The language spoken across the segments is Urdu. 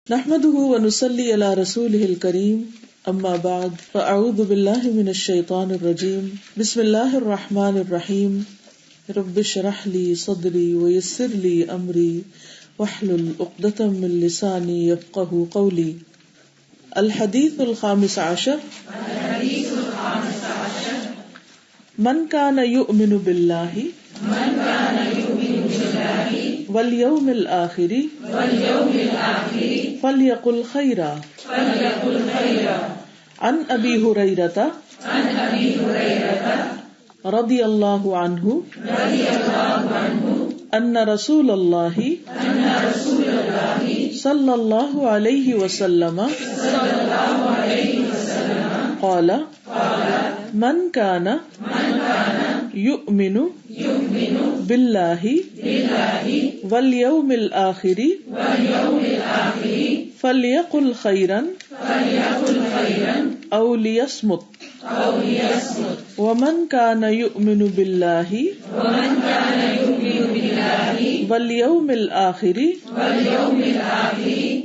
نحمده ونصلي على رسوله الكريم اما بعد فاعوذ بالله من الشيطان الرجيم بسم الله الرحمن الرحيم رب اشرح لي صدري ويسر لي امري واحلل عقدة من لساني يفقهوا قولي. الحديث الخامس عشر من كان يؤمن بالله واليوم الآخر فليقل خيرا. عن أبي هريرة رضي الله عنه أن رسول الله صلى الله عليه وسلم قال من كان يؤمن بالله واليوم الآخر فليقل خيرا أو ليصمت. ومن كان يؤمن بالله واليوم الآخر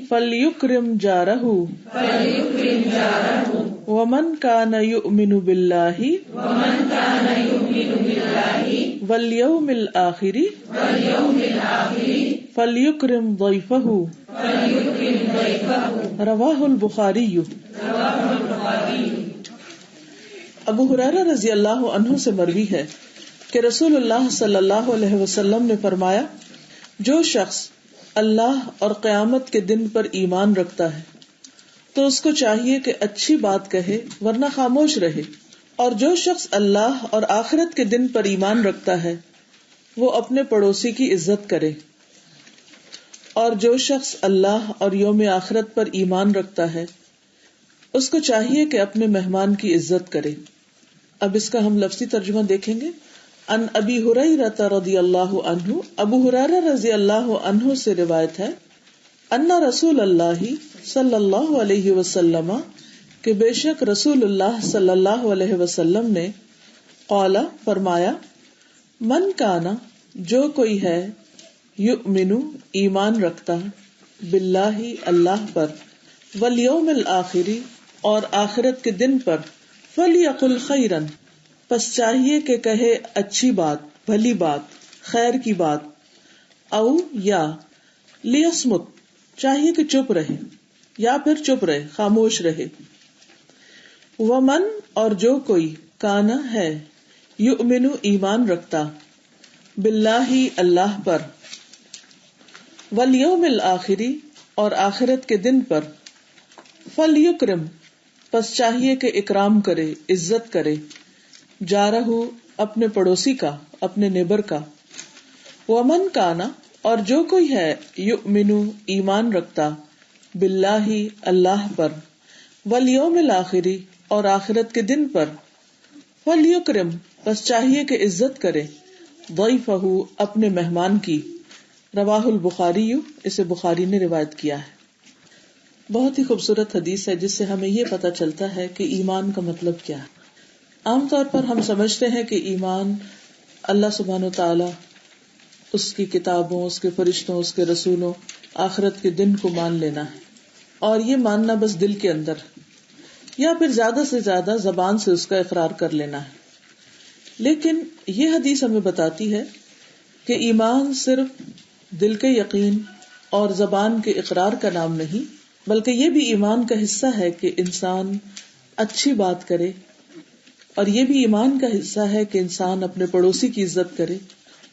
فليكرم جاره. ومن كان يؤمن بالله واليوم الآخر فليكرم ضيفه. رواہ البخاری. ابو ہریرہ رضی اللہ عنہ سے مروی ہے کہ رسول اللہ صلی اللہ علیہ وسلم نے فرمایا، جو شخص اللہ اور قیامت کے دن پر ایمان رکھتا ہے تو اس کو چاہیے کہ اچھی بات کہے ورنہ خاموش رہے، اور جو شخص اللہ اور آخرت کے دن پر ایمان رکھتا ہے وہ اپنے پڑوسی کی عزت کرے، اور جو شخص اللہ اور یوم آخرت پر ایمان رکھتا ہے اس کو چاہیے کہ اپنے مہمان کی عزت کرے. اب اس کا ہم لفظی ترجمہ دیکھیں گے. ان ابی ہریرہ رضی اللہ عنہ، ابو ہریرہ رضی اللہ عنہ سے روایت ہے، ان رسول اللہ صلی اللہ علیہ وسلم، کہ بے شک رسول اللہ صلی اللہ علیہ وسلم نے، قال فرمایا، من کانا جو کوئی ہے، یؤمن ایمان رکھتا، باللہ اللہ پر، والیوم الآخر اور آخرت کے دن پر، فلیقل خیرا پس چاہیے کہ کہے اچھی بات، بھلی بات، خیر کی بات، او یا لیصمت چاہیے کہ چپ رہے یا پھر چپ رہے، خاموش رہے. ومن اور جو کوئی کانا ہے، یؤمن ایمان رکھتا، باللہ اللہ پر، والیوم الآخر اور آخرت کے دن پر، فلیکرم پس چاہیے کہ اکرام کرے، عزت کرے، جارہ اپنے پڑوسی کا، اپنے نیبر کا. ومن کانا اور جو کوئی ہے، یؤمن ایمان رکھتا، باللہ اللہ پر، والیوم الآخر اور آخرت کے دن پر، فلیکرم پس چاہیے کہ عزت کرے، ضیفہ اپنے مہمان کی. رواہ البخاری، اسے بخاری نے روایت کیا ہے. بہت ہی خوبصورت حدیث ہے جس سے ہمیں یہ پتہ چلتا ہے کہ ایمان کا مطلب کیا ہے. عام طور پر ہم سمجھتے ہیں کہ ایمان اللہ سبحانہ وتعالی، اس کی کتابوں، اس کے فرشتوں، اس کے رسولوں، آخرت کے دن کو مان لینا ہے، اور یہ ماننا بس دل کے اندر، یا پھر زیادہ سے زیادہ زبان سے اس کا اقرار کر لینا ہے. لیکن یہ حدیث ہمیں بتاتی ہے کہ ایمان صرف دل کے یقین اور زبان کے اقرار کا نام نہیں، بلکہ یہ بھی ایمان کا حصہ ہے کہ انسان اچھی بات کرے، اور یہ بھی ایمان کا حصہ ہے کہ انسان اپنے پڑوسی کی عزت کرے،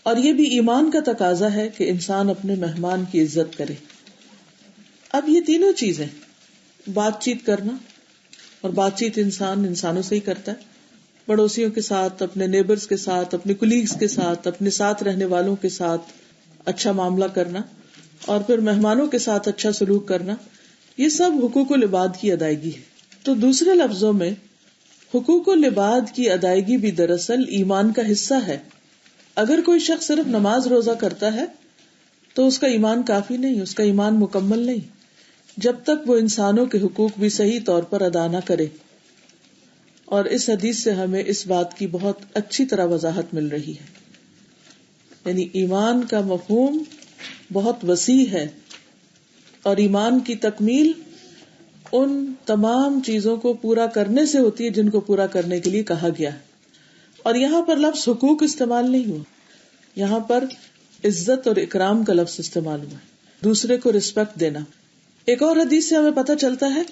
اور یہ بھی ایمان کا تقاضا ہے کہ انسان اپنے مہمان کی عزت کرے. اب یہ تینوں چیزیں، بات چیت کرنا، اور بات چیت انسان انسانوں سے ہی کرتا ہے، پڑوسیوں کے ساتھ، اپنے نیبرز کے ساتھ، اپنے کولیگز کے ساتھ، اپنے ساتھ رہنے والوں کے ساتھ اچھا معاملہ کرنا، اور پھر مہمانوں کے ساتھ اچھا سلوک کرنا، یہ سب حقوق العباد کی ادائیگی ہے. تو دوسرے لفظوں میں حقوق العباد کی ادائیگی بھی دراصل ایمان کا حصہ ہے. اگر کوئی شخص صرف نماز روزہ کرتا ہے تو اس کا ایمان کافی نہیں، اس کا ایمان مکمل نہیں، جب تک وہ انسانوں کے حقوق بھی صحیح طور پر ادا نہ کرے. اور اس حدیث سے ہمیں اس بات کی بہت اچھی طرح وضاحت مل رہی ہے. یعنی ایمان کا مفہوم بہت وسیع ہے اور ایمان کی تکمیل ان تمام چیزوں کو پورا کرنے سے ہوتی ہے جن کو پورا کرنے کے لیے کہا گیا ہے. اور یہاں پر لفظ حقوق استعمال نہیں ہوا, یہاں پر عزت اور اکرام کا لفظ استعمال ہوا, دوسرے کو رسپیکٹ دینا. ایک اور حدیث سے ہمیں پتہ چلتا ہے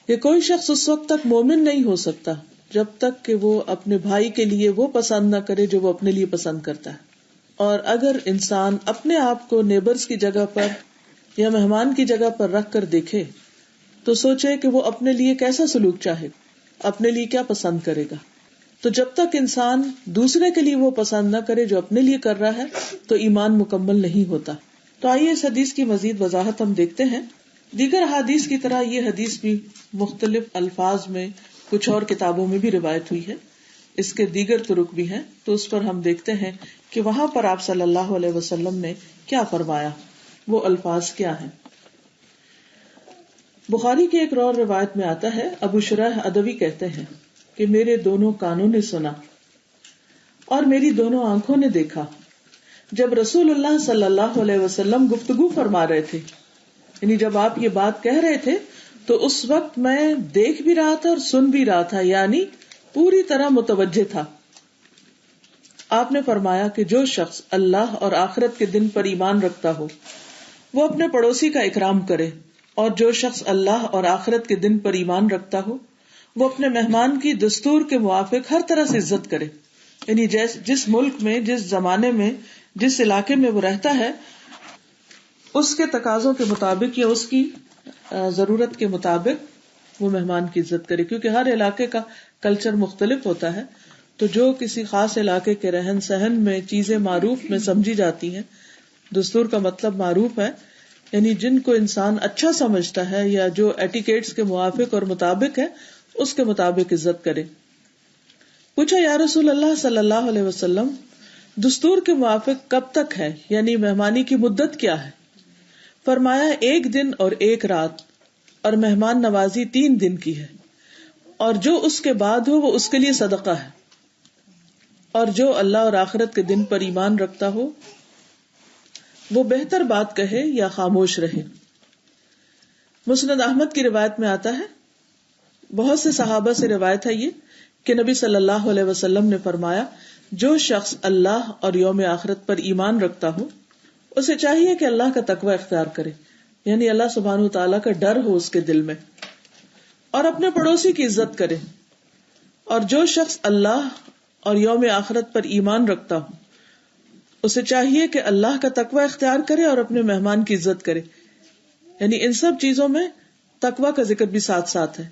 کہ کوئی شخص اس وقت تک مومن نہیں ہو سکتا جب تک کہ وہ اپنے بھائی کے لیے وہ پسند نہ کرے جو وہ اپنے لیے پسند کرتا ہے. اور اگر انسان اپنے آپ کو نیبرز کی جگہ پر یا مہمان کی جگہ پر رکھ کر دیکھے تو سوچے کہ وہ اپنے لیے کیسا سلوک چاہے, اپنے لیے کیا پسند کرے گا. تو جب تک انسان دوسرے کے لیے وہ پسند نہ کرے جو اپنے لیے کر رہا ہے تو ایمان مکمل نہیں ہوتا. تو آئیے اس حدیث کی مزید وضاحت ہم دیکھتے ہیں. دیگر حدیث کی طرح یہ حدیث بھی مختلف الفاظ میں کچھ اور کتابوں میں بھی روایت ہوئی ہے, اس کے دیگر طرق بھی ہیں, تو اس پر ہم دیکھتے ہیں کہ وہاں پر آپ صلی اللہ علیہ وسلم نے کیا فرمایا, وہ الفاظ کیا ہیں. بخاری کی ایک اور روایت میں آتا ہے, ابو شریح ادوی کہتے ہیں کہ میرے دونوں کانوں نے سنا اور میری دونوں آنکھوں نے دیکھا جب رسول اللہ صلی اللہ علیہ وسلم گفتگو فرما رہے تھے. یعنی جب آپ یہ بات کہہ رہے تھے تو اس وقت میں دیکھ بھی رہا تھا اور سن بھی رہا تھا, یعنی پوری طرح متوجہ تھا. آپ نے فرمایا کہ جو شخص اللہ اور آخرت کے دن پر ایمان رکھتا ہو وہ اپنے پڑوسی کا اکرام کرے, اور جو شخص اللہ اور آخرت کے دن پر ایمان رکھتا ہو وہ اپنے مہمان کی دستور کے موافق ہر طرح سے عزت کرے. یعنی جس ملک میں, جس زمانے میں, جس علاقے میں وہ رہتا ہے اس کے تقاضوں کے مطابق یا اس کی ضرورت کے مطابق وہ مہمان کی عزت کرے, کیونکہ ہر علاقے کا کلچر مختلف ہوتا ہے. تو جو کسی خاص علاقے کے رہن سہن میں چیزیں معروف میں سمجھی جاتی ہیں, دستور کا مطلب معروف ہے یعنی جن کو انسان اچھا سمجھتا ہے یا جو ایٹیکیٹس کے موافق اور مطابق ہے اس کے مطابق عزت کرے. پوچھا یا رسول اللہ صلی اللہ علیہ وسلم دستور کے موافق کب تک ہے, یعنی مہمانی کی مدت کیا ہے؟ فرمایا 1 دن اور 1 رات, اور مہمان نوازی 3 دن کی ہے, اور جو اس کے بعد ہو وہ اس کے لیے صدقہ ہے, اور جو اللہ اور آخرت کے دن پر ایمان رکھتا ہو وہ بہتر بات کہے یا خاموش رہے. مسند احمد کی روایت میں آتا ہے, بہت سے صحابہ سے روایت ہے یہ کہ نبی صلی اللہ علیہ وسلم نے فرمایا جو شخص اللہ اور یوم آخرت پر ایمان رکھتا ہو اسے چاہیے کہ اللہ کا تقوی اختیار کرے, یعنی اللہ سبحانہ و تعالیٰ کا ڈر ہو اس کے دل میں, اور اپنے پڑوسی کی عزت کرے. اور جو شخص اللہ اور یوم آخرت پر ایمان رکھتا ہو اسے چاہیے کہ اللہ کا تقوی اختیار کرے اور اپنے مہمان کی عزت کرے. یعنی ان سب چیزوں میں تقوی کا ذکر بھی ساتھ ساتھ ہے.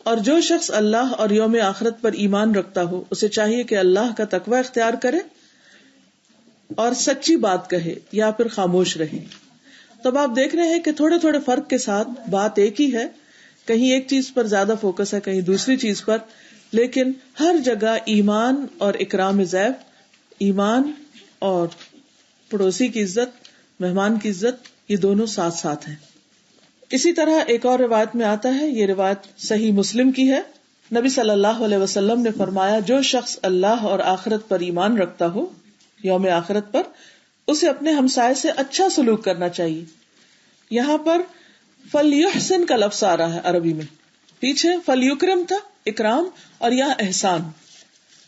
اور جو شخص اللہ اور یوم آخرت پر ایمان رکھتا ہو اسے چاہیے کہ اللہ کا تقوی اختیار کرے اور سچی بات کہے یا پھر خاموش رہے. تب آپ دیکھ رہے ہیں کہ تھوڑے تھوڑے فرق کے ساتھ بات ایک ہی ہے, کہیں ایک چیز پر زیادہ فوکس ہے, کہیں دوسری چیز پر, لیکن ہر جگہ ایمان اور اکرام ضیف, ایمان اور پڑوسی کی عزت, مہمان کی عزت, یہ دونوں ساتھ ساتھ ہیں. اسی طرح ایک اور روایت میں آتا ہے, یہ روایت صحیح مسلم کی ہے, نبی صلی اللہ علیہ وسلم نے فرمایا جو شخص اللہ اور آخرت پر ایمان رکھتا ہو, یوم آخرت پر, اسے اپنے ہمسائے سے اچھا سلوک کرنا چاہیے. یہاں پر فلیحسن کا لفظ آ رہا ہے عربی میں, پیچھے فلیکرم تھا, اکرام, اور یہاں احسان.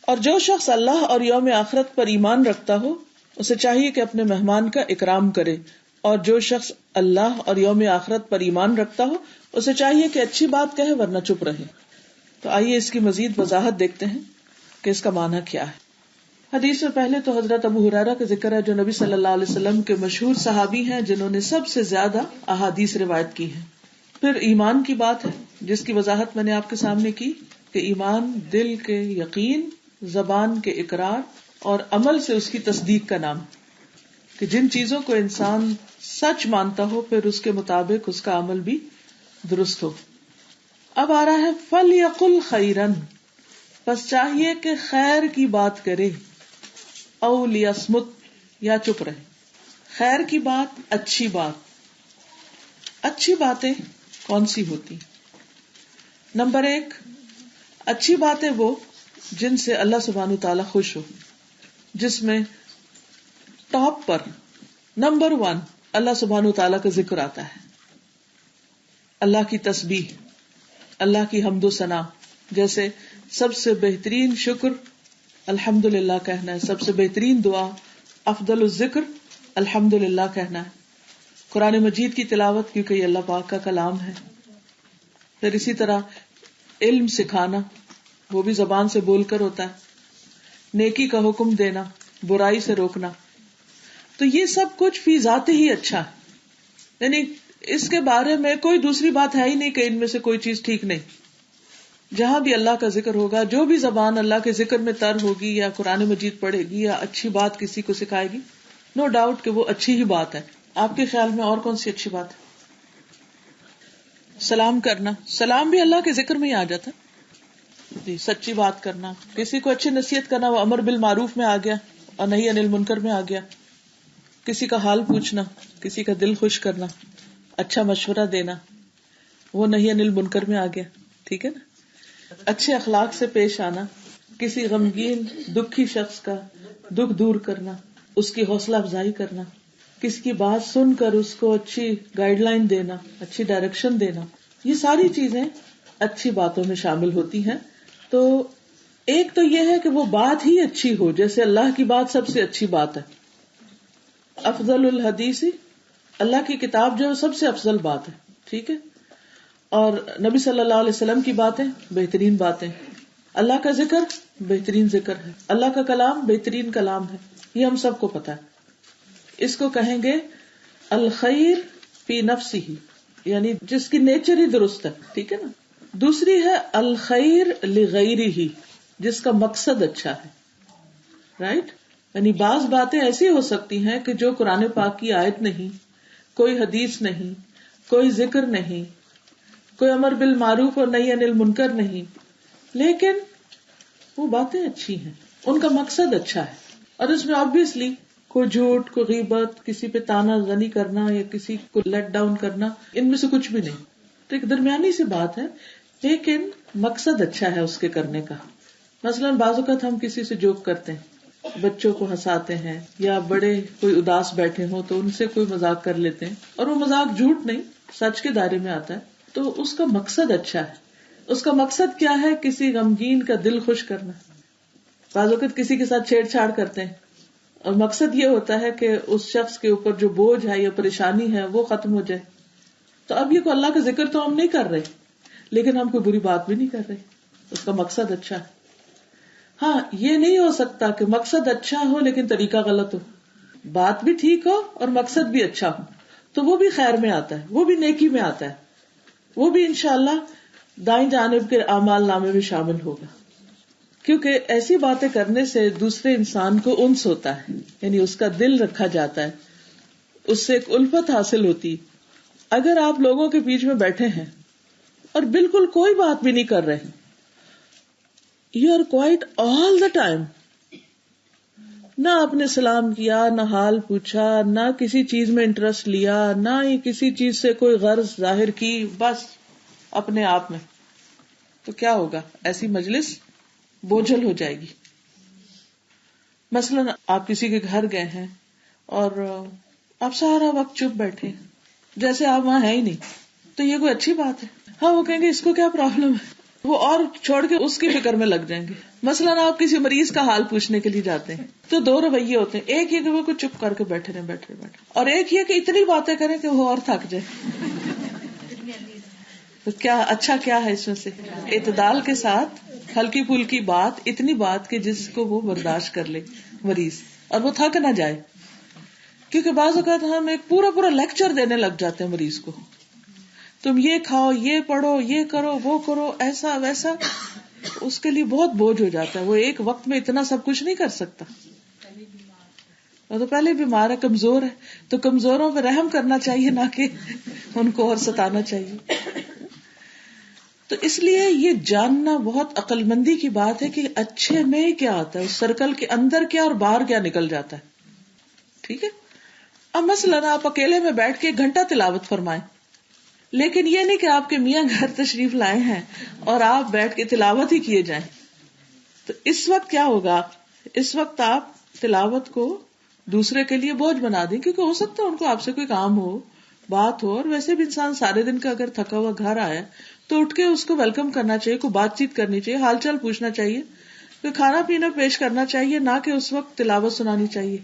اور جو شخص اللہ اور یوم آخرت پر ایمان رکھتا ہو اسے چاہیے کہ اپنے مہمان کا اکرام کرے, اور جو شخص اللہ اور یوم آخرت پر ایمان رکھتا ہو اسے چاہیے کہ اچھی بات کہے ورنہ چپ رہے. تو آئیے اس کی مزید وضاحت دیکھتے ہیں کہ اس کا معنی کیا ہے. حدیث میں پہلے تو حضرت ابو ہریرہ کا ذکر ہے جو نبی صلی اللہ علیہ وسلم کے مشہور صحابی ہیں جنہوں نے سب سے زیادہ احادیث روایت کی ہیں. پھر ایمان کی بات ہے جس کی وضاحت میں نے آپ کے سامنے کی کہ ایمان دل کے یقین, زبان کے اقرار اور عمل سے اس کی تصدیق کا نام, کہ جن چیزوں کو انسان سچ مانتا ہو پھر اس کے مطابق اس کا عمل بھی درست ہو. اب آ رہا ہے فَلْيَقُلْ خَيْرًا, بس چاہیے کہ خیر کی بات کرے, او لیسمت, یا چپ رہے. خیر کی بات, اچھی بات. اچھی باتیں کون سی ہوتی؟ نمبر 1, اچھی باتیں وہ جن سے اللہ سبحانہ تعالیٰ خوش ہو, جس میں ٹاپ پر نمبر 1 اللہ سبحانہ تعالیٰ کا ذکر آتا ہے. اللہ کی تسبیح، اللہ کی حمد و ثنا. جیسے سب سے بہترین شکر الحمدللہ کہنا ہے، سب سے بہترین دعا افضل الذکر الحمدللہ کہنا ہے. قرآن مجید کی تلاوت کیونکہ یہ اللہ پاک کا کلام ہے. پھر اسی طرح علم سکھانا، وہ بھی زبان سے بول کر ہوتا ہے. نیکی کا حکم دینا، برائی سے روکنا. تو یہ سب کچھ فی ذات ہی اچھا ہے، یعنی اس کے بارے میں کوئی دوسری بات ہے ہی نہیں کہ ان میں سے کوئی چیز ٹھیک نہیں. جہاں بھی اللہ کا ذکر ہوگا، جو بھی زبان اللہ کے ذکر میں تر ہوگی یا قرآن مجید پڑھے گی یا اچھی بات کسی کو سکھائے گی، نو ڈاؤٹ کہ وہ اچھی ہی بات ہے. آپ کے خیال میں اور کون سی اچھی بات ہے؟ سلام کرنا، سلام بھی اللہ کے ذکر میں ہی آ جاتا جی. سچی بات کرنا، کسی کو اچھی نصیحت کرنا، وہ امر بالمعروف میں آ گیا اور نہی عن المنکر میں آ گیا. کسی کا حال پوچھنا، کسی کا دل خوش کرنا، اچھا مشورہ دینا، وہ نہی عن المنکر میں آ گیا. ٹھیک ہے نا. اچھے اخلاق سے پیش آنا، کسی غمگین دکھی شخص کا دکھ دور کرنا، اس کی حوصلہ افزائی کرنا، کسی کی بات سن کر اس کو اچھی گائیڈ لائن دینا، اچھی ڈائریکشن دینا، یہ ساری چیزیں اچھی باتوں میں شامل ہوتی ہیں. تو ایک تو یہ ہے کہ وہ بات ہی اچھی ہو، جیسے اللہ کی بات سب سے اچھی بات ہے. افضل الحدیث، اللہ کی کتاب جو ہے سب سے افضل بات ہے. ٹھیک ہے. اور نبی صلی اللہ علیہ وسلم کی باتیں بہترین باتیں، اللہ کا ذکر بہترین ذکر ہے، اللہ کا کلام بہترین کلام ہے. یہ ہم سب کو پتا ہے. اس کو کہیں گے الخیر فی نفسہ، یعنی جس کی نیچر ہی درست ہے. ٹھیک ہے نا. دوسری ہے الخیر لغیرہ، جس کا مقصد اچھا ہے. رائٹ. یعنی بعض باتیں ایسی ہو سکتی ہیں کہ جو قرآن پاک کی آیت نہیں، کوئی حدیث نہیں، کوئی ذکر نہیں، کوئی امر بالمعروف اور نہی عن المنکر نہیں، لیکن وہ باتیں اچھی ہیں، ان کا مقصد اچھا ہے. اور اس میں آبویسلی کوئی جھوٹ، کوئی غیبت، کسی پہ تانا زنی کرنا یا کسی کو لیٹ ڈاؤن کرنا، ان میں سے کچھ بھی نہیں. تو ایک درمیانی سی بات ہے، لیکن مقصد اچھا ہے اس کے کرنے کا. مثلاً بعض اوقات ہم کسی سے جوک کرتے ہیں، بچوں کو ہنساتے ہیں، یا بڑے کوئی اداس بیٹھے ہوں تو ان سے کوئی مذاق کر لیتے ہیں، اور وہ مذاق جھوٹ نہیں، سچ کے دائرے میں آتا ہے. تو اس کا مقصد اچھا ہے. اس کا مقصد کیا ہے؟ کسی غمگین کا دل خوش کرنا. بعض اوقات کسی کے ساتھ چھیڑ چھاڑ کرتے ہیں اور مقصد یہ ہوتا ہے کہ اس شخص کے اوپر جو بوجھ ہے یا پریشانی ہے وہ ختم ہو جائے. تو اب یہ کو اللہ کا ذکر تو ہم نہیں کر رہے، لیکن ہم کوئی بری بات بھی نہیں کر رہے. اس کا مقصد اچھا ہے. ہاں، یہ نہیں ہو سکتا کہ مقصد اچھا ہو لیکن طریقہ غلط ہو. بات بھی ٹھیک ہو اور مقصد بھی اچھا ہو تو وہ بھی خیر میں آتا ہے، وہ بھی نیکی میں آتا ہے، وہ بھی انشاءاللہ دائیں جانب کے اعمال نامے میں شامل ہوگا. کیونکہ ایسی باتیں کرنے سے دوسرے انسان کو انس ہوتا ہے، یعنی اس کا دل رکھا جاتا ہے، اس سے ایک الفت حاصل ہوتی. اگر آپ لوگوں کے بیچ میں بیٹھے ہیں اور بالکل کوئی بات بھی نہیں کر رہے، you are quite all the time, نہ آپ نے سلام کیا، نہ حال پوچھا، نہ کسی چیز میں انٹرسٹ لیا، نہ ہی کسی چیز سے کوئی غرض ظاہر کی، بس اپنے آپ میں، تو کیا ہوگا؟ ایسی مجلس بوجھل ہو جائے گی. مثلاً آپ کسی کے گھر گئے ہیں اور آپ سارا وقت چپ بیٹھے جیسے آپ وہاں ہے ہی نہیں، تو یہ کوئی اچھی بات ہے؟ ہاں، وہ کہیں گے اس کو کیا پرابلم ہے، وہ اور چھوڑ کے اس کی فکر میں لگ جائیں گے. مثلاً آپ کسی مریض کا حال پوچھنے کے لیے جاتے ہیں تو دو رویے ہوتے ہیں. ایک یہ کہ وہ کوئی چپ کر کے بیٹھے رہے، اور ایک یہ کہ اتنی باتیں کریں کہ وہ اور تھک جائے. تو کیا اچھا کیا ہے اس میں سے؟ اعتدال کے ساتھ ہلکی پھلکی بات، اتنی بات کہ جس کو وہ برداشت کر لے مریض اور وہ تھک نہ جائے. کیونکہ بعض اوقات ہم ایک پورا لیکچر دینے لگ جاتے ہیں مریض کو، تم یہ کھاؤ، یہ پڑھو، یہ کرو، وہ کرو، ایسا ویسا. اس کے لیے بہت بوجھ ہو جاتا ہے، وہ ایک وقت میں اتنا سب کچھ نہیں کر سکتا. اور تو پہلے بیمار ہے، کمزور ہے، تو کمزوروں پہ رحم کرنا چاہیے، نہ کہ ان کو اور ستانا چاہیے. تو اس لیے یہ جاننا بہت عقل مندی کی بات ہے کہ اچھے میں کیا آتا ہے، اس سرکل کے اندر کیا اور باہر کیا نکل جاتا ہے. ٹھیک ہے. اب مثلاً آپ اکیلے میں بیٹھ کے 1 گھنٹہ تلاوت فرمائیں، لیکن یہ نہیں کہ آپ کے میاں گھر تشریف لائے ہیں اور آپ بیٹھ کے تلاوت ہی کیے جائیں. تو اس وقت کیا ہوگا؟ اس وقت آپ تلاوت کو دوسرے کے لیے بوجھ بنا دیں، کیونکہ ہو سکتا ہے ان کو آپ سے کوئی کام ہو، بات ہو. اور ویسے بھی انسان سارے دن کا اگر تھکا ہوا گھر آیا تو اٹھ کے اس کو ویلکم کرنا چاہیے, کوئی بات چیت کرنی چاہیے, حال چال پوچھنا چاہیے, کوئی کھانا پینا پیش کرنا چاہیے, نہ کہ اس وقت تلاوت سنانی چاہیے,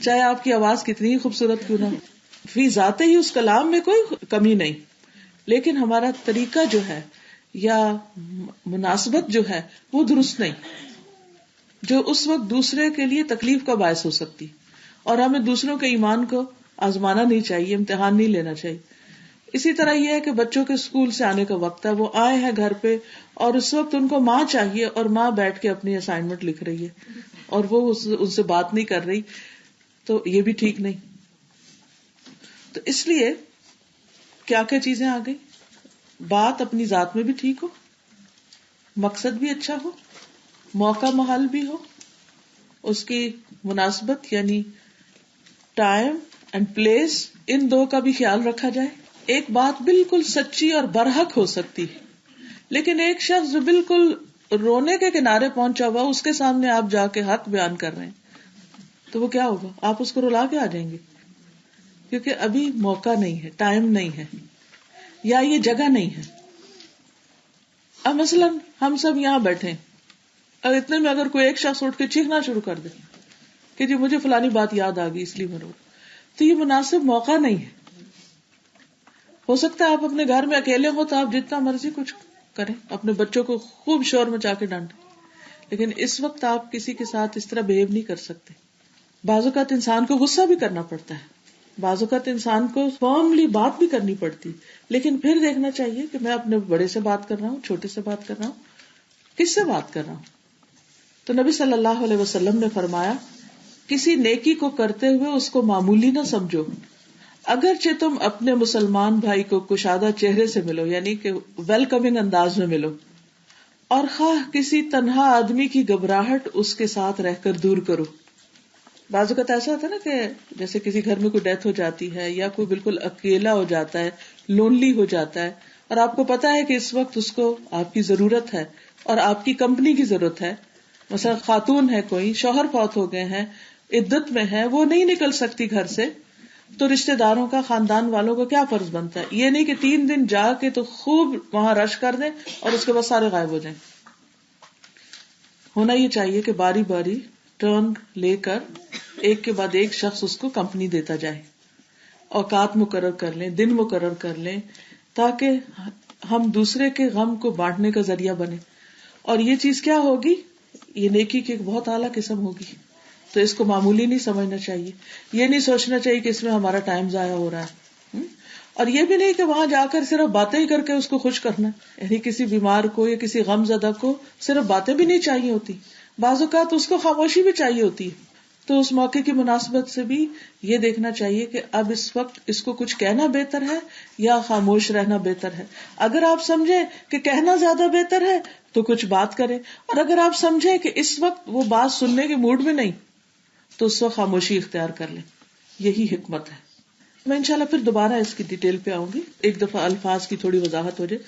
چاہے آپ کی آواز کتنی ہی خوبصورت کیوں نہ ہو. فی ذاتے ہی اس کلام میں کوئی کمی نہیں, لیکن ہمارا طریقہ جو ہے یا مناسبت جو ہے وہ درست نہیں, جو اس وقت دوسرے کے لیے تکلیف کا باعث ہو سکتی. اور ہمیں دوسروں کے ایمان کو آزمانا نہیں چاہیے, امتحان نہیں لینا چاہیے. اسی طرح یہ ہے کہ بچوں کے اسکول سے آنے کا وقت ہے, وہ آئے ہیں گھر پہ اور اس وقت ان کو ماں چاہیے, اور ماں بیٹھ کے اپنی اسائنمنٹ لکھ رہی ہے اور وہ ان سے بات نہیں کر رہی, تو یہ بھی ٹھیک نہیں. تو اس لیے کیا کیا چیزیں آ گئی, بات اپنی ذات میں بھی ٹھیک ہو, مقصد بھی اچھا ہو, موقع محل بھی ہو, اس کی مناسبت یعنی ٹائم اینڈ پلیس, ان دو کا بھی خیال رکھا جائے. ایک بات بالکل سچی اور برحق ہو سکتی ہے, لیکن ایک شخص جو بالکل رونے کے کنارے پہنچا ہوا, اس کے سامنے آپ جا کے حق بیان کر رہے ہیں, تو وہ کیا ہوگا, آپ اس کو رلا کے آ جائیں گے, کیونکہ ابھی موقع نہیں ہے, ٹائم نہیں ہے, یا یہ جگہ نہیں ہے. اب مثلاً ہم سب یہاں بیٹھے, اور اتنے میں اگر کوئی ایک شخص اٹھ کے چیخنا شروع کر دے کہ جی مجھے فلانی بات یاد آ گئی اس لیے میں رو, تو یہ مناسب موقع نہیں ہے. ہو سکتا ہے آپ اپنے گھر میں اکیلے ہو تو آپ جتنا مرضی کچھ کریں, اپنے بچوں کو خوب شور مچا کے ڈانٹیں, لیکن اس وقت آپ کسی کے ساتھ اس طرح بہیو نہیں کر سکتے. بعض اوقات انسان کو غصہ بھی کرنا پڑتا ہے, بعض اوقات انسان کو فارملی بات بھی کرنی پڑتی, لیکن پھر دیکھنا چاہیے کہ میں اپنے بڑے سے بات کر رہا ہوں, چھوٹے سے بات کر رہا ہوں, کس سے بات کر رہا ہوں. تو نبی صلی اللہ علیہ وسلم نے فرمایا, کسی نیکی کو کرتے ہوئے اس کو معمولی نہ سمجھو, اگرچہ تم اپنے مسلمان بھائی کو کشادہ چہرے سے ملو, یعنی کہ ویلکمنگ انداز میں ملو, اور خواہ کسی تنہا آدمی کی گھبراہٹ اس کے ساتھ رہ کر دور کرو. بعض اوقات ایسا ہوتا ہے نا کہ جیسے کسی گھر میں کوئی ڈیتھ ہو جاتی ہے, یا کوئی بالکل اکیلا ہو جاتا ہے, لونلی ہو جاتا ہے, اور آپ کو پتا ہے کہ اس وقت اس کو آپ کی ضرورت ہے اور آپ کی کمپنی کی ضرورت ہے. مثلا خاتون ہے, کوئی شوہر فوت ہو گئے ہیں, عدت میں ہے, وہ نہیں نکل سکتی گھر سے, تو رشتہ داروں کا, خاندان والوں کا کیا فرض بنتا ہے, یہ نہیں کہ 3 دن جا کے تو خوب وہاں رش کر دیں اور اس کے بعد سارے غائب ہو جائیں. ہونا یہ چاہیے کہ باری باری ٹرن لے کر ایک کے بعد ایک شخص اس کو کمپنی دیتا جائے, اوقات مقرر کر لیں, دن مقرر کر لیں, تاکہ ہم دوسرے کے غم کو بانٹنے کا ذریعہ بنے. اور یہ چیز کیا ہوگی, یہ نیکی کی ایک بہت اعلیٰ قسم ہوگی. تو اس کو معمولی نہیں سمجھنا چاہیے, یہ نہیں سوچنا چاہیے کہ اس میں ہمارا ٹائم ضائع ہو رہا ہے, اور یہ بھی نہیں کہ وہاں جا کر صرف باتیں ہی کر کے اس کو خوش کرنا. یعنی کسی بیمار کو یا کسی غم زدہ کو صرف باتیں بھی نہیں چاہیے ہوتی, بعض اوقات اس کو خاموشی بھی چاہیے ہوتی. تو اس موقع کی مناسبت سے بھی یہ دیکھنا چاہیے کہ اب اس وقت اس کو کچھ کہنا بہتر ہے یا خاموش رہنا بہتر ہے. اگر آپ سمجھیں کہ کہنا زیادہ بہتر ہے تو کچھ بات کریں, اور اگر آپ سمجھیں کہ اس وقت وہ بات سننے کے موڈ میں نہیں تو اس وقت خاموشی اختیار کر لیں. یہی حکمت ہے. میں انشاءاللہ پھر دوبارہ اس کی ڈیٹیل پہ آؤں گی, ایک دفعہ الفاظ کی تھوڑی وضاحت ہو جائے.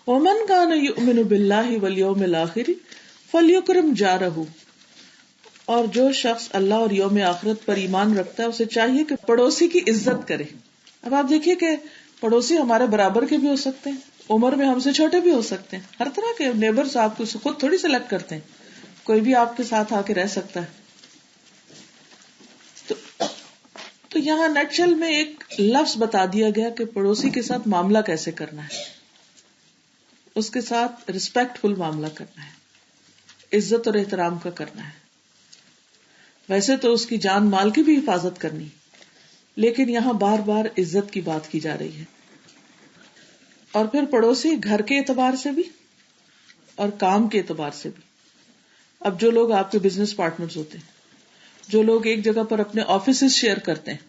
وَمَنْ كَانَ يُؤْمِنُ بِاللَّهِ وَالْيَوْمِ الْآخِرِ فَلْيُكْرِمْ جَارَهُ, اور جو شخص اللہ اور یوم آخرت پر ایمان رکھتا ہے اسے چاہیے کہ پڑوسی کی عزت کرے. اب آپ دیکھیے کہ پڑوسی ہمارے برابر کے بھی ہو سکتے ہیں, عمر میں ہم سے چھوٹے بھی ہو سکتے ہیں, ہر طرح کے نیبرز آپ کو خود تھوڑی سلیکٹ کرتے ہیں, کوئی بھی آپ کے ساتھ آ کے رہ سکتا ہے. تو یہاں نیٹشل میں ایک لفظ بتا دیا گیا کہ پڑوسی کے ساتھ معاملہ کیسے کرنا ہے, اس کے ساتھ ریسپیکٹ فل معاملہ کرنا ہے, عزت اور احترام کا کرنا ہے. ویسے تو اس کی جان مال کی بھی حفاظت کرنی, لیکن یہاں بار بار عزت کی بات کی جا رہی ہے. اور پھر پڑوسی گھر کے اعتبار سے بھی اور کام کے اعتبار سے بھی. اب جو لوگ آپ کے بزنس پارٹنرز ہوتے ہیں, جو لوگ ایک جگہ پر اپنے آفیسز شیئر کرتے ہیں,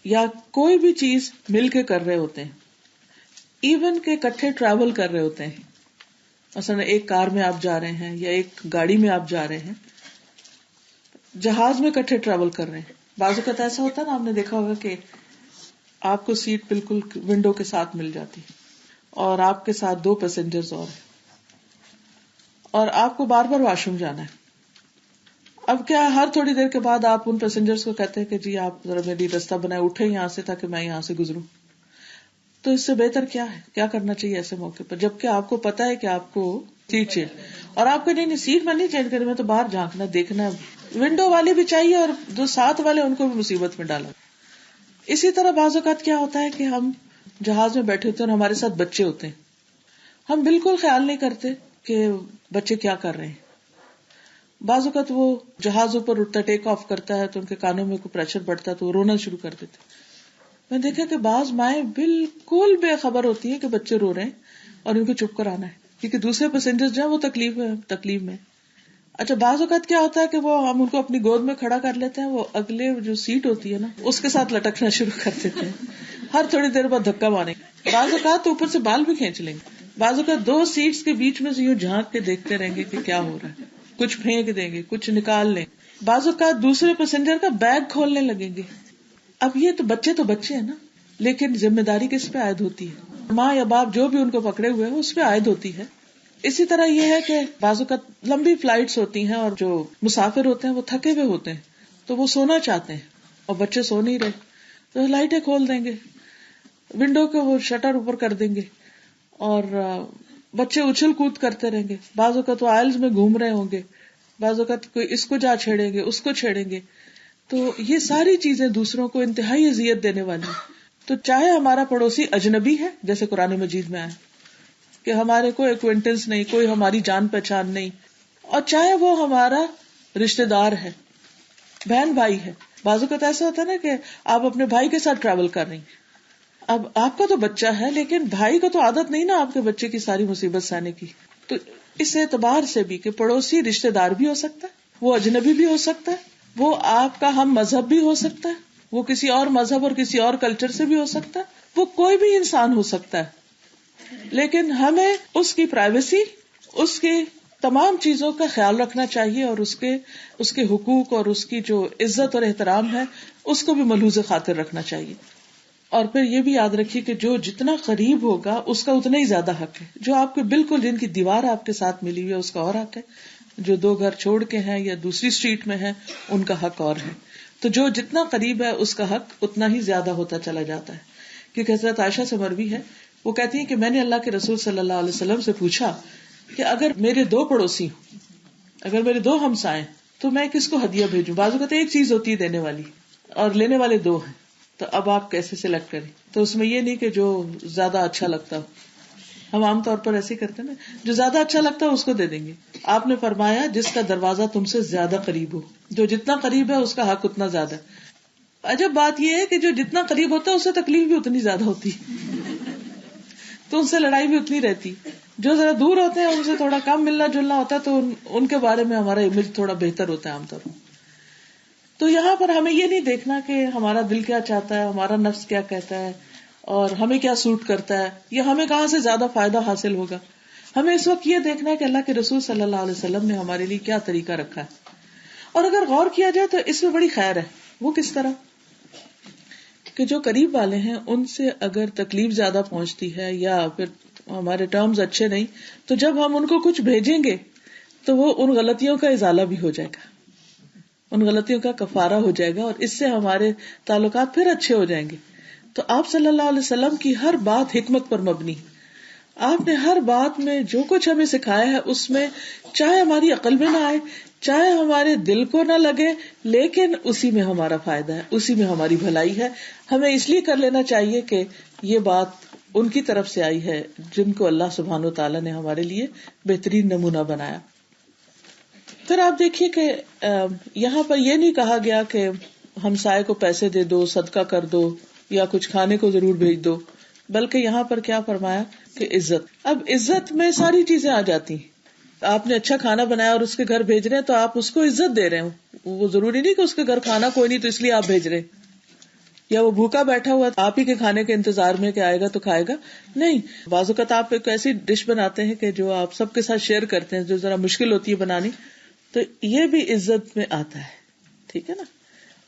یا کوئی بھی چیز مل کے کر رہے ہوتے ہیں, ایون کہ اکٹھے ٹریول کر رہے ہوتے ہیں, مثلا ایک کار میں آپ جا رہے ہیں یا ایک گاڑی میں آپ جا رہے ہیں, جہاز میں اکٹھے ٹریول کر رہے ہیں. بعض اوقات ایسا ہوتا ہے نا, آپ نے دیکھا ہوگا کہ آپ کو سیٹ بالکل ونڈو کے ساتھ مل جاتی اور آپ کے ساتھ 2 پیسنجرز اور آپ کو بار بار واش روم جانا ہے. اب کیا ہر تھوڑی دیر کے بعد آپ ان پیسنجرز کو کہتے ہیں کہ جی آپ ذرا میری راستہ بنائے، اٹھے یہاں سے تاکہ میں یہاں سے گزروں. تو اس سے بہتر کیا ہے؟ کیا کرنا چاہیے ایسے موقع پر جبکہ آپ کو پتا ہے کہ آپ کو سیٹ چینج، اور آپ کو نہیں سیٹ میں نہیں چینج کرنی، میں تو باہر جھانکنا دیکھنا. ونڈو والے بھی چاہیے اور جو ساتھ والے ان کو بھی مصیبت میں ڈالا. اسی طرح بعض اوقات کیا ہوتا ہے کہ ہم جہاز میں بیٹھے ہوتے ہیں اور ہمارے ساتھ بچے ہوتے ہیں، ہم بالکل خیال نہیں کرتے کہ بچے کیا کر رہے ہیں. بعض اوقات وہ جہاز اوپر اٹھتا، ٹیک آف کرتا ہے تو ان کے کانوں میں کوئی پریشر بڑھتا ہے تو وہ رونا شروع کر دیتے. میں دیکھا کہ بعض مائیں بالکل بے خبر ہوتی ہیں کہ بچے رو رہے ہیں اور ان کو چپ کر آنا ہے، کیونکہ دوسرے پیسنجر جو ہیں وہ تکلیف میں. اچھا بعض اوقات کیا ہوتا ہے کہ وہ ہم ان کو اپنی گود میں کھڑا کر لیتے ہیں، وہ اگلے جو سیٹ ہوتی ہے نا اس کے ساتھ لٹکنا شروع کر دیتے ہیں، ہر تھوڑی دیر بعد دھکا ماریں گے. بعض اوقات تو اوپر سے بال بھی کھینچ لیں گے. بعض اوقات دو سیٹس کے بیچ میں سے یوں جھانک کے دیکھتے رہیں گے کہ کیا ہو رہا ہے، کچھ پھینک دیں گے، کچھ نکال لیں. بعض اوقات دوسرے پیسنجر کا بیگ کھولنے لگیں گے. اب یہ تو بچے ہیں نا، لیکن ذمہ داری کس پہ عائد ہوتی ہے؟ ماں یا باپ جو بھی ان کو پکڑے ہوئے ہیں اس پہ عائد ہوتی ہے. اسی طرح یہ ہے کہ بعض اوقات لمبی فلائٹس ہوتی ہیں اور جو مسافر ہوتے ہیں وہ تھکے ہوئے ہوتے ہیں تو وہ سونا چاہتے ہیں اور بچے سو نہیں رہے تو لائٹیں کھول دیں گے، ونڈو کے وہ شٹر اوپر کر دیں گے اور بچے اچھل کود کرتے رہیں گے. بعض اوقات وہ آئلز میں گھوم رہے ہوں گے، بعض اوقات کوئی اس کو جا چھیڑیں گے، اس کو چھیڑیں گے. تو یہ ساری چیزیں دوسروں کو انتہائی اذیت دینے والی. تو چاہے ہمارا پڑوسی اجنبی ہے جیسے قرآن مجید میں آیا کہ ہمارے کوئی ایکوینٹنس نہیں، کوئی ہماری جان پہچان نہیں، اور چاہے وہ ہمارا رشتہ دار ہے، بہن بھائی ہے. بعض اوقات ایسا ہوتا ہے نا کہ آپ اپنے بھائی کے ساتھ ٹریول کر رہی ہیں، اب آپ کا تو بچہ ہے لیکن بھائی کو تو عادت نہیں نا آپ کے بچے کی ساری مصیبت سہنے کی. تو اس اعتبار سے بھی کہ پڑوسی رشتہ دار بھی ہو سکتا ہے، وہ اجنبی بھی ہو سکتا ہے، وہ آپ کا ہم مذہب بھی ہو سکتا ہے، وہ کسی اور مذہب اور کسی اور کلچر سے بھی ہو سکتا ہے، وہ کوئی بھی انسان ہو سکتا ہے. لیکن ہمیں اس کی پرائیویسی، اس کی تمام چیزوں کا خیال رکھنا چاہیے اور اس کے حقوق اور اس کی جو عزت اور احترام ہے اس کو بھی ملحوظ خاطر رکھنا چاہیے. اور پھر یہ بھی یاد رکھیے کہ جو جتنا قریب ہوگا اس کا اتنا ہی زیادہ حق ہے. جو آپ کے بالکل جن کی دیوار آپ کے ساتھ ملی ہوئی ہے اس کا اور حق ہے، جو 2 گھر چھوڑ کے ہیں یا دوسری اسٹریٹ میں ہیں ان کا حق اور ہے. تو جو جتنا قریب ہے اس کا حق اتنا ہی زیادہ ہوتا چلا جاتا ہے. کیونکہ حضرت عائشہ سے مروی ہے، وہ کہتی ہیں کہ میں نے اللہ کے رسول صلی اللہ علیہ وسلم سے پوچھا کہ اگر میرے 2 پڑوسی ہوں، اگر میرے 2 ہمسائے تو میں کس کو ہدیہ بھیجوں؟ بعض اوقات ایک چیز ہوتی ہے دینے والی اور لینے والے 2 ہیں، تو اب آپ کیسے سلیکٹ کریں؟ تو اس میں یہ نہیں کہ جو زیادہ اچھا لگتا ہو، ہم عام طور پر ایسے ہی کرتے ہیں نا، جو زیادہ اچھا لگتا ہے اس کو دے دیں گے. آپ نے فرمایا جس کا دروازہ تم سے زیادہ قریب ہو، جو جتنا قریب ہے اس کا حق اتنا زیادہ ہے. عجب بات یہ ہے کہ جو جتنا قریب ہوتا ہے اس سے تکلیف بھی اتنی زیادہ ہوتی تو ان سے لڑائی بھی اتنی رہتی. جو ذرا دور ہوتے ہیں ان سے تھوڑا کم ملنا جلنا ہوتا ہے تو ان کے بارے میں ہمارا امیج تھوڑا بہتر ہوتا ہے عام طور پر. تو یہاں پر ہمیں یہ نہیں دیکھنا کہ ہمارا دل کیا چاہتا ہے، ہمارا نفس کیا کہتا ہے اور ہمیں کیا سوٹ کرتا ہے یا ہمیں کہاں سے زیادہ فائدہ حاصل ہوگا. ہمیں اس وقت یہ دیکھنا ہے کہ اللہ کے رسول صلی اللہ علیہ وسلم نے ہمارے لیے کیا طریقہ رکھا ہے. اور اگر غور کیا جائے تو اس میں بڑی خیر ہے. وہ کس طرح کہ جو قریب والے ہیں ان سے اگر تکلیف زیادہ پہنچتی ہے یا پھر ہمارے ٹرمز اچھے نہیں، تو جب ہم ان کو کچھ بھیجیں گے تو وہ ان غلطیوں کا ازالہ بھی ہو جائے گا، ان غلطیوں کا کفارہ ہو جائے گا اور اس سے ہمارے تعلقات پھر اچھے ہو جائیں گے. تو آپ صلی اللہ علیہ وسلم کی ہر بات حکمت پر مبنی. آپ نے ہر بات میں جو کچھ ہمیں سکھایا ہے اس میں چاہے ہماری عقل میں نہ آئے، چاہے ہمارے دل کو نہ لگے، لیکن اسی میں ہمارا فائدہ ہے، اسی میں ہماری بھلائی ہے. ہمیں اس لیے کر لینا چاہیے کہ یہ بات ان کی طرف سے آئی ہے جن کو اللہ سبحانہ و تعالیٰ نے ہمارے لیے بہترین نمونہ بنایا. پھر آپ دیکھیے کہ یہاں پر یہ نہیں کہا گیا کہ ہمسائے کو پیسے دے دو، صدقہ کر دو یا کچھ کھانے کو ضرور بھیج دو، بلکہ یہاں پر کیا فرمایا کہ عزت. اب عزت میں ساری چیزیں آ جاتی ہیں. آپ نے اچھا کھانا بنایا اور اس کے گھر بھیج رہے ہیں تو آپ اس کو عزت دے رہے ہو. وہ ضروری نہیں کہ اس کے گھر کھانا کوئی نہیں تو اس لیے آپ بھیج رہے، یا وہ بھوکا بیٹھا ہوا آپ ہی کے کھانے کے انتظار میں کہ آئے گا تو کھائے گا. نہیں، بعض اوقات آپ ایک ایسی ڈش بناتے ہیں کہ جو آپ سب کے ساتھ شیئر کرتے ہیں، جو ذرا مشکل ہوتی ہے بنانی، تو یہ بھی عزت میں آتا ہے. ٹھیک ہے نا،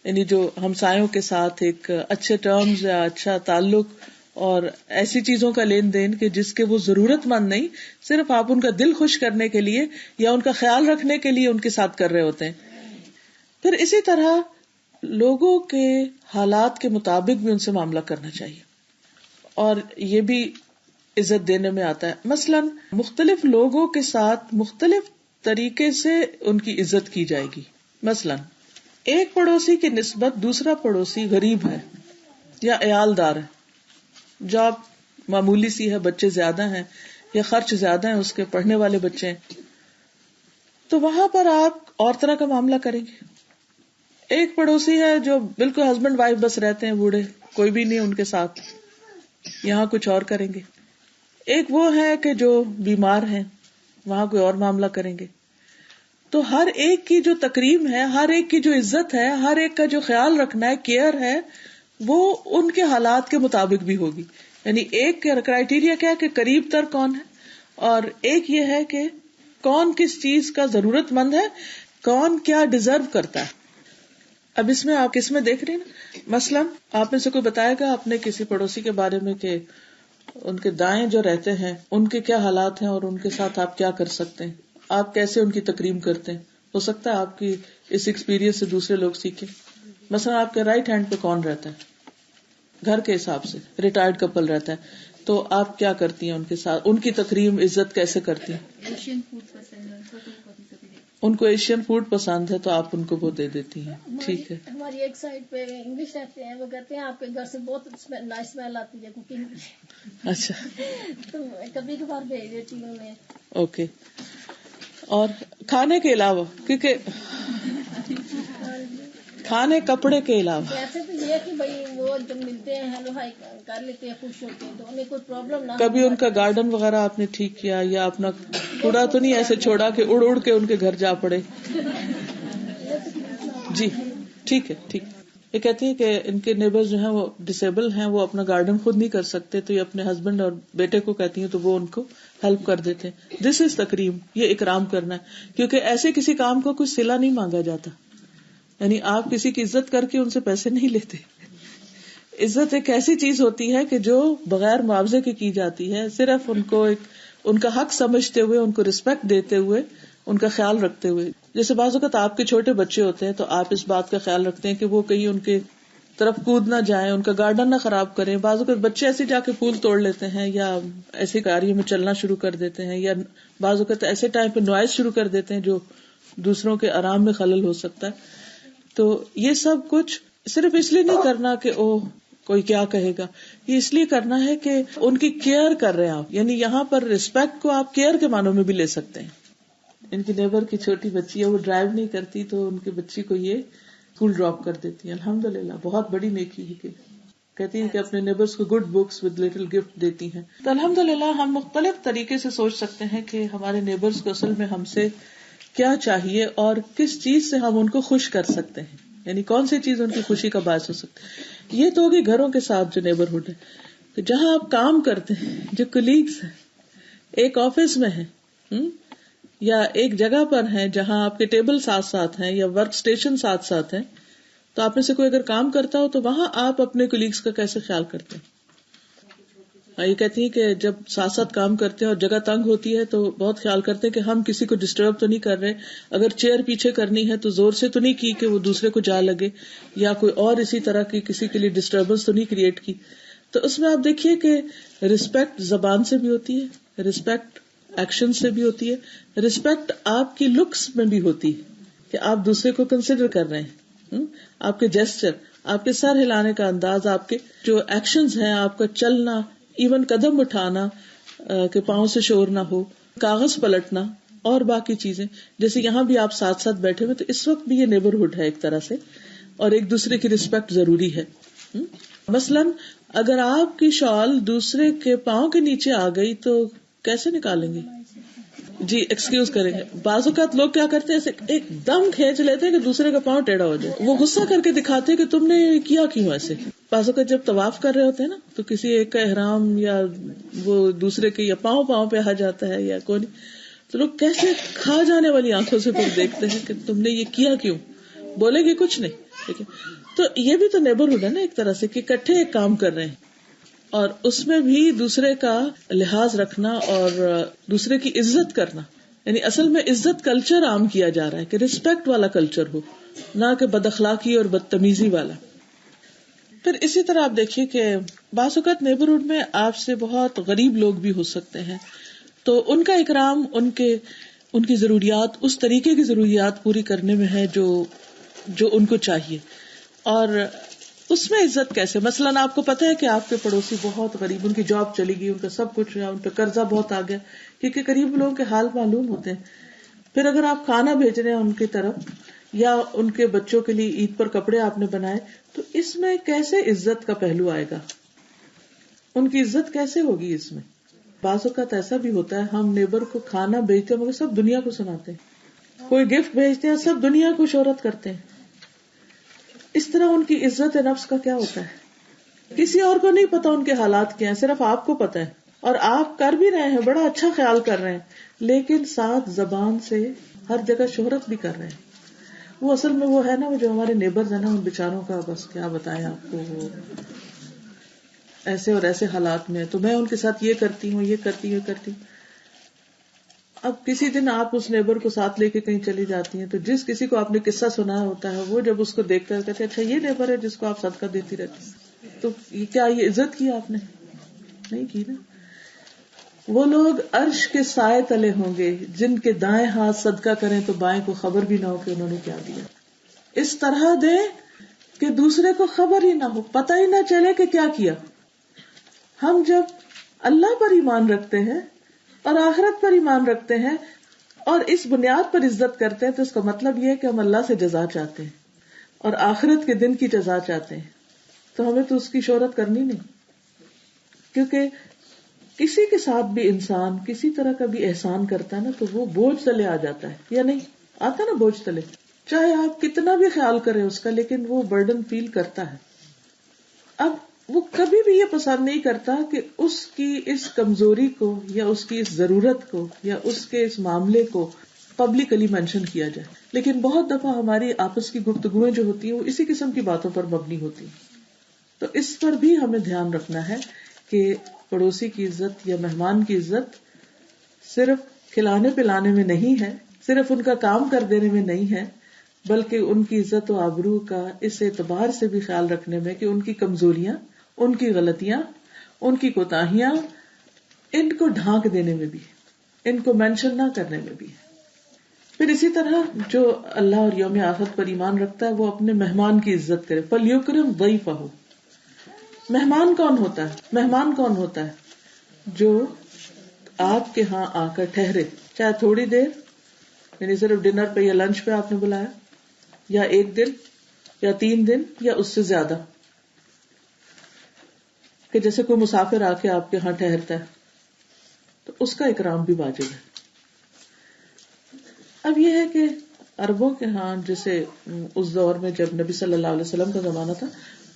یعنی جو ہمسایوں کے ساتھ ایک اچھے ٹرمز یا اچھا تعلق اور ایسی چیزوں کا لین دین کہ جس کے وہ ضرورت مند نہیں، صرف آپ ان کا دل خوش کرنے کے لیے یا ان کا خیال رکھنے کے لیے ان کے ساتھ کر رہے ہوتے ہیں. پھر اسی طرح لوگوں کے حالات کے مطابق بھی ان سے معاملہ کرنا چاہیے، اور یہ بھی عزت دینے میں آتا ہے. مثلاً مختلف لوگوں کے ساتھ مختلف طریقے سے ان کی عزت کی جائے گی. مثلاً ایک پڑوسی کی نسبت دوسرا پڑوسی غریب ہے یا عیال دار ہے، جاب معمولی سی ہے، بچے زیادہ ہیں یا خرچ زیادہ ہیں، اس کے پڑھنے والے بچے ہیں، تو وہاں پر آپ اور طرح کا معاملہ کریں گے. ایک پڑوسی ہے جو بالکل ہسبینڈ وائف بس رہتے ہیں، بوڑھے، کوئی بھی نہیں ان کے ساتھ، یہاں کچھ اور کریں گے. ایک وہ ہے کہ جو بیمار ہیں، وہاں کوئی اور معاملہ کریں گے. تو ہر ایک کی جو تکریم ہے، ہر ایک کی جو عزت ہے، ہر ایک کا جو خیال رکھنا ہے، کیئر ہے، وہ ان کے حالات کے مطابق بھی ہوگی. یعنی ایک کرائیٹیریا کیا ہے کہ قریب تر کون ہے، اور ایک یہ ہے کہ کون کس چیز کا ضرورت مند ہے، کون کیا ڈیزرو کرتا ہے. اب اس میں آپ کس میں دیکھ رہے ہیں نا، مثلا آپ میں سے کوئی بتائے گا اپنے کسی پڑوسی کے بارے میں کہ ان کے دائیں جو رہتے ہیں ان کے کیا حالات ہیں اور ان کے ساتھ آپ کیا کر سکتے ہیں، آپ کیسے ان کی تکریم کرتے ہیں. ہو سکتا ہے آپ کی اس ایکسپیرینس سے دوسرے لوگ سیکھیں. مثلا آپ کے رائٹ ہینڈ پہ کون رہتا ہے، گھر کے حساب سے ریٹائرڈ کپل رہتا ہے، تو آپ کیا کرتی ہیں ان کے ساتھ، ان کی تکریم عزت کیسے کرتی ہیں. ایشین فوڈ پسند ہے، ان کو ایشین فوڈ پسند ہے تو آپ ان کو وہ دے دیتی ہیں. ٹھیک ہے. ہماری ایک سائڈ پہ انگلش رہتے ہیں، وہ کہتے ہیں آپ کے گھر سے بہت نائس اسمیل آتی ہے کوکنگ کی. اچھا، تو کبھی کبھار بھیج دیتی ہوں میں. اوکے. اور کھانے کے علاوہ، کیونکہ کھانے کپڑے کے علاوہ ایسے تو یہ ہے کہ بھائی وہ جب ملتے ہیں ہیلو ہائی کر لیتے ہیں، خوش ہوتے ہیں، تو انہیں کوئی پرابلم نہ. کبھی ان کا گارڈن وغیرہ آپ نے ٹھیک کیا، یا اپنا کوڑا تو نہیں ایسے چھوڑا کہ اڑ اڑ کے ان کے گھر جا پڑے. جی ٹھیک ہے. ٹھیک. یہ کہتی ہے کہ ان کے نیبر جو ہیں وہ ڈسیبل ہیں، وہ اپنا گارڈن خود نہیں کر سکتے، تو یہ اپنے ہسبینڈ اور بیٹے کو کہتی ہیں تو وہ ان کو ہیلپ کر دیتے ہیں. دس از تکریم، یہ اکرام کرنا ہے، کیونکہ ایسے کسی کام کو کچھ صلہ نہیں مانگا جاتا. یعنی آپ کسی کی عزت کر کے ان سے پیسے نہیں لیتے. عزت ایک ایسی چیز ہوتی ہے کہ جو بغیر معاوضے کے کی جاتی ہے، صرف ان کو ان کا حق سمجھتے ہوئے، ان کو رسپیکٹ دیتے ہوئے، ان کا خیال رکھتے ہوئے. جیسے بعض اوقات آپ کے چھوٹے بچے ہوتے ہیں تو آپ اس بات کا خیال رکھتے ہیں کہ وہ کہیں ان کے طرف کود نہ جائیں، ان کا گارڈن نہ خراب کریں. بعض اوقات بچے ایسے جا کے پھول توڑ لیتے ہیں، یا ایسے گاڑیوں میں چلنا شروع کر دیتے ہیں، یا بعض اوقات ایسے ٹائم پہ نوائز شروع کر دیتے ہیں جو دوسروں کے آرام میں خلل ہو سکتا ہے. تو یہ سب کچھ صرف اس لیے نہیں کرنا کہ کوئی کیا کہے گا، یہ اس لیے کرنا ہے کہ ان کی کیئر کر رہے ہیں آپ. یعنی یہاں پر ریسپیکٹ کو آپ کیئر کے معنوں میں بھی لے سکتے ہیں. ان کی نیبر کی چھوٹی بچی ہے، وہ ڈرائیو نہیں کرتی، تو ان کی بچی کو یہ اسکول ڈراپ کر دیتی ہے. الحمدللہ بہت بڑی نیکی ہے. کہ کہتی ہیں کہ اپنے نیبرز کو good books with little gift دیتی ہیں. تو الحمدللہ ہم مختلف طریقے سے سوچ سکتے ہیں کہ ہمارے نیبرز کو اصل میں ہم سے کیا چاہیے اور کس چیز سے ہم ان کو خوش کر سکتے ہیں، یعنی کون سی چیز ان کی خوشی کا باعث ہو سکتی ہے. یہ تو ہوگی گھروں کے ساتھ جو نیبرہڈ ہے. کہ جہاں آپ کام کرتے ہیں، جو کلیگز ہیں، ایک آفس میں ہیں، یا ایک جگہ پر ہیں جہاں آپ کے ٹیبل ساتھ ساتھ ہیں یا ورک اسٹیشن ساتھ ساتھ ہیں، تو آپ میں سے کوئی اگر کام کرتا ہو تو وہاں آپ اپنے کلیگز کا کیسے خیال کرتے ہیں. یہ کہتی ہے کہ جب ساتھ ساتھ کام کرتے ہیں اور جگہ تنگ ہوتی ہے تو بہت خیال کرتے ہیں کہ ہم کسی کو ڈسٹرب تو نہیں کر رہے، اگر چیئر پیچھے کرنی ہے تو زور سے تو نہیں کی کہ وہ دوسرے کو جا لگے، یا کوئی اور اسی طرح کی کسی کے لیے ڈسٹربنس تو نہیں کریٹ کی. تو اس میں آپ دیکھیے کہ رسپیکٹ زبان سے بھی ہوتی ہے، رسپیکٹ ایکشن سے بھی ہوتی ہے، رسپیکٹ آپ کی لکس میں بھی ہوتی ہے کہ آپ دوسرے کو کنسیڈر کر رہے ہیں. آپ کے جیسچر، آپ کے سر ہلانے کا انداز، آپ کے جو ایکشنز ہیں، آپ کا چلنا، ایون قدم اٹھانا کہ پاؤں سے شور نہ ہو، کاغذ پلٹنا اور باقی چیزیں. جیسے یہاں بھی آپ ساتھ ساتھ بیٹھے ہوئے، تو اس وقت بھی یہ نیبرہڈ ہے ایک طرح سے، اور ایک دوسرے کی رسپیکٹ ضروری ہے. مثلاً اگر آپ کی شال دوسرے کے پاؤں کے نیچے آ گئی تو کیسے نکالیں گے؟ جی ایکسکیوز کریں گے. بعض اوقات لوگ کیا کرتے ہیں، ایک دم کھینچ لیتے ہیں کہ دوسرے کا پاؤں ٹیڑھا ہو جائے. وہ غصہ کر کے دکھاتے کہ تم نے کیا کیوں ایسے. بعض اوقات جب طواف کر رہے ہوتے ہیں نا، تو کسی ایک کا احرام یا وہ دوسرے کے یا پاؤں پہ آ جاتا ہے یا کوئی، تو لوگ کیسے کھا جانے والی آنکھوں سے پھر دیکھتے ہیں کہ تم نے یہ کیا کیوں. بولے گی کچھ نہیں، ٹھیک ہے. تو یہ بھی تو نیبرہڈ ہے نا ایک طرح سے، کہ اکٹھے ایک کام کر رہے ہیں اور اس میں بھی دوسرے کا لحاظ رکھنا اور دوسرے کی عزت کرنا. یعنی اصل میں عزت کلچر عام کیا جا رہا ہے کہ رسپیکٹ والا کلچر ہو، نہ کہ بد اخلاقی اور بدتمیزی والا. پھر اسی طرح آپ دیکھیے کہ بعض اوقات نیبرہڈ میں آپ سے بہت غریب لوگ بھی ہو سکتے ہیں، تو ان کا اکرام ان کی ضروریات، اس طریقے کی ضروریات پوری کرنے میں ہے جو ان کو چاہیے. اور اس میں عزت کیسے، مثلاً آپ کو پتا ہے کہ آپ کے پڑوسی بہت غریب، ان کی جاب چلی گئی، ان کا سب کچھ، ان پہ قرضہ بہت آ گیا، کیونکہ قریب لوگوں کے حال معلوم ہوتے ہیں. پھر اگر آپ کھانا بھیج رہے ہیں ان کی طرف، یا ان کے بچوں کے لیے عید پر کپڑے آپ نے بنائے، تو اس میں کیسے عزت کا پہلو آئے گا؟ ان کی عزت کیسے ہوگی اس میں؟ بعض اوقات ایسا بھی ہوتا ہے ہم نیبر کو کھانا بھیجتے ہیں مگر سب دنیا کو سناتے ہیں، کوئی گفٹ بھیجتے ہیں سب دنیا کو شہرت کرتے ہیں. اس طرح ان کی عزت نفس کا کیا ہوتا ہے؟ کسی اور کو نہیں پتا ان کے حالات کیا ہیں، صرف آپ کو پتا ہے، اور آپ کر بھی رہے ہیں، بڑا اچھا خیال کر رہے ہیں، لیکن ساتھ زبان سے ہر جگہ شہرت بھی کر رہے ہیں. وہ اصل میں وہ ہے نا، وہ جو ہمارے نیبرز ہیں نا، ان بیچاروں کا بس کیا بتائیں آپ کو، وہ ایسے اور ایسے حالات میں، تو میں ان کے ساتھ یہ کرتی ہوں، یہ کرتی ہوں. اب کسی دن آپ اس نیبر کو ساتھ لے کے کہیں چلی جاتی ہیں، تو جس کسی کو آپ نے قصہ سنا ہوتا ہے، وہ جب اس کو دیکھتا ہے کہتے ہیں اچھا یہ نیبر ہے جس کو آپ صدقہ دیتی رہتی ہیں، تو کیا یہ عزت کی آپ نے؟ نہیں کی نا. وہ لوگ عرش کے سائے تلے ہوں گے جن کے دائیں ہاتھ صدقہ کریں تو بائیں کو خبر بھی نہ ہو کہ انہوں نے کیا دیا. اس طرح دے کہ دوسرے کو خبر ہی نہ ہو، پتہ ہی نہ چلے کہ کیا کیا. ہم جب اللہ پر ایمان رکھتے ہیں اور آخرت پر ایمان رکھتے ہیں اور اس بنیاد پر عزت کرتے ہیں، تو اس کا مطلب یہ ہے کہ ہم اللہ سے جزا چاہتے ہیں اور آخرت کے دن کی جزا چاہتے ہیں. تو ہمیں تو اس کی شہرت کرنی نہیں، کیونکہ کسی کے ساتھ بھی انسان کسی طرح کا بھی احسان کرتا ہے نا، تو وہ بوجھ تلے آ جاتا ہے، یا نہیں آتا نا بوجھ تلے، چاہے آپ کتنا بھی خیال کریں اس کا، لیکن وہ برڈن فیل کرتا ہے. اب وہ کبھی بھی یہ پسند نہیں کرتا کہ اس کی اس کمزوری کو یا اس کی اس ضرورت کو یا اس کے اس معاملے کو پبلکلی مینشن کیا جائے. لیکن بہت دفعہ ہماری آپس کی گفتگویں جو ہوتی ہیں وہ اسی قسم کی باتوں پر مبنی ہوتی ہیں. تو اس پر بھی ہمیں دھیان رکھنا ہے کہ پڑوسی کی عزت یا مہمان کی عزت صرف کھلانے پلانے میں نہیں ہے، صرف ان کا کام کر دینے میں نہیں ہے، بلکہ ان کی عزت و آبرو کا اس اعتبار سے بھی خیال رکھنے میں کہ ان کی کمزوریاں، ان کی غلطیاں، ان کی کوتاہیاں، ان کو ڈھانک دینے میں بھی، ان کو مینشن نہ کرنے میں بھی. پھر اسی طرح جو اللہ اور یوم آخرت پر ایمان رکھتا ہے وہ اپنے مہمان کی عزت کرے. فَلْيُكْرِمْ ضَيْفَهُ. مہمان کون ہوتا ہے؟ مہمان کون ہوتا ہے؟ جو آپ کے ہاں آ کر ٹھہرے، چاہے تھوڑی دیر، یعنی صرف ڈنر پہ یا لنچ پہ آپ نے بلایا، یا 1 دن یا 3 دن یا اس سے زیادہ، کہ جیسے کوئی مسافر آ کے آپ کے ہاں ٹھہرتا ہے تو اس کا اکرام بھی واجب ہے. اب یہ ہے کہ عربوں کے ہاں جیسے اس دور میں جب نبی صلی اللہ علیہ وسلم کا زمانہ تھا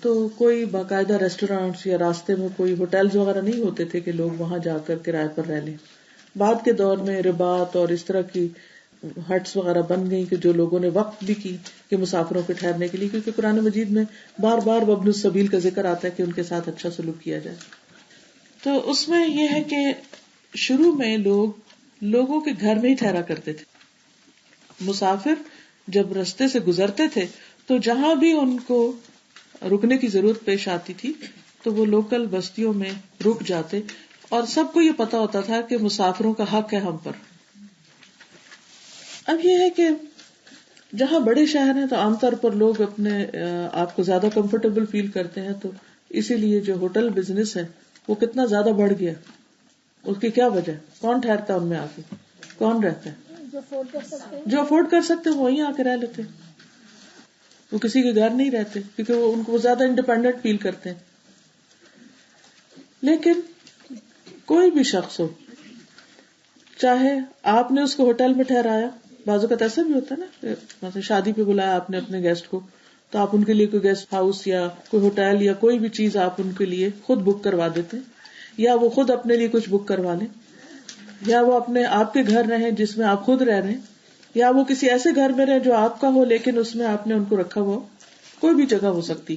تو کوئی باقاعدہ ریسٹورینٹس یا راستے میں کوئی ہوٹلز وغیرہ نہیں ہوتے تھے کہ لوگ وہاں جا کر کرائے پر رہ لیں. بعد کے دور میں رباط اور اس طرح کی ہٹس وغیرہ بن گئی کہ جو لوگوں نے وقت بھی کی کہ مسافروں کے ٹھہرنے کے لیے، کیونکہ قرآن مجید میں بار بار وابن السبیل کا ذکر آتا ہے کہ ان کے ساتھ اچھا سلوک کیا جائے. تو اس میں یہ ہے کہ شروع میں لوگوں کے گھر میں ہی ٹھہرا کرتے تھے. مسافر جب رستے سے گزرتے تھے تو جہاں بھی ان کو رکنے کی ضرورت پیش آتی تھی تو وہ لوکل بستیوں میں رک جاتے، اور سب کو یہ پتا ہوتا تھا کہ مسافروں کا حق ہے ہم پر. اب یہ ہے کہ جہاں بڑے شہر ہیں تو عام طور پر لوگ اپنے آپ کو زیادہ کمفرٹیبل فیل کرتے ہیں، تو اسی لیے جو ہوٹل بزنس ہے وہ کتنا زیادہ بڑھ گیا. اس کی کیا وجہ؟ کون ٹھہرتا ہے ان میں آ کے؟ کون رہتا ہے؟ جو افورڈ کر سکتے ہیں وہیں آ کے رہ لیتے، وہ کسی کے گھر نہیں رہتے کیونکہ وہ ان کو زیادہ انڈیپینڈنٹ فیل کرتے ہیں. لیکن کوئی بھی شخص ہو، چاہے آپ نے اس کو ہوٹل میں ٹھہرایا، بعض اوقات ایسا بھی ہوتا ہے نا، مثلا شادی پہ بلایا آپ نے اپنے گیسٹ کو، تو آپ ان کے لیے کوئی گیسٹ ہاؤس یا کوئی ہوٹل یا کوئی بھی چیز آپ ان کے لیے خود بک کروا دیتے، یا وہ خود اپنے لیے کچھ بک کروا لیں، یا وہ اپنے آپ کے گھر رہیں جس میں آپ خود رہ رہے ہیں، یا وہ کسی ایسے گھر میں رہیں جو آپ کا ہو لیکن اس میں آپ نے ان کو رکھا ہوا ہو، کوئی بھی جگہ ہو سکتی.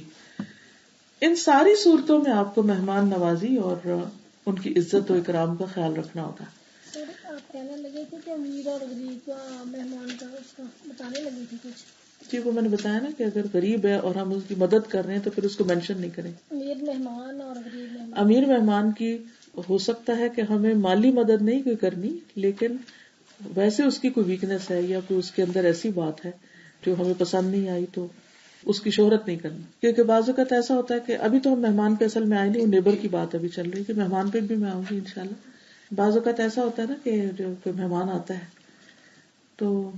ان ساری صورتوں میں آپ کو مہمان نوازی اور ان کی عزت و اکرام کا خیال رکھنا ہوگا. آپ کہنے لگے تھے کہ امیر اور غریب کا مہمان کا اس کا بتانے لگی تھی کچھ. جی وہ میں نے بتایا نا کہ اگر غریب ہے اور ہم اس کی مدد کر رہے ہیں تو پھر اس کو مینشن نہیں کریں. امیر مہمان اور غریب مہمان. امیر مہمان کی ہو سکتا ہے کہ ہمیں مالی مدد نہیں کوئی کرنی، لیکن ویسے اس کی کوئی ویکنس ہے یا کوئی اس کے اندر ایسی بات ہے جو ہمیں پسند نہیں آئی تو اس کی شہرت نہیں کرنی. کیونکہ بعض اوقات ایسا ہوتا ہے کہ ابھی تو ہم مہمان پہ اصل میں آئے نہیں، وہ نیبر کی بات ابھی چل رہی ہے کہ مہمان پہ بھی میں آؤں گی انشاءاللہ. بعض اوقات ایسا ہوتا ہے نا کہ جو کوئی مہمان آتا ہے تو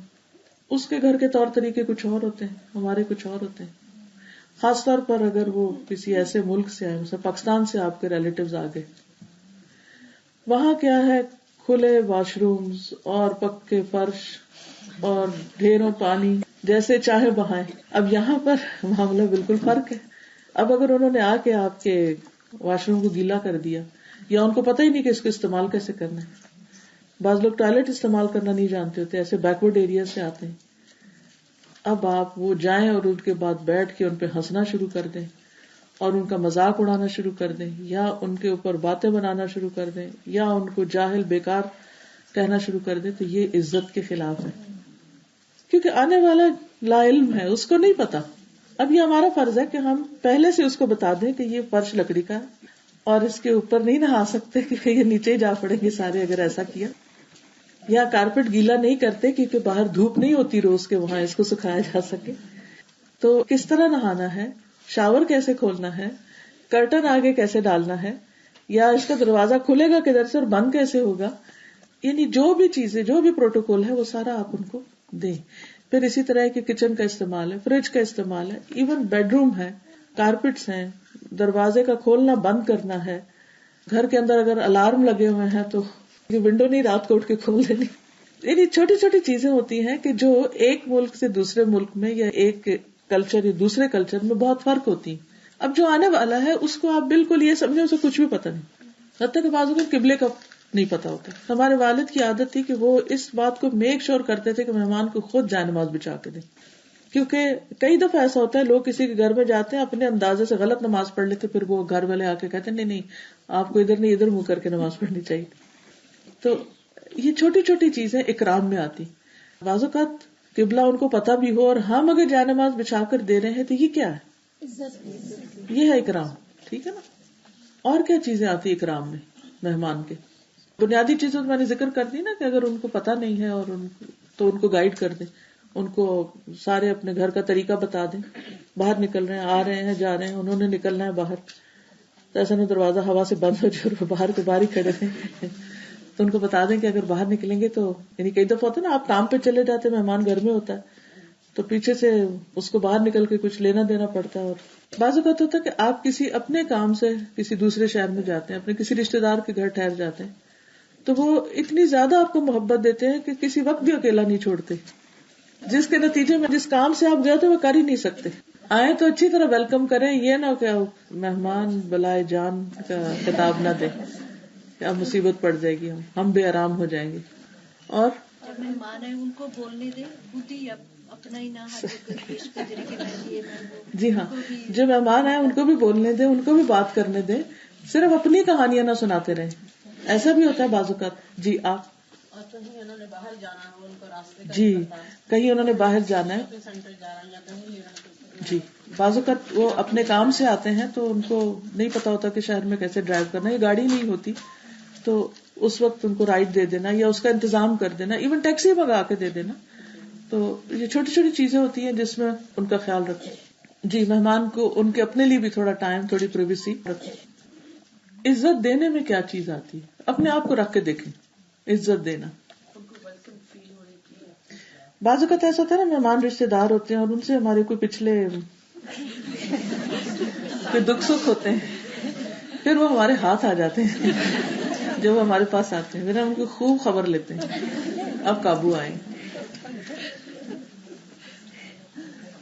اس کے گھر کے طور طریقے کچھ اور ہوتے ہیں، ہمارے کچھ اور ہوتے ہیں. خاص طور پر اگر وہ کسی ایسے ملک سے آئے، مثلا پاکستان سے آپ کے ریلیٹیوز آ گئے، وہاں کیا ہے کھلے واش رومز اور پکے فرش اور ڈھیروں پانی جیسے چاہے بہائیں. اب یہاں پر معاملہ بالکل فرق ہے. اب اگر انہوں نے آ کے آپ کے واش روم کو گیلا کر دیا یا ان کو پتہ ہی نہیں کہ اس کو استعمال کیسے کرنا ہے. بعض لوگ ٹوائلٹ استعمال کرنا نہیں جانتے ہوتے، ایسے بیکورڈ ایریا سے آتے ہیں. اب آپ وہ جائیں اور ان کے بعد بیٹھ کے ان پہ ہنسنا شروع کر دیں اور ان کا مذاق اڑانا شروع کر دیں یا ان کے اوپر باتیں بنانا شروع کر دیں یا ان کو جاہل بیکار کہنا شروع کر دیں، تو یہ عزت کے خلاف ہے. کیونکہ آنے والا لا علم ہے، اس کو نہیں پتا. اب یہ ہمارا فرض ہے کہ ہم پہلے سے اس کو بتا دیں کہ یہ فرش لکڑی کا ہے اور اس کے اوپر نہیں نہا سکتے کیونکہ یہ نیچے ہی جا پڑیں گے سارے اگر ایسا کیا. یا کارپیٹ گیلا نہیں کرتے کیونکہ باہر دھوپ نہیں ہوتی روز کے وہاں اس کو سکھایا جا سکے. تو کس طرح نہانا ہے، شاور کیسے کھولنا ہے، کرٹن آگے کیسے ڈالنا ہے، یا اس کا دروازہ کھلے گا کدھر سے اور بند کیسے ہوگا، یعنی جو بھی چیزیں جو بھی پروٹوکول ہے وہ سارا آپ ان کو دیں. پھر اسی طرح کہ کچن کا استعمال ہے، فریج کا استعمال ہے، ایون بیڈ روم ہے، کارپٹس ہیں، دروازے کا کھولنا بند کرنا ہے. گھر کے اندر اگر الارم لگے ہوئے ہیں تو ونڈو نہیں رات کو اٹھ کے کھول دینی. یعنی چھوٹی چھوٹی چیزیں ہوتی ہیں کہ جو ایک ملک سے دوسرے ملک میں یا ایک کلچر یا دوسرے کلچر میں بہت فرق ہوتی ہیں. اب جو آنے والا ہے اس کو آپ بالکل یہ سمجھیں اسے کچھ بھی پتہ نہیں، حتیٰ کہ بعضوں کو قبلے کا نہیں پتا ہوتا. ہمارے والد کی عادت تھی کہ وہ اس بات کو میک شور کرتے تھے کہ مہمان کو خود جائے نماز بچھا کے دیں. کیونکہ کئی دفعہ ایسا ہوتا ہے لوگ کسی کے گھر میں جاتے ہیں اپنے اندازے سے غلط نماز پڑھ لیتے، پھر وہ گھر والے آ کے کہتے ہیں نہیں آپ کو ادھر نہیں ادھر منہ کر کے نماز پڑھنی چاہیے. تو یہ چھوٹی چھوٹی چیزیں اکرام میں آتی. بعض اوقات قبلہ ان کو پتا بھی ہو اور ہم اگر جائے نماز بچھا کر دے رہے ہیں تو یہ کیا ہے، یہ ہے اکرام. ٹھیک ہے نا. اور کیا چیزیں آتی اکرام میں مہمان کے؟ بنیادی چیزوں میں نے ذکر کر دی نا کہ اگر ان کو پتا نہیں ہے اور تو ان کو گائیڈ کر دیں، ان کو سارے اپنے گھر کا طریقہ بتا دیں. باہر نکل رہے ہیں، آ رہے ہیں، جا رہے ہیں، انہوں نے نکلنا ہے باہر، تو ایسا نہیں دروازہ ہوا سے بند ہو جائے باہر کے باہر ہی کھڑے ہیں. تو ان کو بتا دیں کہ اگر باہر نکلیں گے تو، یعنی کئی دفعہ ہوتا ہے نا آپ کام پہ چلے جاتے ہیں، مہمان گھر میں ہوتا ہے تو پیچھے سے اس کو باہر نکل کے کچھ لینا دینا پڑتا ہے. اور بعض اوقات ہوتا ہے کہ آپ کسی اپنے کام سے کسی دوسرے شہر میں جاتے ہیں، اپنے کسی رشتے دار کے گھر ٹھہر جاتے ہیں، تو وہ اتنی زیادہ آپ کو محبت دیتے ہیں کہ کسی وقت بھی اکیلا نہیں چھوڑتے، جس کے نتیجے میں جس کام سے آپ گئے تھے وہ کر ہی نہیں سکتے. آئے تو اچھی طرح ویلکم کریں، یہ نہ کہ مہمان بلائے جان کا خطاب نہ دیں کہ اب مصیبت پڑ جائے گی، ہم بے آرام ہو جائیں گے. اور مہمان ہیں ان کو بولنے دیں، خود ہی اپنا ہی نہ پیش کر دیں کہ میں یہ جی ہاں، جو مہمان ہیں ان کو بھی بولنے دیں، ان کو بھی بات کرنے دیں، صرف اپنی کہانیاں نہ سناتے رہیں. ایسا بھی ہوتا ہے بعض اوقات. جی آپ کہیں انہوں نے باہر جانا ہے، ان کو راستے کا جی کہیں انہوں نے باہر جانا ہے، سینٹر جا رہا ہے یا کہیں جی بعض اوقات وہ اپنے کام سے آتے ہیں تو ان کو نہیں پتا ہوتا کہ شہر میں کیسے ڈرائیو کرنا ہے، گاڑی نہیں ہوتی تو اس وقت ان کو رائڈ دے دینا یا اس کا انتظام کر دینا، ایون ٹیکسی منگا کے دے دینا. تو یہ چھوٹی چھوٹی چیزیں ہوتی ہیں جس میں ان کا خیال رکھیں. جی مہمان کو ان کے اپنے لیے بھی تھوڑا ٹائم، تھوڑی پرائیویسی رکھیں. عزت دینے میں کیا چیز آتی ہے، اپنے آپ کو رکھ کے دیکھیں. عزت دینا، بعض اوقات ایسا ہوتا ہے نا مہمان رشتے دار ہوتے ہیں اور ان سے ہمارے کوئی پچھلے کوئی دکھ سکھ ہوتے ہیں، پھر وہ ہمارے ہاتھ آ جاتے ہیں جب وہ ہمارے پاس آتے ہیں، پھر ہم ان کی خوب خبر لیتے ہیں اب قابو آئیں.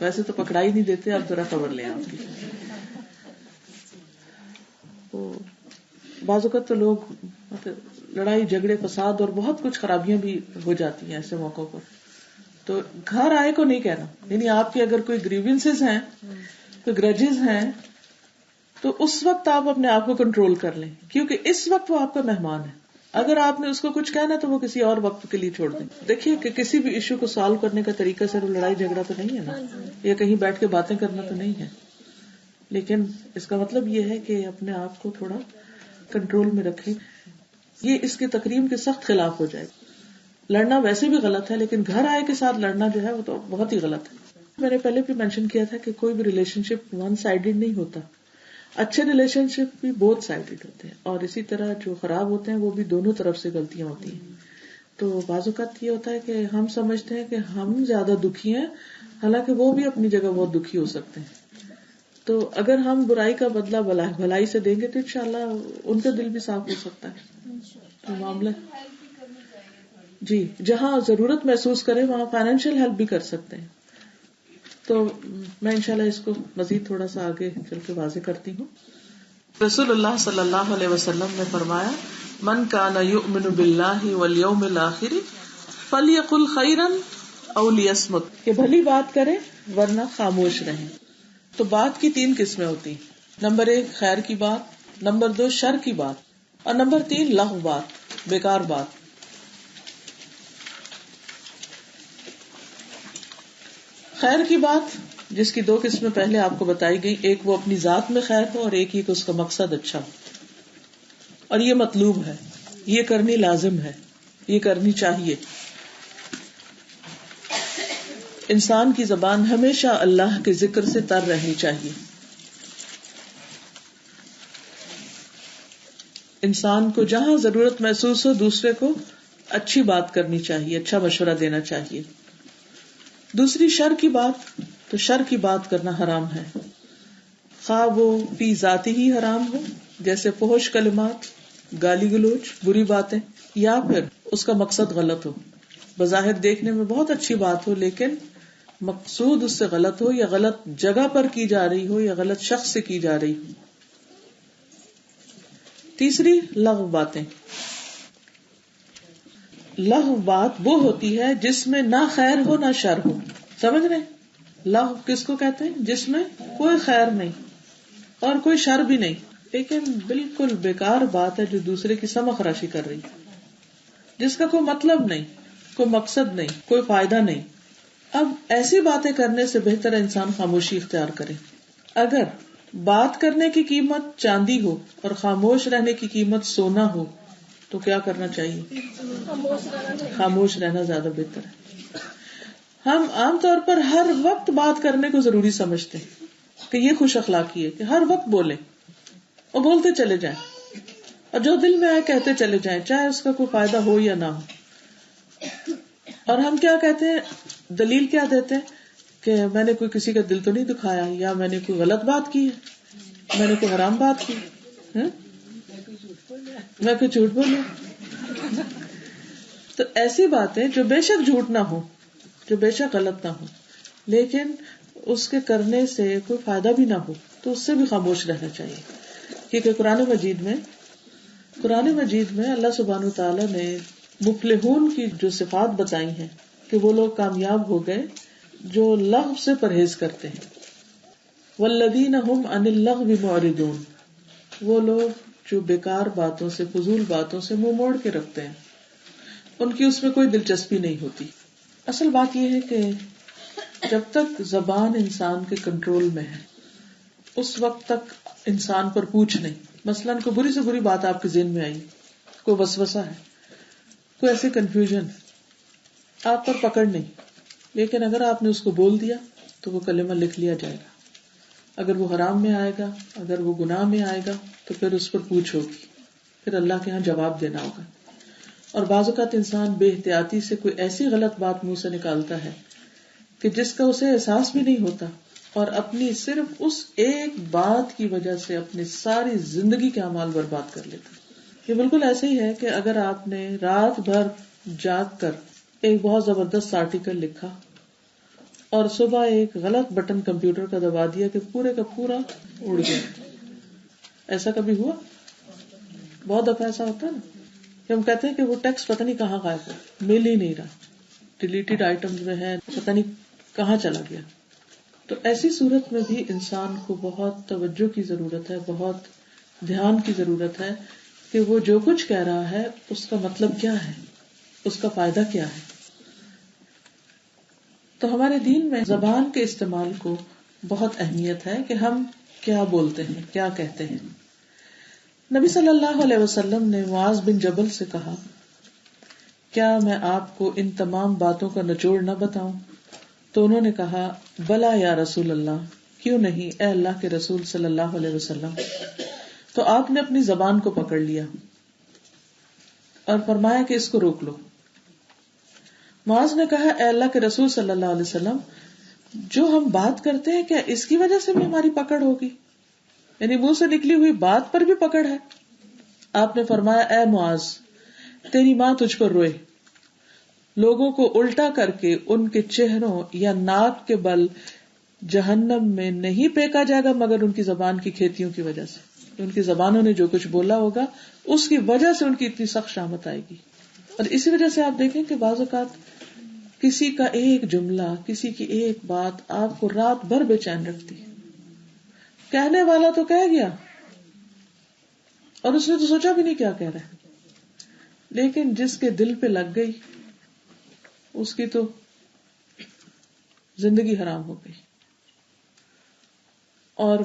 ویسے تو پکڑائی نہیں دیتے، اب ذرا خبر لیں آپ کی. تو بعض اوقات تو لوگ لڑائی جھگڑے فساد اور بہت کچھ خرابیاں بھی ہو جاتی ہیں ایسے موقعوں پر. تو گھر آئے کو نہیں کہنا، یعنی آپ کے اگر کوئی گریونسز ہیں، کوئی گرجز ہیں، تو اس وقت آپ اپنے آپ کو کنٹرول کر لیں، کیونکہ اس وقت وہ آپ کا مہمان ہے. اگر آپ نے اس کو کچھ کہنا تو وہ کسی اور وقت کے لیے چھوڑ دیں. دیکھیے کہ کسی بھی ایشو کو سالو کرنے کا طریقہ صرف لڑائی جھگڑا تو نہیں ہے نا, یا کہیں بیٹھ کے باتیں کرنا تو نہیں ہے, لیکن اس کا مطلب یہ ہے کہ اپنے آپ کو تھوڑا کنٹرول میں رکھیں. یہ اس کی تقریم کے سخت خلاف ہو جائے. لڑنا ویسے بھی غلط ہے, لیکن گھر آئے کے ساتھ لڑنا جو ہے وہ تو بہت ہی غلط ہے. میں نے پہلے بھی مینشن کیا تھا کہ کوئی بھی ریلیشن شپ ون سائیڈڈ نہیں ہوتا. اچھے ریلیشن شپ بھی بوتھ سائیڈڈ ہوتے ہیں, اور اسی طرح جو خراب ہوتے ہیں وہ بھی دونوں طرف سے غلطیاں ہوتی ہیں. تو بعض اوقات یہ ہوتا ہے کہ ہم سمجھتے ہیں کہ ہم زیادہ دکھی ہیں, حالانکہ وہ بھی اپنی جگہ بہت دکھی ہو سکتے ہیں. تو اگر ہم برائی کا بدلہ بھلائی سے دیں گے تو انشاءاللہ ان کا دل بھی صاف ہو سکتا ہے. تو معاملہ جی جہاں ضرورت محسوس کرے وہاں فائنینشیل ہیلپ بھی کر سکتے ہیں. تو میں انشاءاللہ اس کو مزید تھوڑا سا آگے چل کے واضح کرتی ہوں. رسول اللہ صلی اللہ علیہ وسلم نے فرمایا, من کان یؤمن باللہ والیوم الآخر فلیقل خیرا او لیصمت, کہ بھلی بات کرے ورنہ خاموش رہیں. تو بات کی 3 قسمیں ہوتی ہیں. نمبر 1 خیر کی بات, نمبر 2 شر کی بات, اور نمبر 3 لغو بات, بیکار بات. خیر کی بات جس کی 2 قسمیں پہلے آپ کو بتائی گئی, ایک وہ اپنی ذات میں خیر ہو اور ایک ہی کہ اس کا مقصد اچھا ہو, اور یہ مطلوب ہے, یہ کرنی لازم ہے, یہ کرنی چاہیے. انسان کی زبان ہمیشہ اللہ کے ذکر سے تر رہنی چاہیے. انسان کو جہاں ضرورت محسوس ہو دوسرے کو اچھی بات کرنی چاہیے, اچھا مشورہ دینا چاہیے. دوسری شر کی بات, تو شر کی بات کرنا حرام ہے, خواہ وہ فی ذاتی ہی حرام ہو جیسے فحش کلمات, گالی گلوچ, بری باتیں, یا پھر اس کا مقصد غلط ہو. بظاہر دیکھنے میں بہت اچھی بات ہو لیکن مقصود اس سے غلط ہو, یا غلط جگہ پر کی جا رہی ہو, یا غلط شخص سے کی جا رہی ہو. تیسری لغو باتیں. لغو بات وہ ہوتی ہے جس میں نہ خیر ہو نہ شر ہو. سمجھ رہے؟ لغو کس کو کہتے ہیں؟ جس میں کوئی خیر نہیں اور کوئی شر بھی نہیں, لیکن بالکل بیکار بات ہے جو دوسرے کی سمخ راشی کر رہی, جس کا کوئی مطلب نہیں, کوئی مقصد نہیں, کوئی فائدہ نہیں. اب ایسی باتیں کرنے سے بہتر انسان خاموشی اختیار کرے. اگر بات کرنے کی قیمت چاندی ہو اور خاموش رہنے کی قیمت سونا ہو تو کیا کرنا چاہیے؟ خاموش رہنا زیادہ بہتر ہے. ہم عام طور پر ہر وقت بات کرنے کو ضروری سمجھتے ہیں کہ یہ خوش اخلاقی ہے کہ ہر وقت بولیں اور بولتے چلے جائیں, اور جو دل میں آئے کہتے چلے جائیں, چاہے اس کا کوئی فائدہ ہو یا نہ ہو. اور ہم کیا کہتے ہیں, دلیل کیا دیتے ہیں کہ میں نے کوئی کسی کا دل تو نہیں دکھایا, یا میں نے کوئی غلط بات کی ہے, میں نے کوئی حرام بات کی, میں کوئی جھوٹ بولوں. تو ایسی باتیں جو بے شک جھوٹ نہ ہو, جو بے شک غلط نہ ہو, لیکن اس کے کرنے سے کوئی فائدہ بھی نہ ہو, تو اس سے بھی خاموش رہنا چاہیے. کیونکہ قرآن مجید میں اللہ سبحانہ وتعالیٰ نے مفلحون کی جو صفات بتائی ہیں کہ وہ لوگ کامیاب ہو گئے جو لغو سے پرہیز کرتے ہیں. والذین هم عن اللغو معرضون, وہ لوگ جو بیکار باتوں سے, فضول باتوں سے منہ موڑ کے رکھتے ہیں, ان کی اس میں کوئی دلچسپی نہیں ہوتی. اصل بات یہ ہے کہ جب تک زبان انسان کے کنٹرول میں ہے اس وقت تک انسان پر پوچھ نہیں. مثلاً کوئی بری سے بری بات آپ کے ذہن میں آئی, کوئی وسوسہ ہے, کوئی ایسی کنفیوژن, آپ پر پکڑ نہیں, لیکن اگر آپ نے اس کو بول دیا تو وہ کلمہ لکھ لیا جائے گا. اگر وہ حرام میں آئے گا, اگر وہ گناہ میں آئے گا تو پھر اس پر پوچھ ہوگی, پھر اللہ کے ہاں جواب دینا ہوگا. اور بعض اوقات انسان بے احتیاطی سے کوئی ایسی غلط بات منہ سے نکالتا ہے کہ جس کا اسے احساس بھی نہیں ہوتا, اور اپنی صرف اس ایک بات کی وجہ سے اپنی ساری زندگی کے اعمال برباد کر لیتا. یہ بالکل ایسے ہی ہے کہ اگر آپ نے رات بھر جاگ کر ایک بہت زبردست آرٹیکل لکھا اور صبح ایک غلط بٹن کمپیوٹر کا دبا دیا کہ پورے کا پورا اڑ گیا. ایسا کبھی ہوا؟ بہت دفعہ ایسا ہوتا ہے نا کہ ہم کہتے ہیں کہ وہ ٹیکسٹ پتہ نہیں کہاں غائب ہے, مل ہی نہیں رہا, ڈیلیٹڈ آئٹمز میں ہے, پتہ نہیں کہاں چلا گیا. تو ایسی صورت میں بھی انسان کو بہت توجہ کی ضرورت ہے, بہت دھیان کی ضرورت ہے کہ وہ جو کچھ کہہ رہا ہے اس کا مطلب کیا ہے، اس کا فائدہ کیا ہے. تو ہمارے دین میں زبان کے استعمال کو بہت اہمیت ہے کہ ہم کیا بولتے ہیں، کیا کہتے ہیں. نبی صلی اللہ علیہ وسلم نے معاذ بن جبل سے کہا، کیا میں آپ کو ان تمام باتوں کا نچوڑ نہ بتاؤں؟ تو انہوں نے کہا، بلا یا رسول اللہ، کیوں نہیں اے اللہ کے رسول صلی اللہ علیہ وسلم. تو آپ نے اپنی زبان کو پکڑ لیا اور فرمایا کہ اس کو روک لو. معاذ نے کہا، اے اللہ کے رسول صلی اللہ علیہ وسلم، جو ہم بات کرتے ہیں کیا اس کی وجہ سے بھی ہماری پکڑ ہوگی؟ یعنی منہ سے نکلی ہوئی بات پر بھی پکڑ ہے؟ آپ نے فرمایا، اے معاذ، تیری ماں تجھ پر روئے. لوگوں کو الٹا کر کے ان کے چہروں یا ناک کے بل جہنم میں نہیں پھینکا جائے گا مگر ان کی زبان کی کھیتیوں کی وجہ سے. ان کی زبانوں نے جو کچھ بولا ہوگا اس کی وجہ سے ان کی اتنی سخت شامت آئے گی. اور اسی وجہ سے آپ دیکھیں کہ بعض اوقات کسی کا ایک جملہ، کسی کی ایک بات آپ کو رات بھر بے چین رکھتی ہے. کہنے والا تو کہہ گیا اور اس نے تو سوچا بھی نہیں کیا کہہ رہا ہے، لیکن جس کے دل پہ لگ گئی اس کی تو زندگی حرام ہو گئی. اور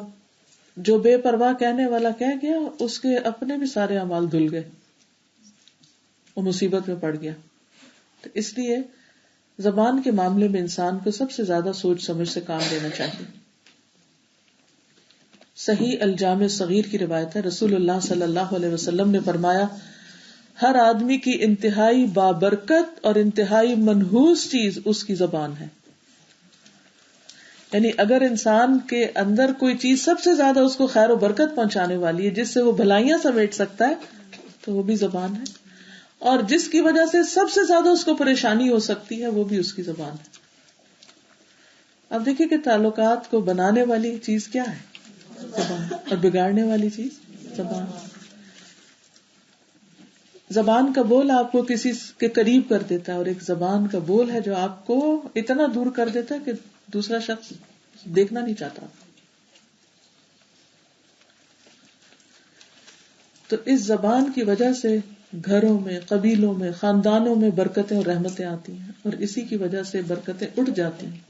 جو بے پرواہ کہنے والا کہہ گیا اس کے اپنے بھی سارے اعمال دھل گئے، وہ مصیبت میں پڑ گیا. تو اس لیے زبان کے معاملے میں انسان کو سب سے زیادہ سوچ سمجھ سے کام لینا چاہیے. صحیح الجامع صغیر کی روایت ہے، رسول اللہ صلی اللہ علیہ وسلم نے فرمایا، ہر آدمی کی انتہائی بابرکت اور انتہائی منحوس چیز اس کی زبان ہے. یعنی اگر انسان کے اندر کوئی چیز سب سے زیادہ اس کو خیر و برکت پہنچانے والی ہے، جس سے وہ بھلائیاں سمیٹ سکتا ہے، تو وہ بھی زبان ہے. اور جس کی وجہ سے سب سے زیادہ اس کو پریشانی ہو سکتی ہے، وہ بھی اس کی زبان ہے. اب دیکھیں کہ تعلقات کو بنانے والی چیز کیا ہے؟ زبان. اور بگاڑنے والی چیز زبان. زبان کا بول آپ کو کسی کے قریب کر دیتا ہے، اور ایک زبان کا بول ہے جو آپ کو اتنا دور کر دیتا ہے کہ دوسرا شخص دیکھنا نہیں چاہتا. تو اس زبان کی وجہ سے گھروں میں، قبیلوں میں، خاندانوں میں برکتیں اور رحمتیں آتی ہیں، اور اسی کی وجہ سے برکتیں اٹھ جاتی ہیں.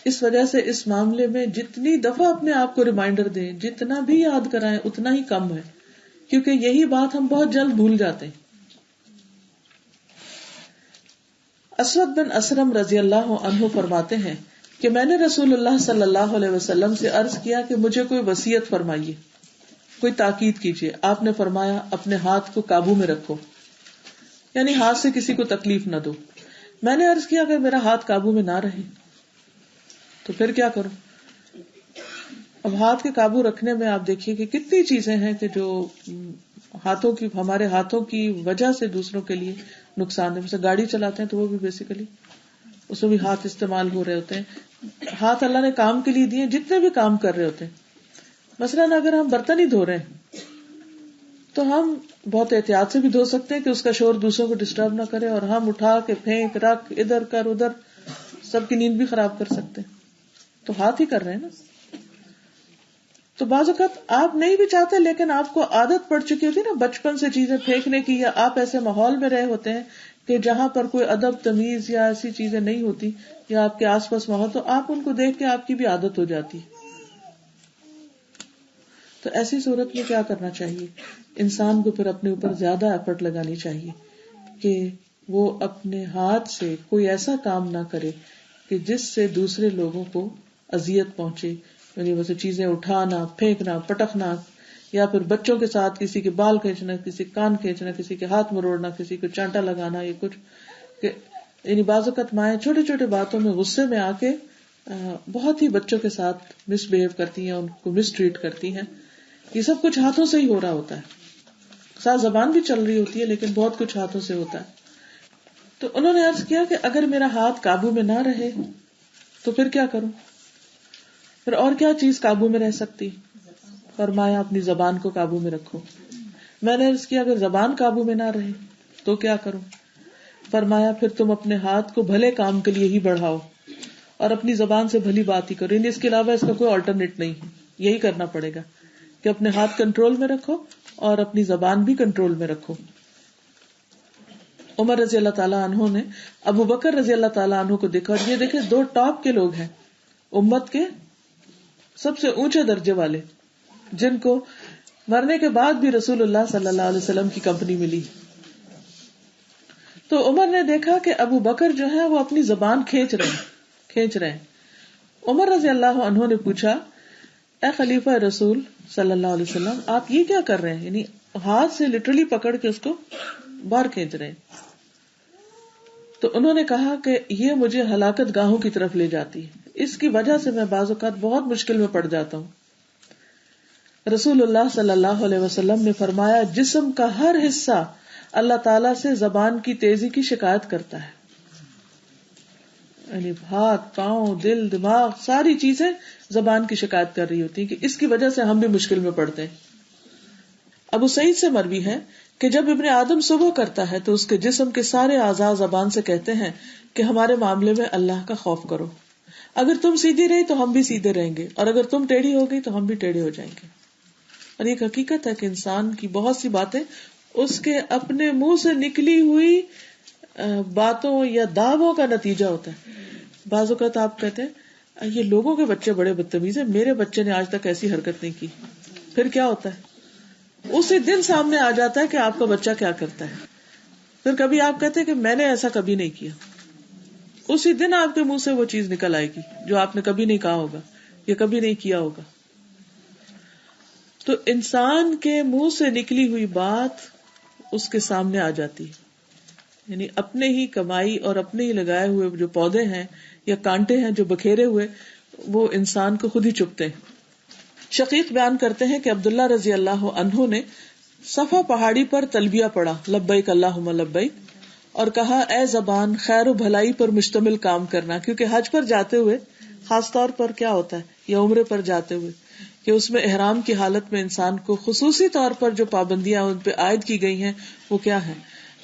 اس وجہ سے اس معاملے میں جتنی دفعہ اپنے آپ کو ریمائنڈر دیں، جتنا بھی یاد کرائیں اتنا ہی کم ہے، کیونکہ یہی بات ہم بہت جلد بھول جاتے ہیں. اسود بن اسرم رضی اللہ عنہ فرماتے ہیں کہ میں نے رسول اللہ صلی اللہ علیہ وسلم سے عرض کیا کہ مجھے کوئی وصیت فرمائیے، کوئی تاکید کیجیے. آپ نے فرمایا، اپنے ہاتھ کو قابو میں رکھو، یعنی ہاتھ سے کسی کو تکلیف نہ دو. میں نے عرض کیا کہ میرا ہاتھ قابو میں نہ رہے تو پھر کیا کروں؟ اب ہاتھ کے قابو رکھنے میں آپ دیکھیے کہ کتنی چیزیں ہیں کہ جو ہمارے ہاتھوں کی وجہ سے دوسروں کے لیے نقصان ہے. جیسے گاڑی چلاتے ہیں تو وہ بھی بیسیکلی اس میں بھی ہاتھ استعمال ہو رہے ہوتے ہیں. ہاتھ اللہ نے کام کے لیے دیے، جتنے بھی کام کر رہے ہوتے ہیں. مثلاً اگر ہم برتن ہی دھو رہے ہیں تو ہم بہت احتیاط سے بھی دھو سکتے ہیں کہ اس کا شور دوسروں کو ڈسٹرب نہ کرے، اور ہم اٹھا کے پھینک رکھ ادھر کر ادھر سب کی نیند بھی خراب کر سکتے ہیں. تو ہاتھ ہی کر رہے ہیں نا. تو بعض اوقات آپ نہیں بھی چاہتے لیکن آپ کو عادت پڑ چکی ہوتی ہے نا بچپن سے چیزیں پھینکنے کی، یا آپ ایسے ماحول میں رہے ہوتے ہیں کہ جہاں پر کوئی ادب تمیز یا ایسی چیزیں نہیں ہوتی، یا آپ کے آس پاس ماحول، تو آپ ان کو دیکھ کے آپ کی بھی عادت ہو جاتی. تو ایسی صورت میں کیا کرنا چاہیے؟ انسان کو پھر اپنے اوپر زیادہ ایفرٹ لگانی چاہیے کہ وہ اپنے ہاتھ سے کوئی ایسا کام نہ کرے کہ جس سے دوسرے لوگوں کو اذیت پہنچے. یعنی ویسے چیزیں اٹھانا، پھینکنا، پٹکنا، یا پھر بچوں کے ساتھ کسی کے بال کھینچنا، کسی کان کھینچنا، کسی کے ہاتھ مروڑنا، کسی کو چانٹا لگانا، یہ کچھ یعنی بعض اوقات مائیں چھوٹے چھوٹے باتوں میں غصے میں آ کے بہت ہی بچوں کے ساتھ مس بہیو کرتی ہیں، ان کو مس ٹریٹ کرتی ہیں. یہ سب کچھ ہاتھوں سے ہی ہو رہا ہوتا ہے. ساتھ زبان بھی چل رہی ہوتی ہے لیکن بہت کچھ ہاتھوں سے ہوتا ہے. تو انہوں نے عرض کیا کہ اگر میرا ہاتھ قابو میں نہ رہے تو پھر کیا کروں؟ پھر اور کیا چیز قابو میں رہ سکتی؟ فرمایا، اپنی زبان کو قابو میں رکھو. میں نے عرض کیا اگر زبان قابو میں نہ رہے تو کیا کروں؟ فرمایا، پھر تم اپنے ہاتھ کو بھلے کام کے لیے ہی بڑھاؤ اور اپنی زبان سے بھلی بات ہی کرو. اس کے علاوہ اس کا کوئی آلٹرنیٹ نہیں ہے، یہی کرنا پڑے گا. کہ اپنے ہاتھ کنٹرول میں رکھو اور اپنی زبان بھی کنٹرول میں رکھو. عمر رضی اللہ تعالیٰ عنہ نے ابو بکر رضی اللہ تعالیٰ عنہ کو دیکھا، اور یہ دیکھے دو ٹاپ کے لوگ ہیں، امت کے سب سے اونچے درجے والے، جن کو مرنے کے بعد بھی رسول اللہ صلی اللہ علیہ وسلم کی کمپنی ملی. تو عمر نے دیکھا کہ ابو بکر جو ہے وہ اپنی زبان کھینچ رہے ہیں. عمر رضی اللہ عنہ نے پوچھا، اے خلیفہ رسول صلی اللہ علیہ وسلم، آپ یہ کیا کر رہے ہیں؟ یعنی ہاتھ سے لٹرلی پکڑ کے اس کو باہر کھینچ رہے ہیں. تو انہوں نے کہا کہ یہ مجھے ہلاکت گاہوں کی طرف لے جاتی ہے، اس کی وجہ سے میں بعض اوقات بہت مشکل میں پڑ جاتا ہوں. رسول اللہ صلی اللہ علیہ وسلم نے فرمایا، جسم کا ہر حصہ اللہ تعالیٰ سے زبان کی تیزی کی شکایت کرتا ہے. یعنی ہاتھ، پاؤں، دل، دماغ، ساری چیزیں زبان کی شکایت کر رہی ہوتی ہیں کہ اس کی وجہ سے ہم بھی مشکل میں پڑتے ہیں. ابو سعید سے مروی ہے کہ جب ابن آدم صبح کرتا ہے تو اس کے جسم کے سارے اعضاء زبان سے کہتے ہیں کہ ہمارے معاملے میں اللہ کا خوف کرو، اگر تم سیدھی رہی تو ہم بھی سیدھے رہیں گے، اور اگر تم ٹیڑھی ہو گئی تو ہم بھی ٹیڑھے ہو جائیں گے. اور یہ حقیقت ہے کہ انسان کی بہت سی باتیں اس کے اپنے منہ سے نکلی ہوئی باتوں یا دعووں کا نتیجہ ہوتا ہے. بعض اوقات آپ کہتے ہیں یہ لوگوں کے بچے بڑے بدتمیز ہیں، میرے بچے نے آج تک ایسی حرکت نہیں کی. پھر کیا ہوتا ہے؟ اسی دن سامنے آ جاتا ہے کہ آپ کا بچہ کیا کرتا ہے. پھر کبھی آپ کہتے ہیں کہ میں نے ایسا کبھی نہیں کیا، اسی دن آپ کے منہ سے وہ چیز نکل آئے گی جو آپ نے کبھی نہیں کہا ہوگا یا کبھی نہیں کیا ہوگا. تو انسان کے منہ سے نکلی ہوئی بات اس کے سامنے آ جاتی ہے. یعنی اپنے ہی کمائی اور اپنے ہی لگائے ہوئے جو پودے ہیں یا کانٹے ہیں جو بکھیرے ہوئے، وہ انسان کو خود ہی چبھتے ہیں. شقیق بیان کرتے ہیں کہ عبداللہ رضی اللہ عنہ نے صفا پہاڑی پر تلبیہ پڑھا، لبیک اللہم لبیک، اور کہا اے زبان خیر و بھلائی پر مشتمل کام کرنا. کیونکہ حج پر جاتے ہوئے خاص طور پر کیا ہوتا ہے، یا عمرے پر جاتے ہوئے، کہ اس میں احرام کی حالت میں انسان کو خصوصی طور پر جو پابندیاں ان پہ عائد کی گئی ہیں وہ کیا ہیں؟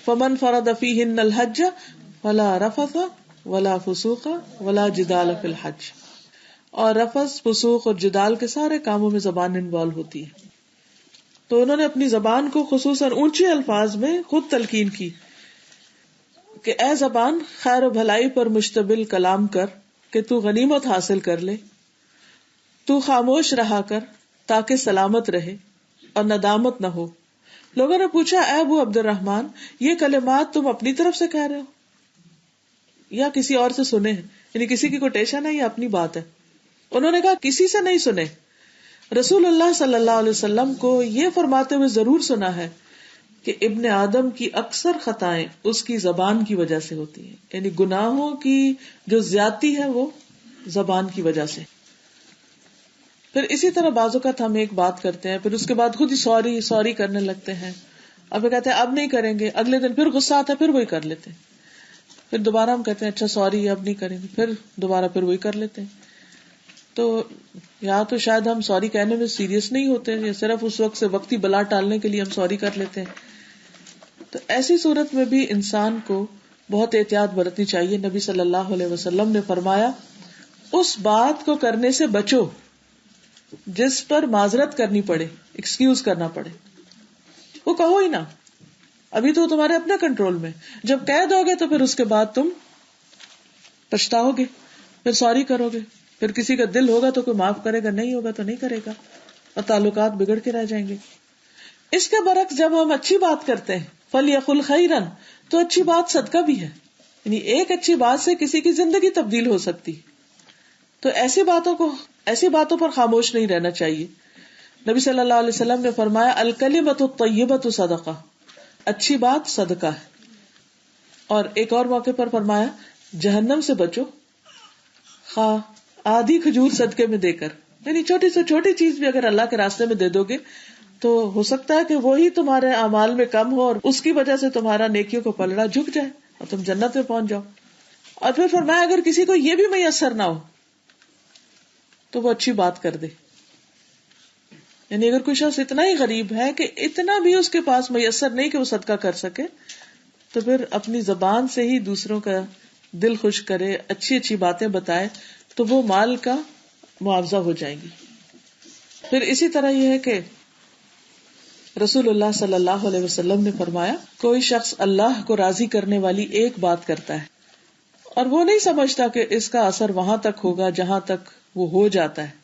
فمن فرض فیہن الحج فلا رفث ولا فسوق ولا جدال فی الحج. اور رفث، فسوق اور جدال کے سارے کاموں میں زبان انوالو ہوتی ہے. تو انہوں نے اپنی زبان کو خصوصاً اونچے الفاظ میں خود تلقین کی کہ اے زبان خیر و بھلائی پر مشتمل کلام کر کہ تو غنیمت حاصل کر لے، تو خاموش رہا کر تاکہ سلامت رہے اور ندامت نہ ہو. لوگوں نے پوچھا اے ابو عبد الرحمن، یہ کلمات تم اپنی طرف سے کہہ رہے ہو یا کسی اور سے سنے ہیں؟ یعنی کسی کی کوٹیشن ہے یا اپنی بات ہے؟ انہوں نے کہا کسی سے نہیں سنے، رسول اللہ صلی اللہ علیہ وسلم کو یہ فرماتے ہوئے ضرور سنا ہے کہ ابن آدم کی اکثر خطائیں اس کی زبان کی وجہ سے ہوتی ہیں. یعنی گناہوں کی جو زیادتی ہے وہ زبان کی وجہ سے. پھر اسی طرح بعض اوقات ہم ایک بات کرتے ہیں، پھر اس کے بعد خود ہی سوری کرنے لگتے ہیں، اب پھر کہتے ہیں اب نہیں کریں گے، اگلے دن پھر غصہ آتا ہے پھر وہی کر لیتے ہیں، پھر دوبارہ ہم کہتے ہیں اچھا سوری اب نہیں کریں گے، پھر دوبارہ پھر وہی کر لیتے ہیں. تو یا تو شاید ہم سوری کہنے میں سیریس نہیں ہوتے، یا صرف اس وقت سے وقتی بلا ٹالنے کے لیے ہم سوری کر لیتے ہیں. تو ایسی صورت میں بھی انسان کو بہت احتیاط برتنی چاہیے. نبی صلی اللہ علیہ وسلم نے فرمایا اس بات کو کرنے سے بچو جس پر معذرت کرنی پڑے، ایکسکیوز کرنا پڑے. وہ کہو ہی نہ، ابھی تو تمہارے اپنے کنٹرول میں. جب کہہ دو گے تو پھر اس کے بعد تم پچھتاؤ گے، پھر سوری کرو گے، پھر کسی کا دل ہوگا تو کوئی معاف کرے گا، نہیں ہوگا تو نہیں کرے گا، اور تعلقات بگڑ کے رہ جائیں گے. اس کے برعکس جب ہم اچھی بات کرتے ہیں فَلْيَقُلْ خَيْرًا، تو اچھی بات صدقہ بھی ہے. یعنی ایک اچھی بات سے کسی کی زندگی تبدیل ہو سکتی. تو ایسی باتوں پر خاموش نہیں رہنا چاہیے. نبی صلی اللہ علیہ وسلم نے فرمایا الکلمۃ الطیبۃ صدقہ، اچھی بات صدقہ ہے. اور ایک اور موقع پر فرمایا جہنم سے بچو خواہ آدھی کھجور صدقے میں دے کر. یعنی چھوٹی سے چھوٹی چیز بھی اگر اللہ کے راستے میں دے دو گے تو ہو سکتا ہے کہ وہی تمہارے اعمال میں کم ہو اور اس کی وجہ سے تمہارا نیکیوں کو پلڑا جھک جائے اور تم جنت میں پہنچ جاؤ. اور پھر فرمایا اگر کسی کو یہ بھی میسر نہ ہو تو وہ اچھی بات کر دے. یعنی اگر کوئی شخص اتنا ہی غریب ہے کہ اتنا بھی اس کے پاس میسر نہیں کہ وہ صدقہ کر سکے، تو پھر اپنی زبان سے ہی دوسروں کا دل خوش کرے، اچھی اچھی باتیں بتائے، تو وہ مال کا معاوضہ ہو جائیں گی. پھر اسی طرح یہ ہے کہ رسول اللہ صلی اللہ علیہ وسلم نے فرمایا کوئی شخص اللہ کو راضی کرنے والی ایک بات کرتا ہے اور وہ نہیں سمجھتا کہ اس کا اثر وہاں تک ہوگا جہاں تک وہ ہو جاتا ہے.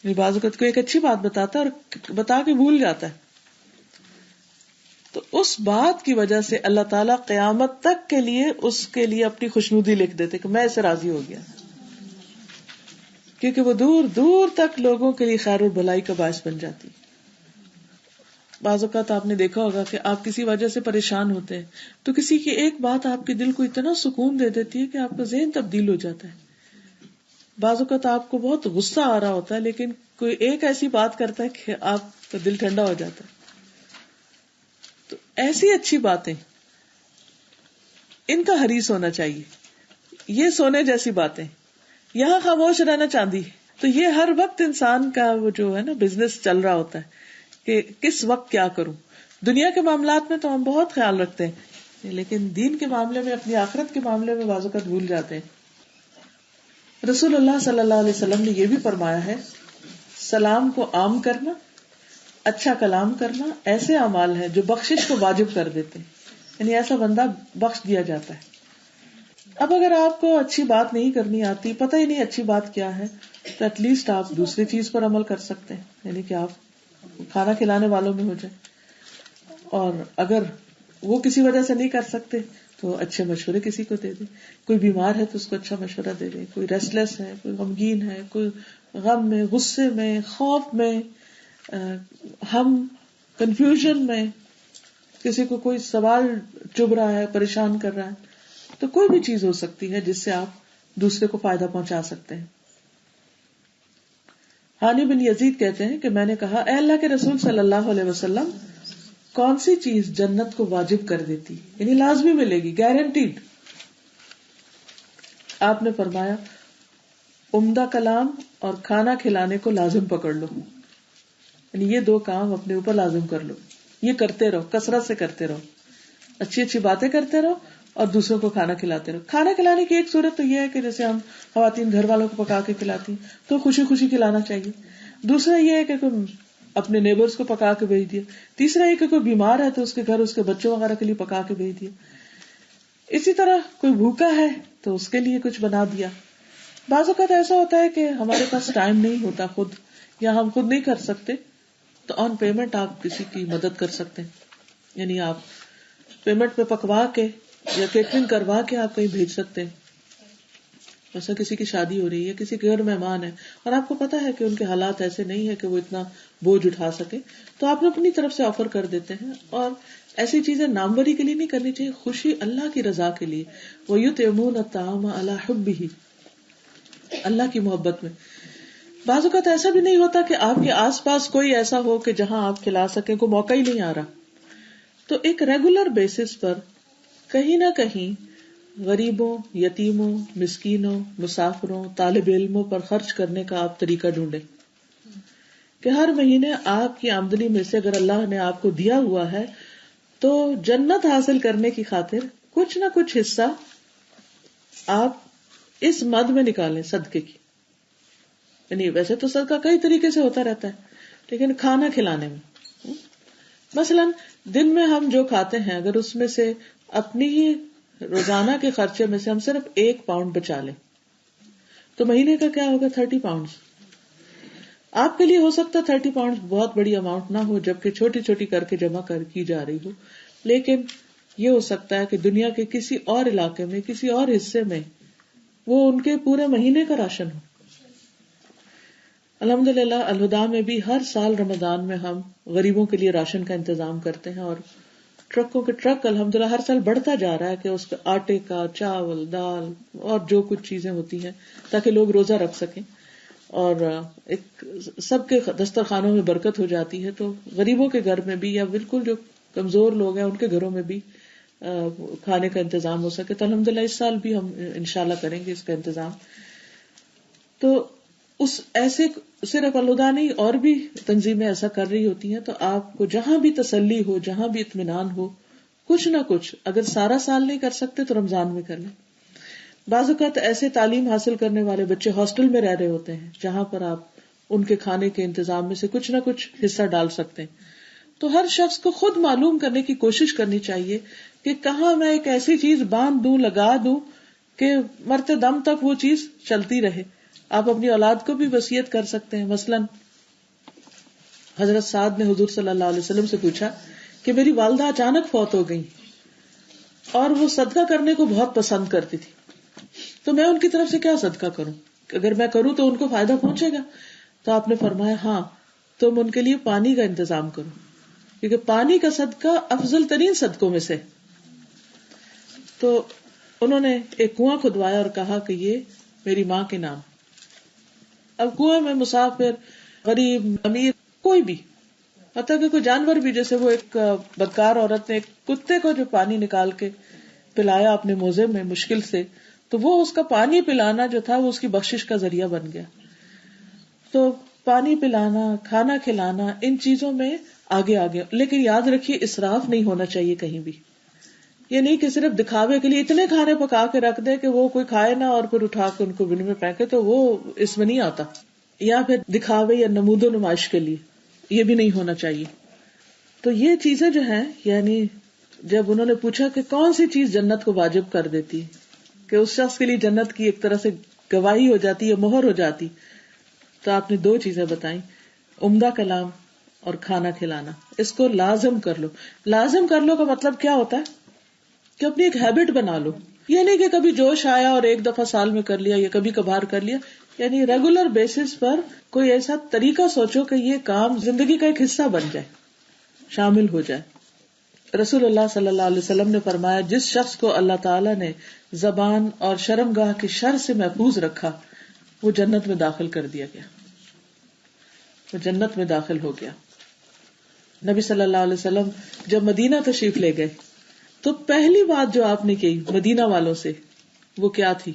بعض اوقات کوئی ایک اچھی بات بتاتا ہے اور بتا کے بھول جاتا ہے, تو اس بات کی وجہ سے اللہ تعالیٰ قیامت تک کے لیے اس کے لیے اپنی خوشنودی لکھ دیتے کہ میں اسے راضی ہو گیا, کیونکہ وہ دور دور تک لوگوں کے لیے خیر اور بھلائی کا باعث بن جاتی. بعض اوقات آپ نے دیکھا ہوگا کہ آپ کسی وجہ سے پریشان ہوتے ہیں تو کسی کی ایک بات آپ کے دل کو اتنا سکون دے دیتی ہے کہ آپ کا ذہن تبدیل ہو جاتا ہے. بعض اوقات آپ کو بہت غصہ آ رہا ہوتا ہے لیکن کوئی ایک ایسی بات کرتا ہے کہ آپ کا دل ٹھنڈا ہو جاتا ہے. تو ایسی اچھی باتیں ان کا حریص ہونا چاہیے. یہ سونے جیسی باتیں, یہاں خاموش رہنا چاندی. تو یہ ہر وقت انسان کا وہ جو ہے نا بزنس چل رہا ہوتا ہے کہ کس وقت کیا کروں. دنیا کے معاملات میں تو ہم بہت خیال رکھتے ہیں لیکن دین کے معاملے میں, اپنی آخرت کے معاملے میں بعض اوقات بھول جاتے ہیں. رسول اللہ صلی اللہ علیہ وسلم نے یہ بھی فرمایا ہے سلام کو عام کرنا, اچھا کلام کرنا ایسے اعمال ہیں جو بخشش کو واجب کر دیتے ہیں, یعنی ایسا بندہ بخش دیا جاتا ہے. اب اگر آپ کو اچھی بات نہیں کرنی آتی, پتہ ہی نہیں اچھی بات کیا ہے, تو ایٹ لیسٹ آپ دوسری چیز پر عمل کر سکتے ہیں, یعنی کہ آپ کھانا کھلانے والوں میں ہو جائے. اور اگر وہ کسی وجہ سے نہیں کر سکتے تو اچھے مشورے کسی کو دے دیں. کوئی بیمار ہے تو اس کو اچھا مشورہ دے دیں. کوئی ریسٹلیس ہے, کوئی غمگین ہے, کوئی غم میں, غصے میں, خوف میں, ہم کنفیوژن میں, کسی کو کوئی سوال چبھ رہا ہے, پریشان کر رہا ہے, تو کوئی بھی چیز ہو سکتی ہے جس سے آپ دوسرے کو فائدہ پہنچا سکتے ہیں. ہانی بن یزید کہتے ہیں کہ میں نے کہا اے اللہ کے رسول صلی اللہ علیہ وسلم کون سی چیز جنت کو واجب کر دیتی, یعنی لازمی ملے گی, گارنٹیڈ. آپ نے فرمایا عمدہ کلام اور کھانا کھلانے کو لازم پکڑ لو, یعنی یہ دو کام اپنے اوپر لازم کر لو, یہ کرتے رہو, کثرت سے کرتے رہو, اچھی اچھی باتیں کرتے رہو اور دوسروں کو کھانا کھلاتے رہو. کھانا کھلانے کی ایک صورت تو یہ ہے کہ جیسے ہم خواتین گھر والوں کو پکا کے کھلاتی تو خوشی خوشی کھلانا چاہیے. دوسرا یہ ہے کہ کوئی اپنے نیبرز کو پکا کے بھیج دیا. تیسرا یہ کہ کوئی بیمار ہے تو اس کے گھر اس کے بچوں وغیرہ کے لیے پکا کے بھیج دیا. اسی طرح کوئی بھوکا ہے تو اس کے لیے کچھ بنا دیا. بعض اوقات ایسا ہوتا ہے کہ ہمارے پاس ٹائم نہیں ہوتا خود, یا ہم خود نہیں کر سکتے, تو آن پیمنٹ آپ کسی کی مدد کر سکتے ہیں, یعنی آپ پیمنٹ پہ پکوا کے یا کیٹرنگ کروا کے آپ کہیں بھیج سکتے ہیں. ایسا کسی کی شادی ہو رہی ہے, کسی کے گھر مہمان ہے اور آپ کو پتا ہے کہ ان کے حالات ایسے نہیں ہے کہ وہ اتنا بوجھ اٹھا سکے, تو آپ اپنی طرف سے آفر کر دیتے ہیں. اور ایسی چیزیں ناموری کے لیے نہیں کرنی چاہیے, خوشی اللہ کی رضا کے لیے. وَيُطْعِمُونَ الطَّعَامَ عَلَىٰ حُبِّهِ, اللہ کی محبت میں. بعض اوقات ایسا بھی نہیں ہوتا کہ آپ کے آس پاس کوئی ایسا ہو کہ جہاں آپ کھلا سکیں, کوئی موقع ہی نہیں آ رہا, تو ایک ریگولر بیسس پر کہیں نہ کہیں غریبوں, یتیموں, مسکینوں, مسافروں, طالب علموں پر خرچ کرنے کا آپ طریقہ ڈھونڈیں کہ ہر مہینے آپ کی آمدنی میں سے اگر اللہ نے آپ کو دیا ہوا ہے تو جنت حاصل کرنے کی خاطر کچھ نہ کچھ حصہ آپ اس مد میں نکالیں صدقے کی. یعنی ویسے تو صدقہ کئی طریقے سے ہوتا رہتا ہے, لیکن کھانا کھلانے میں مثلاً دن میں ہم جو کھاتے ہیں اگر اس میں سے اپنی ہی روزانہ کے خرچے میں سے ہم صرف 1 پاؤنڈ بچا لیں تو مہینے کا کیا ہوگا, 30 پاؤنڈ. آپ کے لیے ہو سکتا ہے 30 پاؤنڈ بہت بڑی اماؤنٹ نہ ہو, جبکہ چھوٹی چھوٹی کر کے جمع کی جا رہی ہو, لیکن یہ ہو سکتا ہے کہ دنیا کے کسی اور علاقے میں, کسی اور حصے میں وہ ان کے پورے مہینے کا راشن ہو. الحمدللہ الہدا میں بھی ہر سال رمضان میں ہم غریبوں کے لیے راشن کا انتظام کرتے ہیں, اور ٹرکوں کے ٹرک الحمدللہ ہر سال بڑھتا جا رہا ہے کہ اس کا آٹے کا, چاول, دال اور جو کچھ چیزیں ہوتی ہیں تاکہ لوگ روزہ رکھ سکیں, اور ایک سب کے دسترخوانوں میں برکت ہو جاتی ہے. تو غریبوں کے گھر میں بھی یا بالکل جو کمزور لوگ ہیں ان کے گھروں میں بھی کھانے کا انتظام ہو سکے. تو الحمدللہ اس سال بھی ہم انشاءاللہ کریں گے اس کا انتظام. تو اس ایسے صرف الہدا نہیں اور بھی تنظیمیں ایسا کر رہی ہوتی ہیں, تو آپ کو جہاں بھی تسلی ہو, جہاں بھی اطمینان ہو, کچھ نہ کچھ, اگر سارا سال نہیں کر سکتے تو رمضان میں کر لیں. بعض اوقات ایسے تعلیم حاصل کرنے والے بچے ہاسٹل میں رہ رہے ہوتے ہیں جہاں پر آپ ان کے کھانے کے انتظام میں سے کچھ نہ کچھ حصہ ڈال سکتے ہیں. تو ہر شخص کو خود معلوم کرنے کی کوشش کرنی چاہیے کہ کہاں میں ایک ایسی چیز باندھ دوں، لگا دوں کہ مرتے دم تک وہ چیز چلتی رہے. آپ اپنی اولاد کو بھی وصیت کر سکتے ہیں. مثلاً حضرت سعد نے حضور صلی اللہ علیہ وسلم سے پوچھا کہ میری والدہ اچانک فوت ہو گئی اور وہ صدقہ کرنے کو بہت پسند کرتی تھی، تو میں ان کی طرف سے کیا صدقہ کروں؟ اگر میں کروں تو ان کو فائدہ پہنچے گا؟ تو آپ نے فرمایا ہاں، تم ان کے لیے پانی کا انتظام کرو، کیونکہ پانی کا صدقہ افضل ترین صدقوں میں سے. تو انہوں نے ایک کنواں کھدوایا اور کہا کہ یہ میری ماں کے نام. اب کنویں میں مسافر، غریب، امیر، کوئی بھی، حتیٰ کہ کوئی جانور بھی، جیسے وہ ایک بدکار عورت نے ایک کتے کو جو پانی نکال کے پلایا اپنے موزے میں مشکل سے، تو وہ اس کا پانی پلانا جو تھا وہ اس کی بخشش کا ذریعہ بن گیا. تو پانی پلانا، کھانا کھلانا، ان چیزوں میں آگے آگے. لیکن یاد رکھیے اسراف نہیں ہونا چاہیے کہیں بھی. یہ نہیں کہ صرف دکھاوے کے لیے اتنے کھانے پکا کے رکھ دے کہ وہ کوئی کھائے نہ اور پھر اٹھا کے ان کو بن میں پھینکے، تو وہ اس میں نہیں آتا. یا پھر دکھاوے یا نمود و نمائش کے لیے، یہ بھی نہیں ہونا چاہیے. تو یہ چیزیں جو ہیں، یعنی جب انہوں نے پوچھا کہ کون سی چیز جنت کو واجب کر دیتی کہ اس شخص کے لیے جنت کی ایک طرح سے گواہی ہو جاتی ہے، مہر ہو جاتی، تو آپ نے 2 چیزیں بتائیں، عمدہ کلام اور کھانا کھلانا. اس کو لازم کر لو. لازم کر لو کا مطلب کیا ہوتا ہے کہ اپنی ایک ہیبٹ بنا لو. یہ نہیں کہ کبھی جوش آیا اور ایک دفعہ سال میں کر لیا یا کبھی کبھار کر لیا. یعنی ریگولر بیسس پر کوئی ایسا طریقہ سوچو کہ یہ کام زندگی کا ایک حصہ بن جائے، شامل ہو جائے. رسول اللہ صلی اللہ علیہ وسلم نے فرمایا جس شخص کو اللہ تعالیٰ نے زبان اور شرمگاہ کی شر سے محفوظ رکھا وہ جنت میں داخل کر دیا گیا، وہ جنت میں داخل ہو گیا. نبی صلی اللہ علیہ وسلم جب مدینہ تشریف لے گئے تو پہلی بات جو آپ نے کی مدینہ والوں سے وہ کیا تھی؟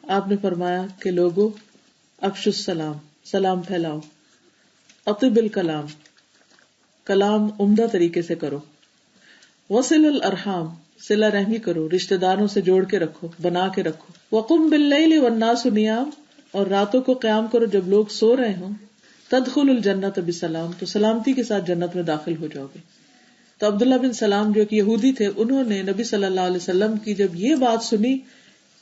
آپ نے فرمایا کہ لوگوں افشوا السلام، سلام پھیلاؤ، اطیب الکلام، کلام عمدہ طریقے سے کرو، وصل الارحام، صلہ رحمی کرو، رشتہ داروں سے جوڑ کے رکھو، بنا کے رکھو، وقم باللیل والناس نیام، اور راتوں کو قیام کرو جب لوگ سو رہے ہوں، تدخل الجنت بسلام، تو سلامتی کے ساتھ جنت میں داخل ہو جاؤ گے. تو عبداللہ بن سلام جو ایک یہودی تھے، انہوں نے نبی صلی اللہ علیہ وسلم کی جب یہ بات سنی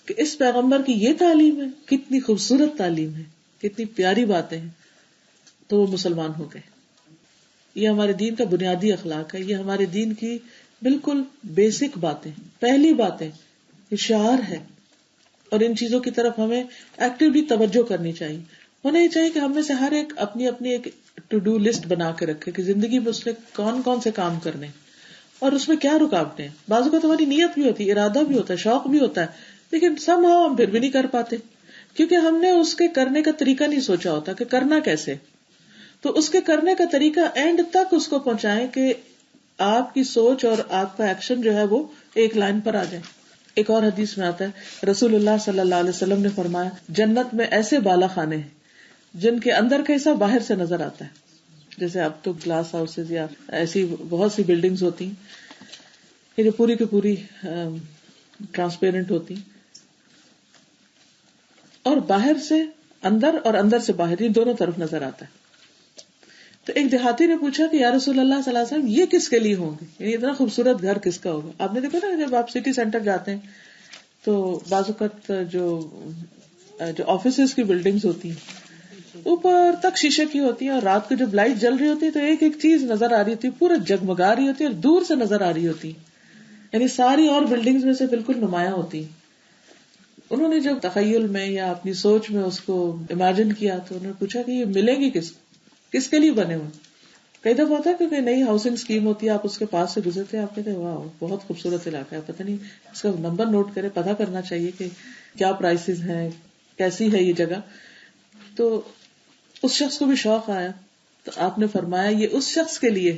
کہ اس پیغمبر کی یہ تعلیم ہے، کتنی خوبصورت تعلیم ہے، کتنی پیاری باتیں ہیں، تو وہ مسلمان ہو گئے. یہ ہمارے دین کا بنیادی اخلاق ہے، یہ ہمارے دین کی بالکل بیسک باتیں، پہلی باتیں، شعار ہے. اور ان چیزوں کی طرف ہمیں ایکٹیولی توجہ کرنی چاہیے. ہونا یہ چاہیے کہ ہم میں سے ہر ایک اپنی اپنی ایک ٹو ڈو لسٹ بنا کے رکھے کہ زندگی میں اس نے کون کون سے کام کرنے اور اس میں کیا رکاوٹیں. بعض اوقات ہماری نیت بھی ہوتی ہے، ارادہ بھی ہوتا ہے، شوق بھی ہوتا ہے، لیکن سم ہاؤ ہم پھر بھی نہیں کر پاتے کیونکہ ہم نے اس کے کرنے کا طریقہ نہیں سوچا ہوتا کہ کرنا کیسے. تو اس کے کرنے کا طریقہ اینڈ تک اس کو پہنچائیں کہ آپ کی سوچ اور آپ کا ایکشن جو ہے وہ ایک لائن پر آ جائے. ایک اور حدیث میں آتا ہے رسول اللہ صلی اللہ علیہ وسلم نے فرمایا جنت میں ایسے بالا خانے ہیں جن کے اندر کا حصہ باہر سے نظر آتا ہے. جیسے اب تو گلاس ہاؤسز یا ایسی بہت سی بلڈنگز ہوتی ہیں کہ جو پوری کی پوری ٹرانسپیرنٹ ہوتی ہیں، اور باہر سے اندر اور اندر سے باہر، یہ دونوں طرف نظر آتا ہے. تو ایک دیہاتی نے پوچھا کہ یا رسول اللہ صلی اللہ علیہ وسلم یہ کس کے لیے ہوں گے، یعنی اتنا خوبصورت گھر کس کا ہوگا؟ آپ نے دیکھا نا جب آپ سٹی سینٹر جاتے ہیں تو بعض اوقات جو آفیسز کی بلڈنگز ہوتی ہیں اوپر تک شیشے کی ہوتی ہیں، اور رات کو جب لائٹ جل رہی ہوتی ہے تو ایک ایک چیز نظر آ رہی ہوتی ہے، پورا جگمگا رہی ہوتی ہے اور دور سے نظر آ رہی ہوتی ہے، یعنی ساری اور بلڈنگز میں سے بالکل نمایاں ہوتی. انہوں نے جب تخیل میں یا اپنی سوچ میں اس کو امیجن کیا تو انہوں نے پوچھا کہ یہ ملے گی کس کے لیے بنے ہوئے. کئی دفعہ ہوتا ہے کہ کوئی نئی ہاؤسنگ اسکیم ہوتی ہے، آپ اس کے پاس سے گزرتے ہیں، آپ کہتے ہیں واہ بہت خوبصورت علاقہ ہے، پتہ نہیں اس کا نمبر نوٹ کرے، پتہ کرنا چاہیے کہ کیا پرائسز ہیں، کیسی ہے یہ جگہ. تو اس شخص کو بھی شوق آیا تو آپ نے فرمایا یہ اس شخص کے لیے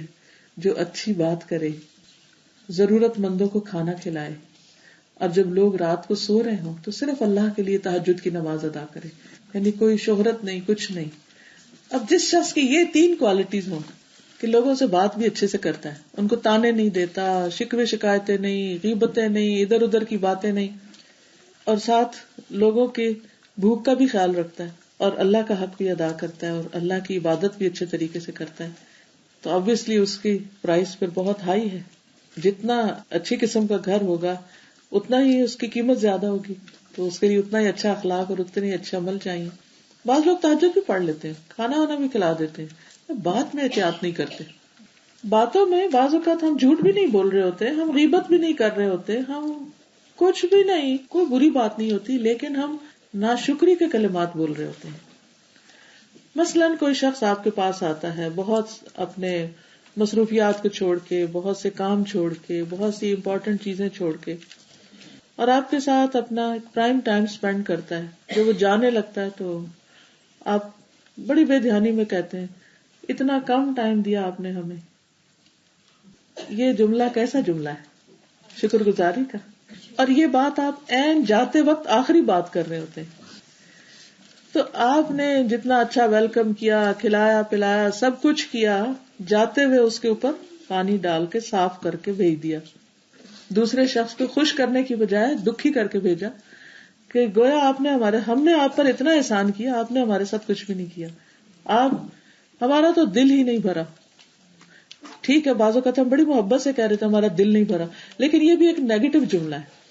جو اچھی بات کرے، ضرورت مندوں کو کھانا کھلائے، اور جب لوگ رات کو سو رہے ہوں تو صرف اللہ کے لیے تہجد کی نماز ادا کرے، یعنی کوئی شہرت نہیں، کچھ نہیں. اب جس شخص کی یہ 3 کوالٹیز ہوں کہ لوگوں سے بات بھی اچھے سے کرتا ہے، ان کو تانے نہیں دیتا، شکوے شکایتیں نہیں، غیبتیں نہیں، ادھر ادھر کی باتیں نہیں، اور ساتھ لوگوں کی بھوک کا بھی خیال رکھتا ہے، اور اللہ کا حق بھی ادا کرتا ہے اور اللہ کی عبادت بھی اچھے طریقے سے کرتا ہے، تو obviously اس کی پرائس پھر بہت ہائی ہے. جتنا اچھی قسم کا گھر ہوگا اتنا ہی اس کی قیمت زیادہ ہوگی، تو اس کے لیے اتنا ہی اچھا اخلاق اور اتنے ہی اچھے عمل چاہیے. بعض لوگ تہجد بھی پڑھ لیتے ہیں، کھانا وانا بھی کھلا دیتے ہیں، بات میں احتیاط نہیں کرتے. باتوں میں بعض اوقات ہم جھوٹ بھی نہیں بول رہے ہوتے، ہم غیبت بھی نہیں کر رہے ہوتے، ہم کچھ بھی نہیں، کوئی بری بات نہیں ہوتی، لیکن ہم ناشکری کے کلمات بول رہے ہوتے ہیں. مثلاً کوئی شخص آپ کے پاس آتا ہے بہت اپنے مصروفیات کو چھوڑ کے، بہت سے کام چھوڑ کے، بہت سی امپورٹنٹ چیزیں چھوڑ کے، اور آپ کے ساتھ اپنا پرائم ٹائم سپینڈ کرتا ہے. جو وہ جانے لگتا ہے تو آپ بڑی بے دھیانی میں کہتے ہیں اتنا کم ٹائم دیا آپ نے ہمیں. یہ جملہ کیسا جملہ ہے؟ شکر گزاری کا. اور یہ بات آپ عین جاتے وقت آخری بات کر رہے ہوتے ہیں. تو آپ نے جتنا اچھا ویلکم کیا، کھلایا پلایا، سب کچھ کیا، جاتے ہوئے اس کے اوپر پانی ڈال کے صاف کر کے بھیج دیا. دوسرے شخص کو خوش کرنے کی بجائے دکھی کر کے بھیجا کہ گویا ہم نے آپ پر اتنا احسان کیا، آپ نے ہمارے ساتھ کچھ بھی نہیں کیا، ہمارا تو دل ہی نہیں بھرا. ٹھیک ہے، بعض اوقات ہم بڑی محبت سے کہہ رہے تھے ہمارا دل نہیں بھرا، لیکن یہ بھی ایک نیگیٹو جملہ ہے.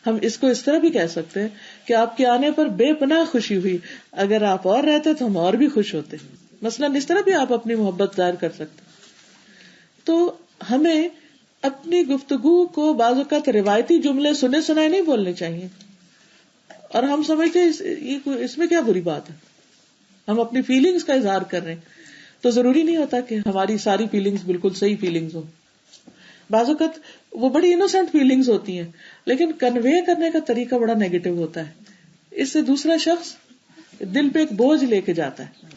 ہم اس کو اس طرح بھی کہہ سکتے ہیں کہ آپ کے آنے پر بے پناہ خوشی ہوئی، اگر آپ اور رہتے تو ہم اور بھی خوش ہوتے. مثلاً اس طرح بھی آپ اپنی محبت ظاہر کر سکتے. تو ہمیں اپنی گفتگو کو بعض اوقات روایتی جملے سنے سنائے نہیں بولنے چاہیے. اور ہم سمجھتے ہیں اس میں کیا بری بات ہے، ہم اپنی فیلنگز کا اظہار کر رہے ہیں. تو ضروری نہیں ہوتا کہ ہماری ساری فیلنگز بالکل صحیح فیلنگز ہوں. بعض اوقات وہ بڑی انوسینٹ فیلنگز ہوتی ہیں، لیکن کنوے کرنے کا طریقہ بڑا نیگیٹو ہوتا ہے. اس سے دوسرا شخص دل پہ ایک بوجھ لے کے جاتا ہے.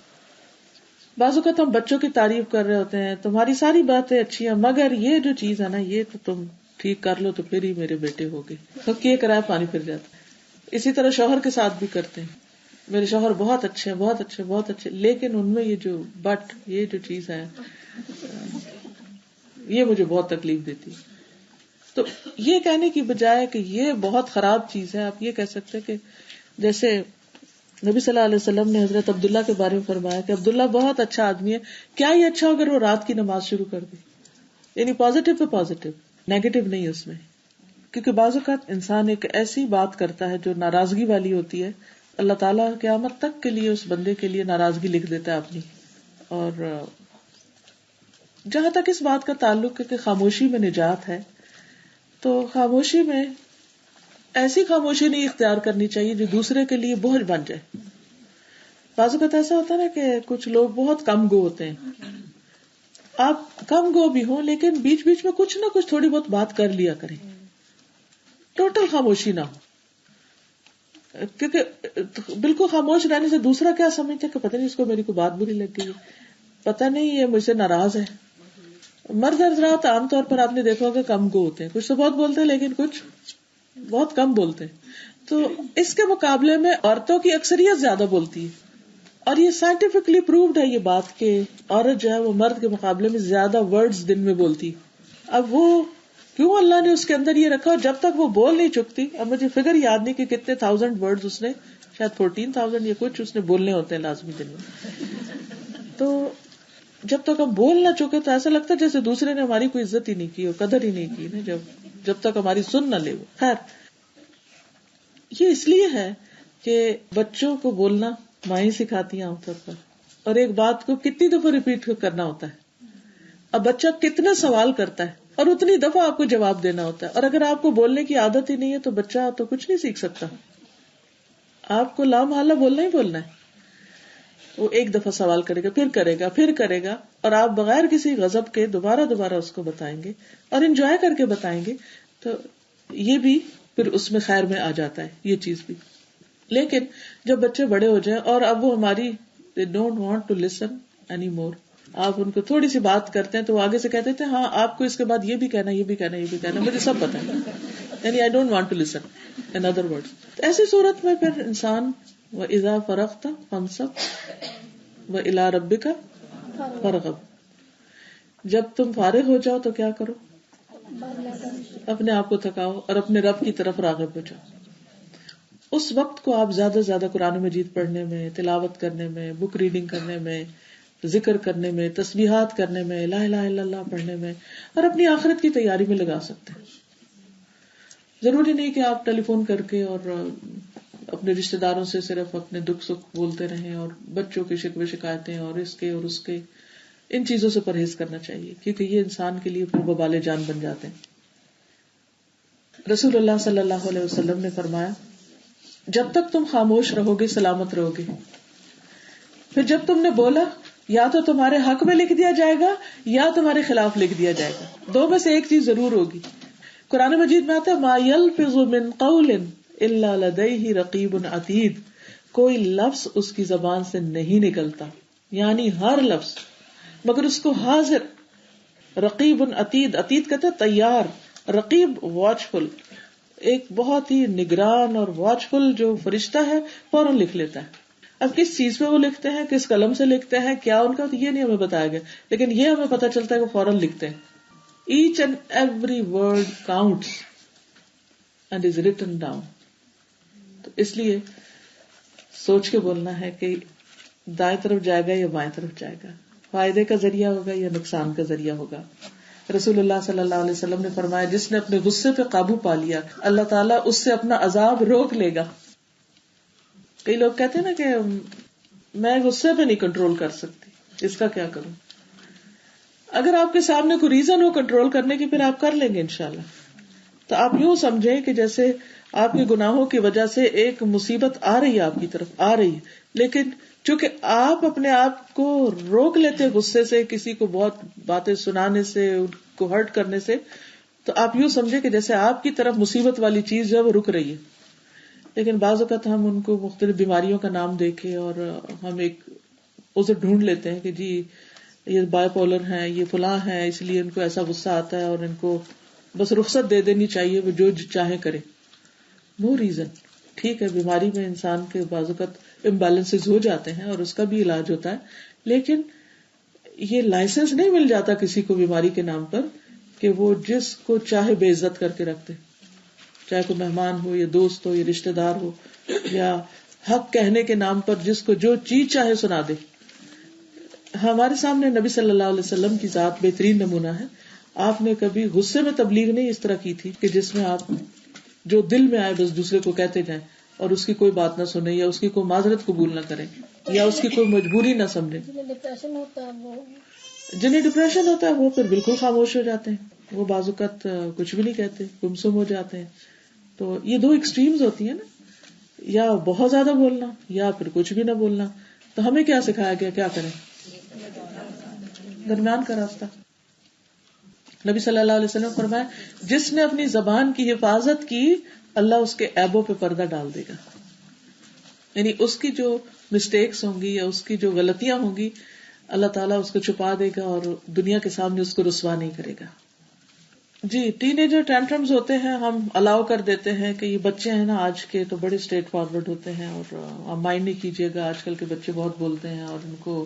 بعض اوقات ہم بچوں کی تعریف کر رہے ہوتے ہیں، تمہاری ساری باتیں اچھی ہیں مگر یہ جو چیز ہے نا یہ تو تم ٹھیک کر لو تو پھر ہی میرے بیٹے ہوگے. تو کیے کرایہ پانی پھر جاتا ہے. اسی طرح شوہر کے ساتھ بھی کرتے ہیں، میرے شوہر بہت اچھے ہیں، بہت اچھے بہت اچھے، لیکن ان میں یہ جو چیز ہے یہ مجھے بہت تکلیف دیتی. تو یہ کہنے کی بجائے کہ یہ بہت خراب چیز ہے، آپ یہ کہہ سکتے کہ جیسے نبی صلی اللہ علیہ وسلم نے حضرت عبداللہ کے بارے میں فرمایا کہ عبداللہ بہت اچھا آدمی ہے، کیا یہ اچھا اگر وہ رات کی نماز شروع کر دے. یعنی پازیٹیو پہ پازیٹیو، نیگیٹو نہیں اس میں. کیونکہ بعض اوقات انسان ایک ایسی بات کرتا ہے جو ناراضگی والی ہوتی ہے، اللہ تعالیٰ قیامت تک کے لیے اس بندے کے لیے ناراضگی لکھ دیتا ہے اپنی. اور جہاں تک اس بات کا تعلق ہے کہ خاموشی میں نجات ہے، تو خاموشی میں ایسی خاموشی نہیں اختیار کرنی چاہیے جو دوسرے کے لیے بوجھ بن جائے. بعض اوقات ایسا ہوتا ہے نا کہ کچھ لوگ بہت کم گو ہوتے ہیں. آپ کم گو بھی ہوں لیکن بیچ بیچ میں کچھ نہ کچھ تھوڑی بہت بات کر لیا کریں، ٹوٹل خاموشی نہ ہو. کیونکہ بالکل خاموش رہنے سے دوسرا کیا سمجھتا ہے کہ پتہ نہیں اس کو میری کوئی بات بری لگ گئی ہے، پتہ نہیں یہ مجھ سے ناراض ہے. مرد حضرات عام طور پر آپ نے دیکھا ہوگا کم گو ہوتے ہیں، کچھ تو بہت بولتے ہیں لیکن کچھ بہت کم بولتے ہیں. تو اس کے مقابلے میں عورتوں کی اکثریت زیادہ بولتی ہے، اور یہ سائنٹیفکلی پرووڈ ہے یہ بات کہ عورت جو ہے وہ مرد کے مقابلے میں زیادہ ورڈز دن میں بولتی. اب وہ کیوں اللہ نے اس کے اندر یہ رکھا، جب تک وہ بول نہیں چکتی، اب مجھے فگر یاد نہیں کہ کتنے 1000 ورڈز اس نے، شاید 14,000 یا کچھ اس نے بولنے ہوتے ہیں لازمی دن میں. تو جب تک ہم بول نہ چکے تو ایسا لگتا ہے جیسے دوسرے نے ہماری کوئی عزت ہی نہیں کی اور قدر ہی نہیں کی نا، جب تک ہماری سن نہ لے. وہ خیر یہ اس لیے ہے کہ بچوں کو بولنا مائیں سکھاتی ہیں عام طور پر، اور ایک بات کو کتنی دفعہ ریپیٹ کرنا ہوتا ہے. اب بچہ کتنے سوال کرتا ہے اور اتنی دفعہ آپ کو جواب دینا ہوتا ہے، اور اگر آپ کو بولنے کی عادت ہی نہیں ہے تو بچہ تو کچھ نہیں سیکھ سکتا. آپ کو لامحالہ بولنا ہی بولنا ہے. وہ ایک دفعہ سوال کرے گا، پھر کرے گا، اور آپ بغیر کسی غضب کے دوبارہ اس کو بتائیں گے اور انجوائے کر کے بتائیں گے، تو یہ بھی پھر اس میں خیر میں آ جاتا ہے یہ چیز بھی. لیکن جب بچے بڑے ہو جائیں اور اب وہ ہماری they don't want to listen anymore، آپ ان کو تھوڑی سی بات کرتے ہیں تو وہ آگے سے کہتے تھے ہاں آپ کو اس کے بعد یہ بھی کہنا مجھے سب پتا ہے، یعنی I don't want to listen in other words. ایسی صورت میں پھر انسان وَإِذَا فَرَغْتَ فَانْصَبْ وَإِلَىٰ رَبِّكَ فَارْغَب، جب تم فارغ ہو جاؤ تو کیا کرو، اپنے آپ کو تھکاؤ اور اپنے رب کی طرف راغب ہو جاؤ. اس وقت کو آپ زیادہ سے زیادہ قرآن مجید پڑھنے میں، تلاوت کرنے میں، بک ریڈنگ کرنے میں، ذکر کرنے میں، تسبیحات کرنے میں، لا الہ الا اللہ پڑھنے میں، اور اپنی آخرت کی تیاری میں لگا سکتے ہیں. ضروری نہیں کہ آپ ٹیلی فون کر کے اور اپنے رشتے داروں سے صرف اپنے دکھ سکھ بولتے رہیں، اور بچوں کی شکوے شکایتیں اور اس کے اور اس کے، ان چیزوں سے پرہیز کرنا چاہیے، کیونکہ یہ انسان کے لیے پھر وبال جان بن جاتے ہیں. رسول اللہ صلی اللہ علیہ وسلم نے فرمایا جب تک تم خاموش رہو گے سلامت رہو گے. پھر جب تم نے بولا یا تو تمہارے حق میں لکھ دیا جائے گا یا تمہارے خلاف لکھ دیا جائے گا، دو میں سے ایک چیز ضرور ہوگی. قرآن مجید میں آتا ہے ما یلفظ من قول الا لدیہ رقیب عتید، کوئی لفظ اس کی زبان سے نہیں نکلتا، یعنی ہر لفظ، مگر اس کو حاضر رقیب عتید، عتید کہتے ہیں تیار، رقیب واچ فل، ایک بہت ہی نگران اور واچ فل جو فرشتہ ہے فوراً لکھ لیتا ہے. اب کس چیز پہ وہ لکھتے ہیں، کس قلم سے لکھتے ہیں، کیا ان کا، تو یہ نہیں ہمیں بتایا گیا، لیکن یہ ہمیں پتا چلتا ہے کہ فوراً لکھتے ہیں. Each and every word counts and is written down. تو اس لیے سوچ کے بولنا ہے کہ دائیں طرف جائے گا یا بائیں طرف جائے گا، فائدے کا ذریعہ ہوگا یا نقصان کا ذریعہ ہوگا. رسول اللہ صلی اللہ علیہ وسلم نے فرمایا جس نے اپنے غصے پہ قابو پا لیا اللہ تعالیٰ اس سے اپنا عذاب روک لے گا. کئی لوگ کہتے ہیں نا کہ میں غصے پہ نہیں کنٹرول کر سکتی، اس کا کیا کروں؟ اگر آپ کے سامنے کوئی ریزن ہو کنٹرول کرنے کی پھر آپ کر لیں گے انشاءاللہ. تو آپ یوں سمجھیں کہ جیسے آپ کے گناہوں کی وجہ سے ایک مصیبت آ رہی ہے، آپ کی طرف آ رہی ہے، لیکن چونکہ آپ اپنے آپ کو روک لیتے غصے سے، کسی کو بہت باتیں سنانے سے، ان کو ہرٹ کرنے سے، تو آپ یوں سمجھے کہ جیسے آپ کی طرف مصیبت والی چیز جو ہے وہ رک رہی ہے. لیکن بعض اوقات ہم ان کو مختلف بیماریوں کا نام دے کے اور ہم ایک عذر ڈھونڈ لیتے ہیں کہ جی یہ بائی پولر ہیں، یہ فلاں ہیں، اس لیے ان کو ایسا غصہ آتا ہے اور ان کو بس رخصت دے دینی چاہیے، وہ جو چاہے کرے. No reason. ٹھیک ہے بیماری میں انسان کے بعض اوقات امبیلنسز ہو جاتے ہیں اور اس کا بھی علاج ہوتا ہے، لیکن یہ لائسنس نہیں مل جاتا کسی کو بیماری کے نام پر کہ وہ جس کو چاہے بے عزت کر کے رکھتے، چاہے کوئی مہمان ہو یا دوست ہو یا رشتہ دار ہو، یا حق کہنے کے نام پر جس کو جو چیز چاہے سنا دے. ہمارے سامنے نبی صلی اللہ علیہ وسلم کی ذات بہترین نمونہ ہے. آپ نے کبھی غصے میں تبلیغ نہیں اس طرح کی تھی کہ جس میں آپ جو دل میں آئے بس دوسرے کو کہتے جائیں اور اس کی کوئی بات نہ سنیں یا اس کی کوئی معذرت قبول نہ کریں یا اس کی کوئی مجبوری نہ سمجھیں. جنہیں ڈپریشن ہوتا ہے وہ پھر بالکل خاموش ہو جاتے ہیں، وہ بعض اوقات کچھ بھی نہیں کہتے، گمسم ہو جاتے ہیں. تو یہ دو ایکسٹریمز ہوتی ہیں نا، یا بہت زیادہ بولنا یا پھر کچھ بھی نہ بولنا. تو ہمیں کیا سکھایا گیا، کیا کریں؟ درمیان کا راستہ. نبی صلی اللہ علیہ وسلم فرمایا جس نے اپنی زبان کی حفاظت کی اللہ اس کے عیبوں پہ پردہ ڈال دے گا. یعنی اس کی جو مسٹیکس ہوں گی یا اس کی جو غلطیاں ہوں گی اللہ تعالیٰ اس کو چھپا دے گا اور دنیا کے سامنے اس کو رسوا نہیں کرے گا. جی ٹین ایجر ٹینٹرمز ہوتے ہیں، ہم الاؤ کر دیتے ہیں کہ یہ بچے ہیں نا آج کے تو بڑے اسٹریٹ فارورڈ ہوتے ہیں، اور آپ مائنڈ نہیں کیجیے گا آج کل کے بچے بہت بولتے ہیں اور ان کو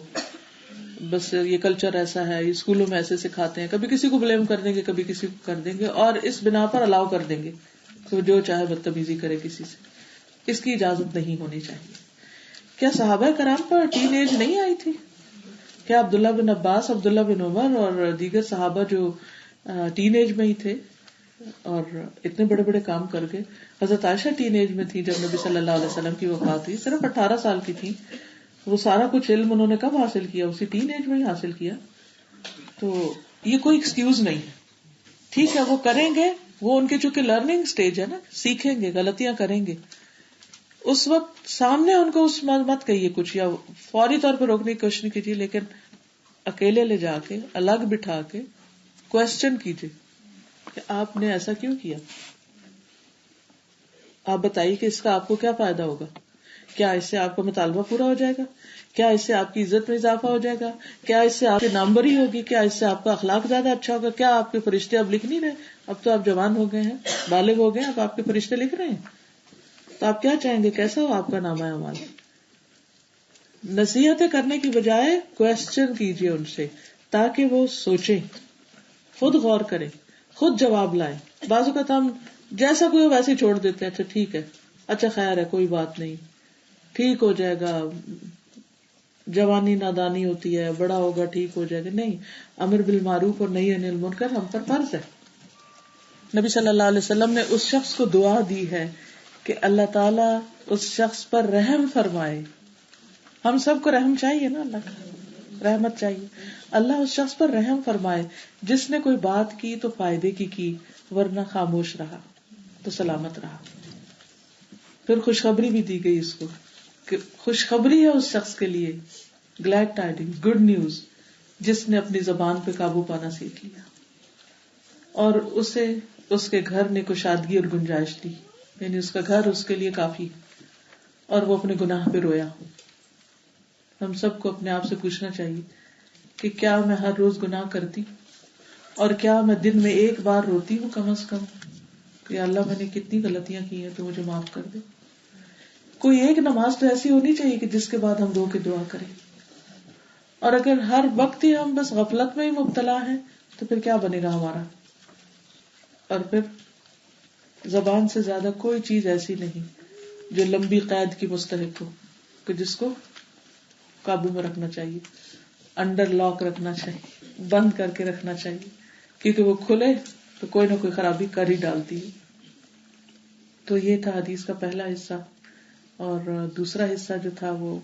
بس یہ کلچر ایسا ہے، یہ اسکولوں میں ایسے سکھاتے ہیں، کبھی کسی کو بلیم کر دیں گے کبھی کسی کو کر دیں گے اور اس بنا پر الاؤ کر دیں گے تو جو چاہے بدتمیزی کرے کسی سے. اس کی اجازت نہیں ہونی چاہیے. کیا صحابہ کرام پر ٹین ایج نہیں آئی تھی؟ کیا عبداللہ بن عباس، عبداللہ بن عمر اور دیگر صحابہ جو ٹین ایج میں ہی تھے اور اتنے بڑے بڑے کام کر گئے؟ حضرت عائشہ ٹین ایج میں تھی جب نبی صلی اللہ علیہ وسلم کی وفات ہوئی، صرف 18 سال کی تھی. وہ سارا کچھ علم انہوں نے کب حاصل کیا؟ اسی ٹین ایج میں ہی حاصل کیا. تو یہ کوئی ایکسکیوز نہیں ہے. ٹھیک ہے وہ کریں گے، وہ ان کے چونکہ لرننگ سٹیج ہے نا، سیکھیں گے، غلطیاں کریں گے. اس وقت سامنے ان کو اس مت کہیے کچھ یا فوری طور پہ روکنے کی کوشش نہیں کیجیے، لیکن اکیلے لے جا کے الگ بٹھا کے کوشچن کیجیے کہ آپ نے ایسا کیوں کیا، آپ بتائیے کہ اس کا آپ کو کیا فائدہ ہوگا. کیا اس سے آپ کا مطالبہ پورا ہو جائے گا؟ کیا اس سے آپ کی عزت میں اضافہ ہو جائے گا؟ کیا اس سے آپ کی ناموری ہوگی؟ کیا اس سے آپ کا اخلاق زیادہ اچھا ہوگا؟ کیا آپ کے فرشتے اب لکھ نہیں رہے؟ اب تو آپ جوان ہو گئے ہیں، بالغ ہو گئے ہیں، اب آپ کے فرشتے لکھ رہے ہیں، تو آپ کیا چاہیں گے کیسا ہو آپ کا نامہ اعمال؟ نصیحتیں کرنے کی بجائے کوشچن کیجیے ان سے تاکہ وہ سوچیں، خود غور کریں، خود جواب لائیں. بعض اوقات ہم جیسا کوئی ویسے چھوڑ دیتے ہیں، اچھا ٹھیک ہے اچھا خیر ہے کوئی بات نہیں, ٹھیک ہو جائے گا, جوانی نادانی ہوتی ہے, بڑا ہوگا ٹھیک ہو جائے گا. نہیں, امر بالمعروف اور نہی عن المنکر ہم پر فرض ہے. نبی صلی اللہ علیہ وسلم نے اس شخص کو دعا دی ہے کہ اللہ تعالیٰ اس شخص پر رحم فرمائے. ہم سب کو رحم چاہیے نا, اللہ کا رحمت چاہیے. اللہ اس شخص پر رحم فرمائے جس نے کوئی بات کی تو فائدے کی ورنہ خاموش رہا تو سلامت رہا. پھر خوشخبری بھی دی گئی اس کو کہ خوشخبری ہے اس شخص کے لیے, گلیڈ ٹائڈنگ, گڈ نیوز, جس نے اپنی زبان پہ قابو پانا سیکھ لیا اور اسے اس کے گھر نے کشادگی اور گنجائش دی, یعنی اس کا گھر اس کے لیے کافی, اور وہ اپنے گناہ پہ رویا. ہم سب کو اپنے آپ سے پوچھنا چاہیے کہ کیا میں ہر روز گناہ کرتی, اور کیا میں دن میں ایک بار روتی ہوں کم از کم کہ اللہ میں نے کتنی غلطیاں کی ہیں تو مجھے معاف کر دے. کوئی ایک نماز تو ایسی ہونی چاہیے کہ جس کے بعد ہم رو کے دعا کریں. اور اگر ہر وقت ہی ہم بس غفلت میں ہی مبتلا ہیں تو پھر کیا بنے گا ہمارا. اور پھر زبان سے زیادہ کوئی چیز ایسی نہیں جو لمبی قید کی مستحق ہو کہ جس کو قابو میں رکھنا چاہیے, انڈر لاک رکھنا چاہیے, بند کر کے رکھنا چاہیے, کیونکہ وہ کھلے تو کوئی نہ کوئی خرابی کر ہی ڈالتی ہے. تو یہ تھا حدیث کا پہلا حصہ. اور دوسرا حصہ جو تھا وہ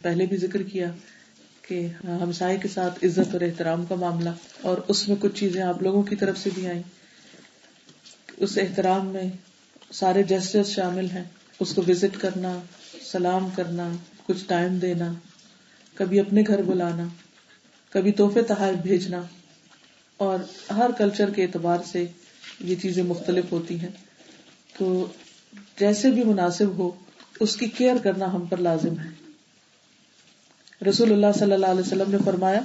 پہلے بھی ذکر کیا کہ ہمسائے کے ساتھ عزت اور احترام کا معاملہ, اور اس میں کچھ چیزیں آپ لوگوں کی طرف سے بھی آئیں. اس احترام میں سارے جسٹس شامل ہیں, اس کو وزٹ کرنا, سلام کرنا, کچھ ٹائم دینا, کبھی اپنے گھر بلانا, کبھی تحفے تحائف بھیجنا, اور ہر کلچر کے اعتبار سے یہ چیزیں مختلف ہوتی ہیں. تو جیسے بھی مناسب ہو اس کی کیئر کرنا ہم پر لازم ہے. رسول اللہ صلی اللہ علیہ وسلم نے فرمایا,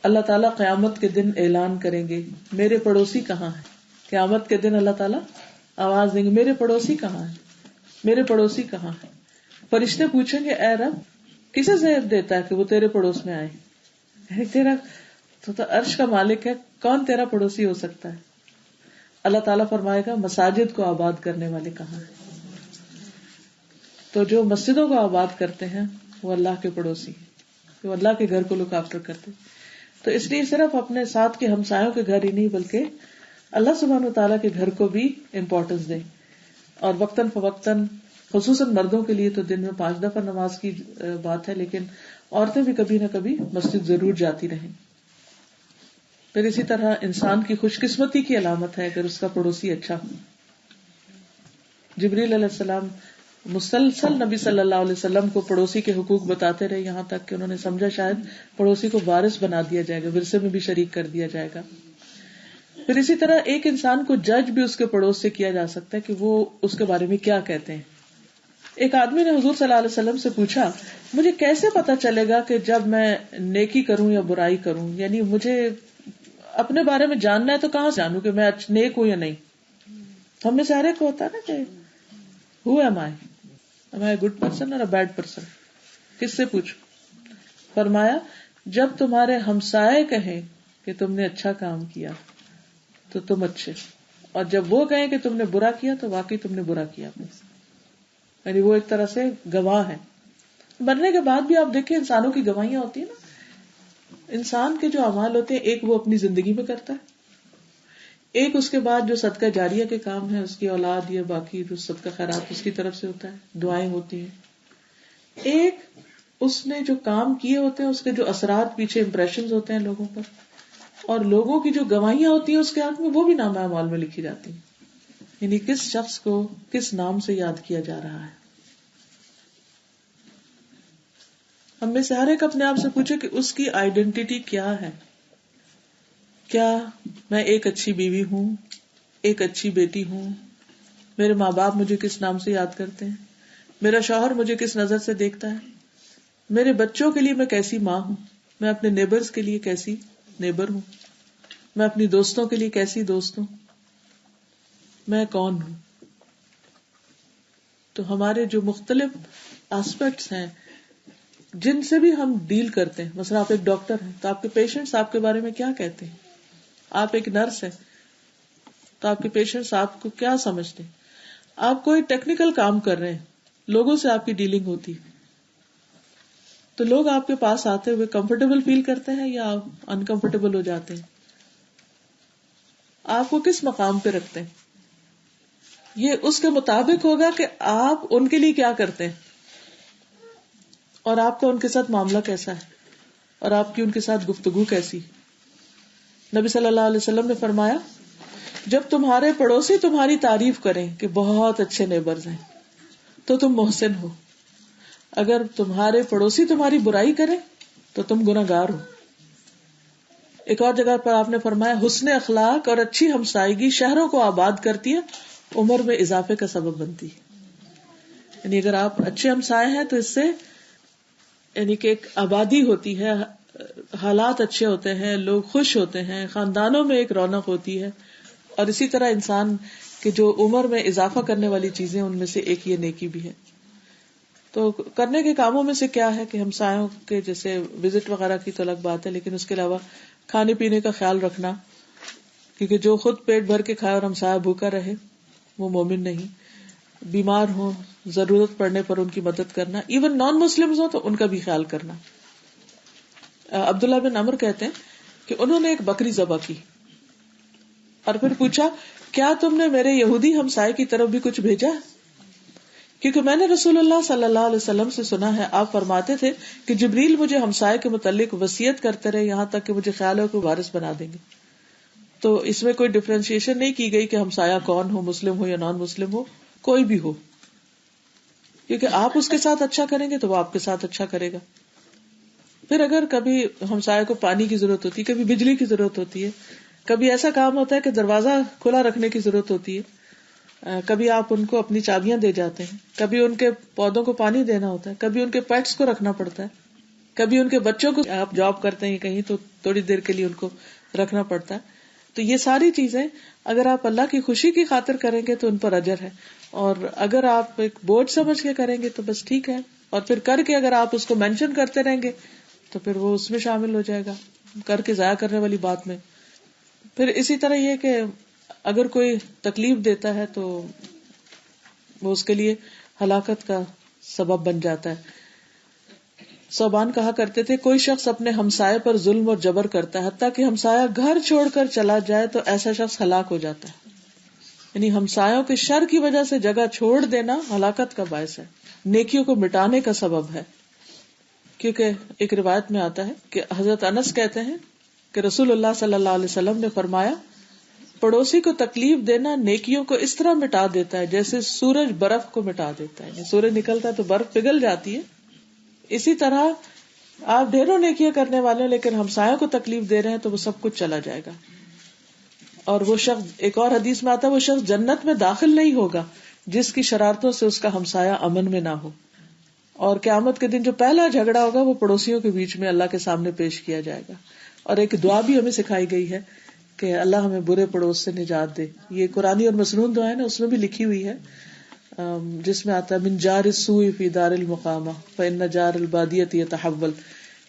اللہ تعالیٰ قیامت کے دن اعلان کریں گے میرے پڑوسی کہاں ہیں. قیامت کے دن اللہ تعالیٰ آواز دیں گے میرے پڑوسی کہاں ہیں, میرے پڑوسی کہاں ہیں. فرشتے پوچھیں گے اے رب کسے زیب دیتا ہے کہ وہ تیرے پڑوس میں آئے, تیرا تو عرش کا مالک ہے, کون تیرا پڑوسی ہو سکتا ہے. اللہ تعالیٰ فرمائے گا مساجد کو آباد کرنے والے کہاں ہیں. تو جو مسجدوں کو آباد کرتے ہیں وہ اللہ کے پڑوسی ہیں, وہ اللہ کے گھر کو لک آفٹر کرتے. تو اس لیے صرف اپنے ساتھ کے ہمسایوں کے گھر ہی نہیں بلکہ اللہ سبحانہ وتعالیٰ کے گھر کو بھی امپورٹنس دیں. اور وقتاً فوقتاً, خصوصاً مردوں کے لیے تو دن میں 5 دفعہ نماز کی بات ہے, لیکن عورتیں بھی کبھی نہ کبھی مسجد ضرور جاتی رہیں. پھر اسی طرح انسان کی خوش قسمتی کی علامت ہے اگر اس کا پڑوسی اچھا ہو. جبریل علیہ السلام مسلسل نبی صلی اللہ علیہ وسلم کو پڑوسی کے حقوق بتاتے رہے, یہاں تک کہ انہوں نے سمجھا شاید پڑوسی کو وارث بنا دیا جائے گا, ورثے میں بھی شریک کر دیا جائے گا. پھر اسی طرح ایک انسان کو جج بھی اس کے پڑوس سے کیا جا سکتا ہے کہ وہ اس کے بارے میں کیا کہتے ہیں. ایک آدمی نے حضور صلی اللہ علیہ وسلم سے پوچھا مجھے کیسے پتا چلے گا کہ جب میں نیکی کروں یا برائی کروں, یعنی مجھے اپنے بارے میں جاننا ہے تو کہاں سے جانوں کہ میں نیک ہوں یا نہیں. ہم میں سے ہر ایک کو ہوتا ہے نا کہ who am I? Am I a good person or a bad person? کس سے پوچھو. فرمایا جب تمہارے ہمسائے کہیں کہ تم نے اچھا کام کیا تو تم اچھے, اور جب وہ کہیں کہ تم نے برا کیا تو واقعی تم نے برا کیا. یعنی وہ ایک طرح سے گواہ ہے. مرنے کے بعد بھی آپ دیکھیں انسانوں کی گواہیاں ہوتی ہیں نا. انسان کے جو اعمال ہوتے ہیں ایک وہ اپنی زندگی میں کرتا ہے, ایک اس کے بعد جو صدقہ جاریہ کے کام ہے اس کی اولاد یا باقی جو صدقہ خیرات اس کی طرف سے ہوتا ہے, دعائیں ہوتی ہیں. ایک اس نے جو کام کیے ہوتے ہیں اس کے جو اثرات پیچھے امپریشنز ہوتے ہیں لوگوں پر, اور لوگوں کی جو گواہیاں ہوتی ہیں اس کے حق میں وہ بھی نامہ اعمال میں لکھی جاتی ہیں. یعنی کس شخص کو کس نام سے یاد کیا جا رہا ہے. ہم میں سے ہر ایک اپنے آپ سے پوچھے کہ اس کی آئیڈینٹی کیا ہے. کیا میں ایک اچھی بیوی ہوں, ایک اچھی بیٹی ہوں, میرے ماں باپ مجھے کس نام سے یاد کرتے ہیں, میرا شوہر مجھے کس نظر سے دیکھتا ہے, میرے بچوں کے لیے میں کیسی ماں ہوں, میں اپنے نیبرز کے لیے کیسی نیبر ہوں, میں اپنی دوستوں کے لیے کیسی دوست ہوں, میں کون ہوں. تو ہمارے جو مختلف آسپیکٹس ہیں جن سے بھی ہم ڈیل کرتے ہیں, مثلا آپ ایک ڈاکٹر ہیں تو آپ کے پیشنٹس آپ کے بارے میں کیا کہتے ہیں, آپ ایک نرس ہیں تو آپ کے پیشنٹس آپ کو کیا سمجھتے ہیں, آپ کوئی ٹیکنیکل کام کر رہے ہیں, لوگوں سے آپ کی ڈیلنگ ہوتی, تو لوگ آپ کے پاس آتے ہوئے کمفرٹیبل فیل کرتے ہیں یا انکمفرٹیبل ہو جاتے ہیں؟ آپ کو کس مقام پہ رکھتے ہیں؟ یہ اس کے مطابق ہوگا کہ آپ ان کے لیے کیا کرتے ہیں اور آپ کا ان کے ساتھ معاملہ کیسا ہے اور آپ کی ان کے ساتھ گفتگو کیسی. نبی صلی اللہ علیہ وسلم نے فرمایا, جب تمہارے پڑوسی تمہاری تعریف کریں کہ بہت اچھے نیبرز ہیں تو تم محسن ہو, اگر تمہارے پڑوسی تمہاری برائی کریں تو تم گناہگار ہو. ایک اور جگہ پر آپ نے فرمایا, حسن اخلاق اور اچھی ہمسائیگی شہروں کو آباد کرتی ہے, عمر میں اضافے کا سبب بنتی ہے. یعنی اگر آپ اچھے ہمسائے ہیں تو اس سے یعنی کہ ایک آبادی ہوتی ہے, حالات اچھے ہوتے ہیں, لوگ خوش ہوتے ہیں, خاندانوں میں ایک رونق ہوتی ہے. اور اسی طرح انسان کے جو عمر میں اضافہ کرنے والی چیزیں ان میں سے ایک یہ نیکی بھی ہے. تو کرنے کے کاموں میں سے کیا ہے کہ ہمسایوں کے جیسے وزٹ وغیرہ کی تو الگ بات ہے, لیکن اس کے علاوہ کھانے پینے کا خیال رکھنا, کیونکہ جو خود پیٹ بھر کے کھائے اور ہمسایہ بھوکا رہے وہ مومن نہیں. بیمار ہوں, ضرورت پڑنے پر ان کی مدد کرنا, ایون نان مسلمز ہوں تو ان کا بھی خیال کرنا. عبداللہ بن عمر کہتے ہیں کہ انہوں نے ایک بکری ذبح کی اور پھر پوچھا, کیا تم نے میرے یہودی ہمسائے کی طرف بھی کچھ بھیجا؟ کیونکہ میں نے رسول اللہ صلی اللہ علیہ وسلم سے سنا ہے, آپ فرماتے تھے کہ جبریل مجھے ہمسائے کے متعلق وصیت کرتے رہے یہاں تک کہ مجھے خیال ہو کہ وارث بنا دیں گے. تو اس میں کوئی ڈفرینشیشن نہیں کی گئی کہ ہمسایہ کون ہو, مسلم ہو یا نان مسلم ہو, کوئی بھی ہو, کیونکہ آپ اس کے ساتھ اچھا کریں گے تو وہ آپ کے ساتھ اچھا کرے گا. پھر اگر کبھی ہمسایہ کو پانی کی ضرورت ہوتی ہے, کبھی بجلی کی ضرورت ہوتی ہے, کبھی ایسا کام ہوتا ہے کہ دروازہ کھلا رکھنے کی ضرورت ہوتی ہے, کبھی آپ ان کو اپنی چابیاں دے جاتے ہیں, کبھی ان کے پودوں کو پانی دینا ہوتا ہے, کبھی ان کے پیٹس کو رکھنا پڑتا ہے, کبھی ان کے بچوں کو, آپ جاب کرتے ہیں کہیں تو تھوڑی دیر کے لیے ان کو رکھنا پڑتا ہے. تو یہ ساری چیزیں اگر آپ اللہ کی خوشی کی خاطر کریں گے تو ان پر اجر ہے, اور اگر آپ ایک بوجھ سمجھ کے کریں گے تو بس ٹھیک ہے, اور پھر کر کے اگر آپ اس کو مینشن کرتے رہیں گے تو پھر وہ اس میں شامل ہو جائے گا, کر کے ضائع کرنے والی بات میں. پھر اسی طرح یہ کہ اگر کوئی تکلیف دیتا ہے تو وہ اس کے لیے ہلاکت کا سبب بن جاتا ہے. صوبان کہا کرتے تھے, کوئی شخص اپنے ہمسائے پر ظلم اور جبر کرتا ہے حتیٰ کہ ہمسایہ گھر چھوڑ کر چلا جائے تو ایسا شخص ہلاک ہو جاتا ہے. یعنی ہمسایوں کے شر کی وجہ سے جگہ چھوڑ دینا ہلاکت کا باعث ہے, نیکیوں کو مٹانے کا سبب ہے. کیونکہ ایک روایت میں آتا ہے کہ حضرت انس کہتے ہیں کہ رسول اللہ صلی اللہ علیہ وسلم نے فرمایا, پڑوسی کو تکلیف دینا نیکیوں کو اس طرح مٹا دیتا ہے جیسے سورج برف کو مٹا دیتا ہے. سورج نکلتا ہے تو برف پگھل جاتی ہے, اسی طرح آپ ڈھیروں نیکیاں کرنے والے ہیں لیکن ہمسایوں کو تکلیف دے رہے ہیں تو وہ سب کچھ چلا جائے گا. اور وہ شخص, ایک اور حدیث میں آتا ہے, وہ شخص جنت میں داخل نہیں ہوگا جس کی شرارتوں سے اس کا ہمسایہ امن میں نہ ہو. اور قیامت کے دن جو پہلا جھگڑا ہوگا وہ پڑوسیوں کے بیچ میں اللہ کے سامنے پیش کیا جائے گا. اور ایک دعا بھی ہمیں سکھائی گئی ہے کہ اللہ ہمیں برے پڑوس سے نجات دے. یہ قرآنی اور مسنون دعا ہے نا, اس میں بھی لکھی ہوئی ہے, جس میں آتا ہے من جار السوء فی دار المقامہ فإن جار البادیۃ یتحول,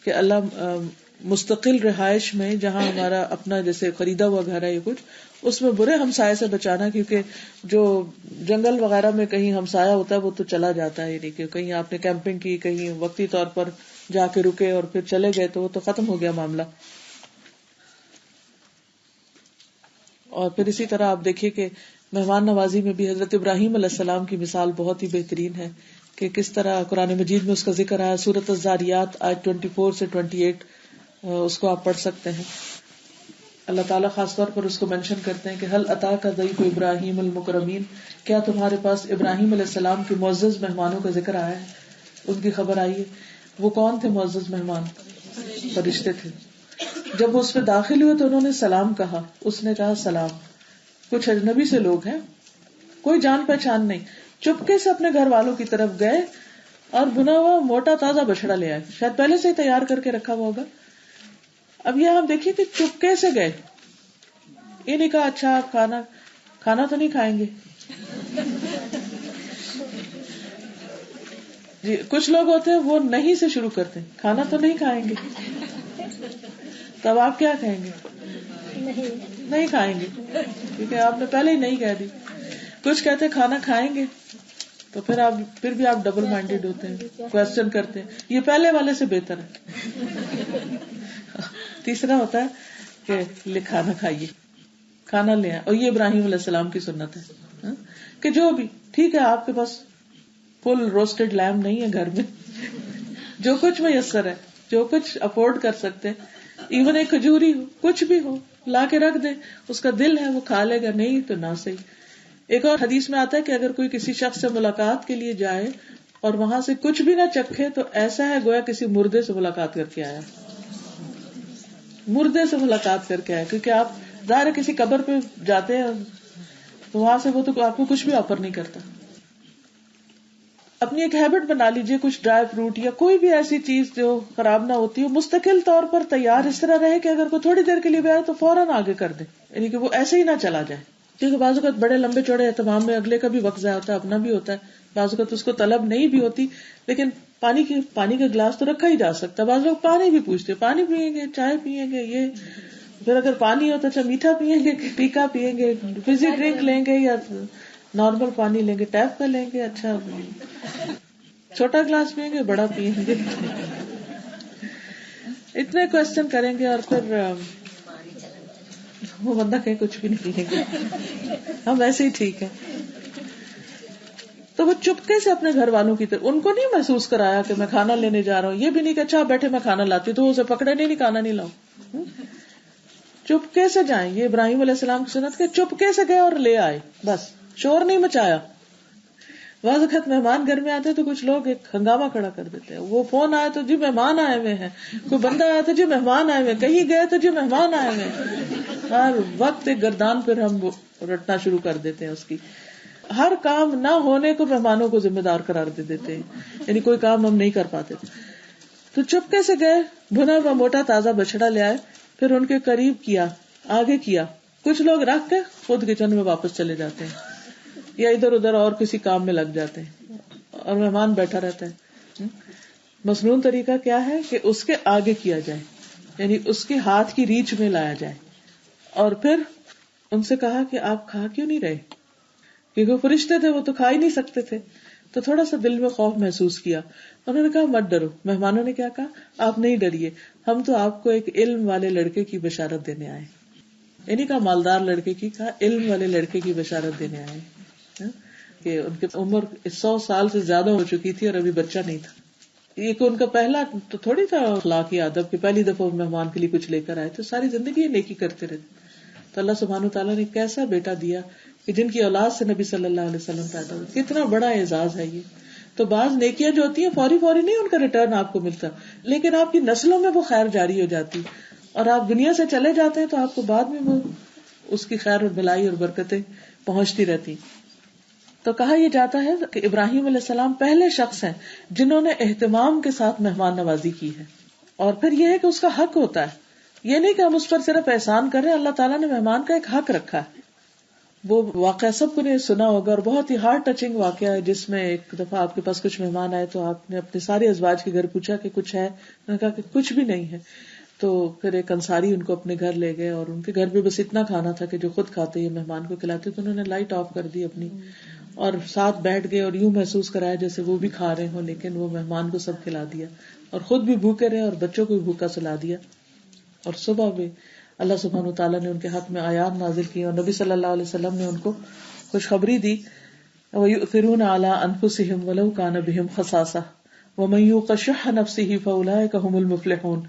کہ اللہ مستقل رہائش میں جہاں ہمارا اپنا جیسے خریدا ہوا گھر ہے یا کچھ, اس میں برے ہمسائے سے بچانا, کیونکہ جو جنگل وغیرہ میں کہیں ہمسایہ ہوتا ہے وہ تو چلا جاتا ہے, یعنی کہ کہیں آپ نے کیمپنگ کی, کہیں وقتی طور پر جا کے رکے اور پھر چلے گئے تو وہ تو ختم ہو گیا معاملہ. اور پھر اسی طرح آپ دیکھیے کہ مہمان نوازی میں بھی حضرت ابراہیم علیہ السلام کی مثال بہت ہی بہترین ہے کہ کس طرح قرآن مجید میں اس کا ذکر آیا. سورۃ الذاریات آیت 24 سے 28, اس کو آپ پڑھ سکتے ہیں. اللہ تعالیٰ خاص طور پر اس کو مینشن کرتے ہیں کہ هل اتاک ضیف ابراہیم المکرمین, کیا تمہارے پاس ابراہیم علیہ السلام کے معزز مہمانوں کا ذکر آیا ہے, ان کی خبر آئی ہے. وہ کون تھے معزز مہمان؟ فرشتے تھے. جب وہ اس پہ داخل ہوئے تو انہوں نے سلام کہا, اس نے کہا سلام. کچھ اجنبی سے لوگ ہیں, کوئی جان پہچان نہیں, چپکے سے اپنے گھر والوں کی طرف گئے اور بنا ہوا موٹا تازہ بچڑا لے آئے, شاید پہلے سے ہی تیار کر کے رکھا ہوا ہوگا. اب یہ آپ دیکھیے کہ چپکے سے گئے, یہ نہیں کہا اچھا آپ کھانا تو نہیں کھائیں گے. جی کچھ لوگ ہوتے ہیں وہ نہیں سے شروع کرتے ہیں, کھانا تو نہیں کھائیں گے, تب آپ کیا کہیں گے؟ نہیں کھائیں گے, کیونکہ آپ نے پہلے ہی نہیں کہہ دی. کچھ کہتے کھانا کھائیں گے تو پھر بھی آپ ڈبل مائنڈیڈ ہوتے ہیں, کوشچن کرتے ہیں. یہ پہلے والے سے بہتر ہے. تیسرا ہوتا ہے کہ کھانا کھائیے, کھانا لے آئے. اور یہ ابراہیم علیہ السلام کی سنت ہے کہ جو بھی ٹھیک ہے, آپ کے پاس فل روسٹڈ لیمب نہیں ہے گھر میں, جو کچھ میسر ہے, جو کچھ افورڈ کر سکتے, ایون ایک کھجوری ہو, کچھ بھی ہو, لا کے رکھ دے. اس کا دل ہے وہ کھا لے گا, نہیں تو نہ صحیح. ایک اور حدیث میں آتا ہے کہ اگر کوئی کسی شخص سے ملاقات کے لیے جائے اور وہاں سے کچھ بھی نہ چکھے تو ایسا ہے گویا کسی مردے سے ملاقات کر کے آیا, مردے سے ملاقات کر کے آیا. کیونکہ آپ ظاہر کسی قبر پہ جاتے ہیں تو وہاں سے وہ تو آپ کو کچھ بھی آفر نہیں کرتا. اپنی ایک ہیبٹ بنا لیجئے, کچھ ڈرائی فروٹ یا کوئی بھی ایسی چیز جو خراب نہ ہوتی ہو مستقل طور پر تیار, اس طرح رہے کہ اگر کوئی تھوڑی دیر کے لیے بھی آئے تو فوراً آگے کر دے, یعنی کہ وہ ایسے ہی نہ چلا جائے. کیونکہ بعض اوقات بڑے لمبے چوڑے اہتمام میں اگلے کا بھی وقت ضائع ہوتا ہے, اپنا بھی ہوتا ہے. بعض اوقات اس کو طلب نہیں بھی ہوتی, لیکن پانی کا گلاس تو رکھا ہی جا سکتا ہے. بعض لوگ پانی بھی پوچھتے, پانی پیئیں گے, چائے پیئیں گے, یہ پھر اگر پانی ہو تو اچھا میٹھا پیئیں گے, ٹیکا پیئیں گے, فزی ڈرنک لیں گے یا نارمل پانی لیں گے, ٹیپ کا لیں گے, اچھا چھوٹا گلاس پیئیں گے, بڑا پیئیں گے. اتنے کوشچن کریں گے اور پھر وہ بندہ کہیں کچھ بھی نہیں پیئیں گے, ہم ایسے ہی ٹھیک ہے. تو وہ چپکے سے اپنے گھر والوں کی طرف, ان کو نہیں محسوس کرایا کہ میں کھانا لینے جا رہا ہوں, یہ بھی نہیں کہ اچھا بیٹھے میں کھانا لاتی, تو اسے پکڑے نہیں کھانا نہیں لاؤ. چپکے سے جائیں, یہ ابراہیم علیہ السلام کی سنت کے چپکے سے گئے اور لے آئے, بس شور نہیں مچایا. بعض وقت مہمان گھر میں آتے تو کچھ لوگ ایک ہنگامہ کھڑا کر دیتے ہیں. وہ فون آئے تو جی مہمان آئے ہوئے ہیں, کوئی بندہ آیا تو جی مہمان آئے ہوئے, کہیں گئے تو جی مہمان آئے ہوئے ہیں. ہر وقت ایک گردان پھر ہم رٹنا شروع کر دیتے ہیں اس کی. ہر کام نہ ہونے کو مہمانوں کو ذمہ دار قرار دے دیتے ہیں, یعنی کوئی کام ہم نہیں کر پاتے. تو چپکے سے گئے, بھنا ہوا موٹا تازہ بچڑا لے آئے, پھر ان کے قریب کیا, آگے کیا. کچھ لوگ رکھ کے خود کچن میں واپس چلے جاتے ہیں یا ادھر ادھر اور کسی کام میں لگ جاتے ہیں, اور مہمان بیٹھا رہتا ہے. مصنون طریقہ کیا ہے کہ اس کے آگے کیا جائے, یعنی اس کے ہاتھ کی ریچ میں لایا جائے. اور پھر ان سے کہا کہ آپ کھا کیوں نہیں رہے, کیونکہ وہ فرشتے تھے, وہ تو کھا ہی نہیں سکتے تھے. تو تھوڑا سا دل میں خوف محسوس کیا. انہوں نے کہا مت ڈرو. مہمانوں نے کیا کہا, آپ نہیں ڈریے, ہم تو آپ کو ایک علم والے لڑکے کی بشارت دینے آئے. یعنی کہا مالدار لڑکے کی, کہا علم والے لڑکے کی بشارت دینے آئے کہ ان کی عمر 100 سال سے زیادہ ہو چکی تھی اور ابھی بچہ نہیں تھا. یہ کہ ان کا پہلا تو تھوڑی تھا اخلاقی ادب کہ پہلی دفعہ مہمان کے لیے کچھ لے کر آئے, تو ساری زندگی یہ نیکی کرتے رہتے. تو اللہ سبحانہ تعالیٰ نے کیسا بیٹا دیا کہ جن کی اولاد سے نبی صلی اللہ علیہ وسلم پیدا ہوئے. کتنا بڑا اعزاز ہے یہ. تو بعض نیکیاں جو ہوتی ہیں فوری نہیں ان کا ریٹرن آپ کو ملتا, لیکن آپ کی نسلوں میں وہ خیر جاری ہو جاتی, اور آپ دنیا سے چلے جاتے ہیں تو آپ کو بعد میں وہ اس کی خیر اور بھلائی اور برکتیں پہنچتی رہتی. تو کہا یہ جاتا ہے کہ ابراہیم علیہ السلام پہلے شخص ہیں جنہوں نے اہتمام کے ساتھ مہمان نوازی کی ہے. اور پھر یہ ہے کہ اس کا حق ہوتا ہے, یہ نہیں کہ ہم اس پر صرف احسان کر رہے ہیں. اللہ تعالیٰ نے مہمان کا ایک حق رکھا ہے. وہ واقعہ سب کو نے سنا ہوگا, اور بہت ہی ہارٹ ٹچنگ واقعہ ہے, جس میں ایک دفعہ آپ کے پاس کچھ مہمان آئے تو آپ نے اپنے سارے ازواج کے گھر پوچھا کہ کچھ ہے, انہوں نے کہا کہ کچھ بھی نہیں ہے. تو پھر ایک انصاری ان کو اپنے گھر لے گئے, اور ان کے گھر بھی بس اتنا کھانا تھا کہ جو خود کھاتے یہ مہمان کو کھلاتے. تو انہوں نے لائٹ آف کر دی اپنی, اور ساتھ بیٹھ گئے اور یوں محسوس کرایا جیسے وہ بھی کھا رہے ہوں, لیکن وہ مہمان کو سب کھلا دیا, اور خود بھی بھوکے رہے اور بچوں کو بھی بھوکا سلا دیا. اور صبح بھی اللہ سبحانہ وتعالیٰ نے ان کے حق میں آیات نازل کی, اور نبی صلی اللہ علیہ وسلم نے ان کو خوشخبری دی, وَيُؤْثِرُونَ عَلَىٰ أَنفُسِهِمْ وَلَوْ كَانَ بِهِمْ خَصَاصَةٌ وَمَن يُوقَ شُحَّ نَفْسِهِ فَأُولَٰئِكَ هُمُ الْمُفْلِحُونَ.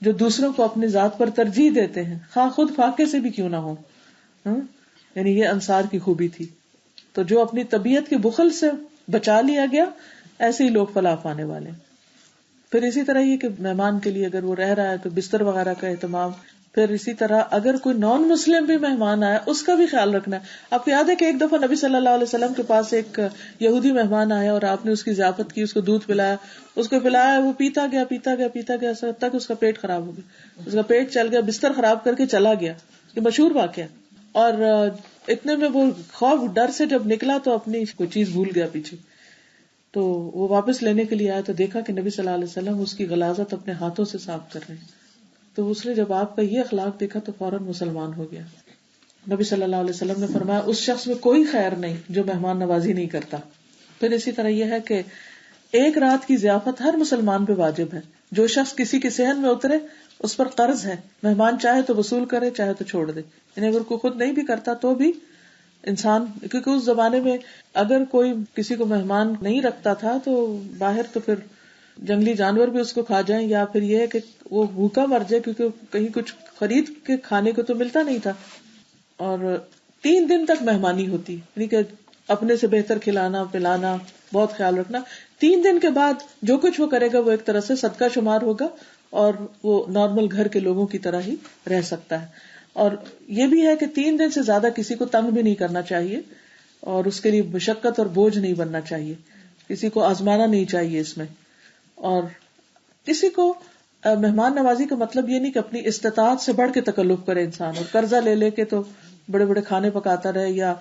جو دوسروں کو اپنی ذات پر ترجیح دیتے ہیں, خواہ خود فاقے سے بھی کیوں نہ ہو. یعنی یہ انصار کی خوبی تھی. تو جو اپنی طبیعت کے بخل سے بچا لیا گیا, ایسے ہی لوگ فلاح پانے والے. پھر اسی طرح یہ کہ مہمان کے لیے اگر وہ رہ رہا ہے تو بستر وغیرہ کا اہتمام. پھر اسی طرح اگر کوئی نان مسلم بھی مہمان آیا اس کا بھی خیال رکھنا ہے. آپ کو یاد ہے کہ ایک دفعہ نبی صلی اللہ علیہ وسلم کے پاس ایک یہودی مہمان آیا, اور آپ نے اس کی ضیافت کی, اس کو دودھ پلایا, اس کو پلایا, وہ پیتا گیا تک اس کا پیٹ خراب ہو گیا, اس کا پیٹ چل گیا, بستر خراب کر کے چلا گیا. یہ مشہور واقعہ. اور اتنے میں وہ خوف ڈر سے جب نکلا تو اپنی کوئی چیز بھول گیا پیچھے. تو وہ واپس لینے کے لیے آیا تو دیکھا کہ نبی صلی اللہ علیہ وسلم اس کی غلاظت اپنے ہاتھوں سے صاف کر رہے ہیں. تو اس نے جب آپ کا یہ اخلاق دیکھا تو فوراً مسلمان ہو گیا. نبی صلی اللہ علیہ وسلم نے فرمایا اس شخص میں کوئی خیر نہیں جو مہمان نوازی نہیں کرتا. پھر اسی طرح یہ ہے کہ ایک رات کی ضیافت ہر مسلمان پہ واجب ہے. جو شخص کسی کے صحن میں اترے اس پر قرض ہے. مہمان چاہے تو وصول کرے چاہے تو چھوڑ دے. یعنی اگر کوئی خود نہیں بھی کرتا تو بھی انسان, کیونکہ اس زمانے میں اگر کوئی کسی کو مہمان نہیں رکھتا تھا تو باہر تو پھر جنگلی جانور بھی اس کو کھا جائیں, یا پھر یہ ہے کہ وہ بھوکا مر جائے, کیونکہ کہیں کچھ خرید کے کھانے کو تو ملتا نہیں تھا. اور 3 دن تک مہمانی ہوتی, یعنی کہ اپنے سے بہتر کھلانا پلانا, بہت خیال رکھنا. 3 دن کے بعد جو کچھ وہ کرے گا وہ ایک طرح سے صدقہ شمار ہوگا اور وہ نارمل گھر کے لوگوں کی طرح ہی رہ سکتا ہے. اور یہ بھی ہے کہ 3 دن سے زیادہ کسی کو تنگ بھی نہیں کرنا چاہیے اور اس کے لیے مشقت اور بوجھ نہیں بننا چاہیے, کسی کو آزمانا نہیں چاہیے اس میں. اور کسی کو مہمان نوازی کا مطلب یہ نہیں کہ اپنی استطاعت سے بڑھ کے تکلف کرے انسان, اور قرضہ لے لے کے تو بڑے بڑے کھانے پکاتا رہے یا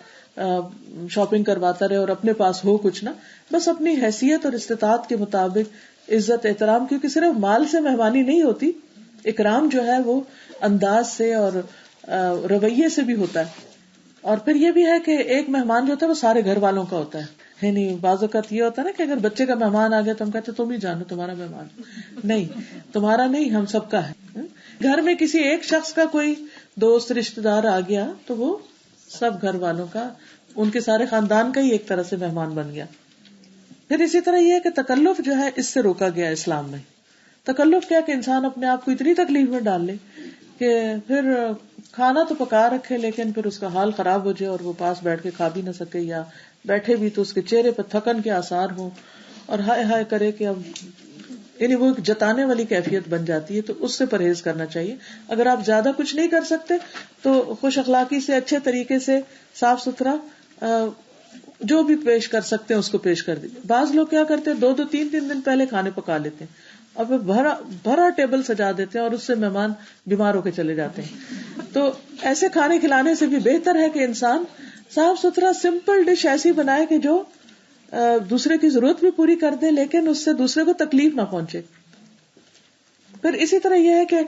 شاپنگ کرواتا رہے اور اپنے پاس ہو کچھ نہ. بس اپنی حیثیت اور استطاعت کے مطابق عزت احترام, کیونکہ صرف مال سے مہمانی نہیں ہوتی, اکرام جو ہے وہ انداز سے اور رویے سے بھی ہوتا ہے. اور پھر یہ بھی ہے کہ ایک مہمان جو ہوتا ہے وہ سارے گھر والوں کا ہوتا ہے. یعنی بعض اوقات یہ ہوتا ہے نا کہ اگر بچے کا مہمان آ گیا تو ہم کہتے تم ہی جانو تمہارا مہمان. نہیں, تمہارا نہیں, ہم سب کا ہے. گھر میں کسی ایک شخص کا کوئی دوست رشتہ دار آ گیا تو وہ سب گھر والوں کا, ان کے سارے خاندان کا ہی ایک طرح سے مہمان بن گیا. پھر اسی طرح یہ ہے کہ تکلف جو ہے اس سے روکا گیا اسلام میں. تکلف کیا کہ انسان اپنے آپ کو اتنی تکلیف میں ڈال لے کہ پھر کھانا تو پکا رکھے لیکن پھر اس کا حال خراب ہو جائے اور وہ پاس بیٹھ کے کھا بھی نہ سکے, یا بیٹھے بھی تو اس کے چہرے پر تھکن کے آثار ہوں اور ہائے ہائے کرے کہ اب, یعنی وہ ایک جتانے والی کیفیت بن جاتی ہے. تو اس سے پرہیز کرنا چاہیے. اگر آپ زیادہ کچھ نہیں کر سکتے تو خوش اخلاقی سے اچھے طریقے سے صاف ستھرا جو بھی پیش کر سکتے ہیں اس کو پیش کر دیجیے. بعض لوگ کیا کرتے ہیں 2-3 دن پہلے کھانے پکا لیتے ہیں اور پھر بھرا ٹیبل سجا دیتے ہیں اور اس سے مہمان بیمار ہو کے چلے جاتے ہیں. تو ایسے کھانے کھلانے سے بھی بہتر ہے کہ انسان صاف ستھرا سمپل ڈش ایسی بنائے کہ جو دوسرے کی ضرورت بھی پوری کر دے لیکن اس سے دوسرے کو تکلیف نہ پہنچے. پھر اسی طرح یہ ہے کہ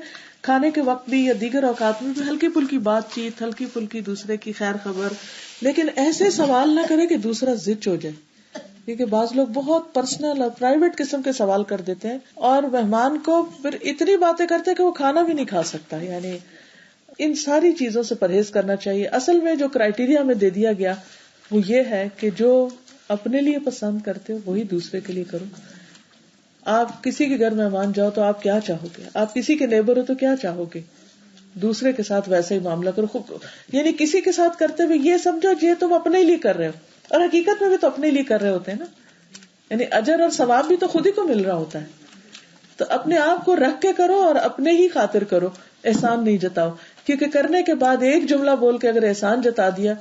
کھانے کے وقت بھی یا دیگر اوقات میں بھی ہلکی پھلکی بات چیت, ہلکی پھلکی دوسرے کی خیر خبر, لیکن ایسے سوال نہ کرے کہ دوسرا ضد ہو جائے. کیونکہ بعض لوگ بہت پرسنل اور پرائیویٹ قسم کے سوال کر دیتے ہیں اور مہمان کو پھر اتنی باتیں کرتے ہیں کہ وہ کھانا بھی نہیں کھا سکتا. یعنی ان ساری چیزوں سے پرہیز کرنا چاہیے. اصل میں جو کرائیٹیریا میں دے دیا گیا وہ یہ ہے کہ جو اپنے لیے پسند کرتے ہو وہی دوسرے کے لیے کرو. آپ کسی کے گھر مہمان جاؤ تو آپ کیا چاہو گے, آپ کسی کے نیبر ہو تو کیا چاہو گے, دوسرے کے ساتھ ویسا ہی معاملہ کرو. یعنی کسی کے ساتھ کرتے ہوئے یہ سمجھو یہ تم اپنے لیے کر رہے ہو, اور حقیقت میں بھی تو اپنے لیے کر رہے ہوتے ہیں نا. یعنی اجر اور ثواب بھی تو خود ہی کو مل رہا ہوتا ہے. تو اپنے آپ کو رکھ کے کرو اور اپنے ہی خاطر کرو, احسان نہیں جتاؤ. کیونکہ کرنے کے بعد ایک جملہ بول کے اگر احسان جتا دیا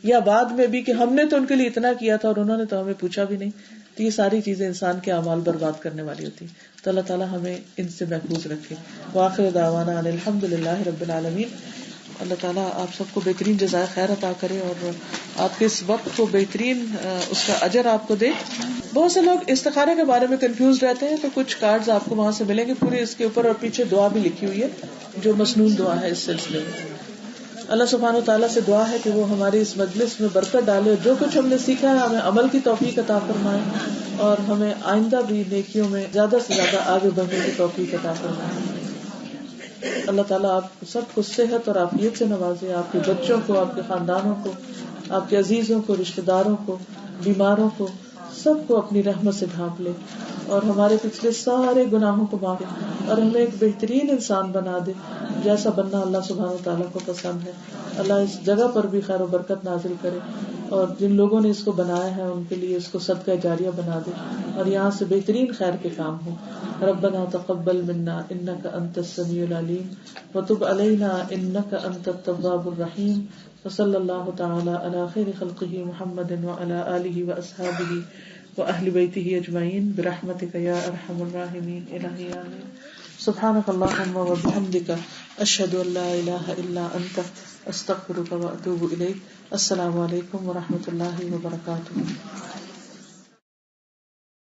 یا بعد میں بھی کہ ہم نے تو ان کے لیے اتنا کیا تھا اور انہوں نے تو ہمیں پوچھا بھی نہیں, تو یہ ساری چیزیں انسان کے اعمال برباد کرنے والی ہوتی. تو اللہ تعالیٰ ہمیں ان سے محفوظ رکھے. وآخر دعوانا ان الحمدللہ رب العالمین. اللہ تعالیٰ آپ سب کو بہترین جزائے خیر عطا کرے اور آپ کے اس وقت کو بہترین اس کا اجر آپ کو دے. بہت سے لوگ استخارے کے بارے میں کنفیوز رہتے ہیں, تو کچھ کارڈز آپ کو وہاں سے ملیں گے پورے اس کے اوپر, اور پیچھے دعا بھی لکھی ہوئی ہے جو مسنون دعا ہے اس سلسلے میں. اللہ سبحانہ وتعالیٰ سے دعا ہے کہ وہ ہماری اس مجلس میں برکت ڈالے, جو کچھ ہم نے سیکھا ہے ہمیں عمل کی توفیق عطا فرمائے, اور ہمیں آئندہ بھی نیکیوں میں زیادہ سے زیادہ آگے بڑھنے کی توفیق عطا فرمائے. اللہ تعالیٰ آپ سب کو صحت اور عافیت سے نوازے, آپ کے بچوں کو, آپ کے خاندانوں کو, آپ کے عزیزوں کو, رشتہ داروں کو, بیماروں کو, سب کو اپنی رحمت سے ڈھانپ لے اور ہمارے پچھلے سارے گناہوں کو معاف اور ہمیں ایک بہترین انسان بنا دے جیسا بننا اللہ سبحانہ وتعالیٰ کو پسند ہے. اللہ اس جگہ پر بھی خیر و برکت نازل کرے اور جن لوگوں نے اس کو بنایا ہے ان کے لیے اس کو صدقہ جاریہ بنا دے اور یہاں سے بہترین خیر کے کام ہو. ربنا تقبل منا انك انت السميع العليم وتب علينا انك انت التواب الرحيم. وصلى الله تعالى على خير خلقه محمد وعلى آله وأصحابه وأهل بيته أجمعين برحمتك يا أرحم الراحمين. إلهي آمين. سبحانك اللهم وبحمدك أشهد أن لا إله إلا أنت أستغفرك وأتوب إليك. السلام عليكم ورحمة الله وبركاته.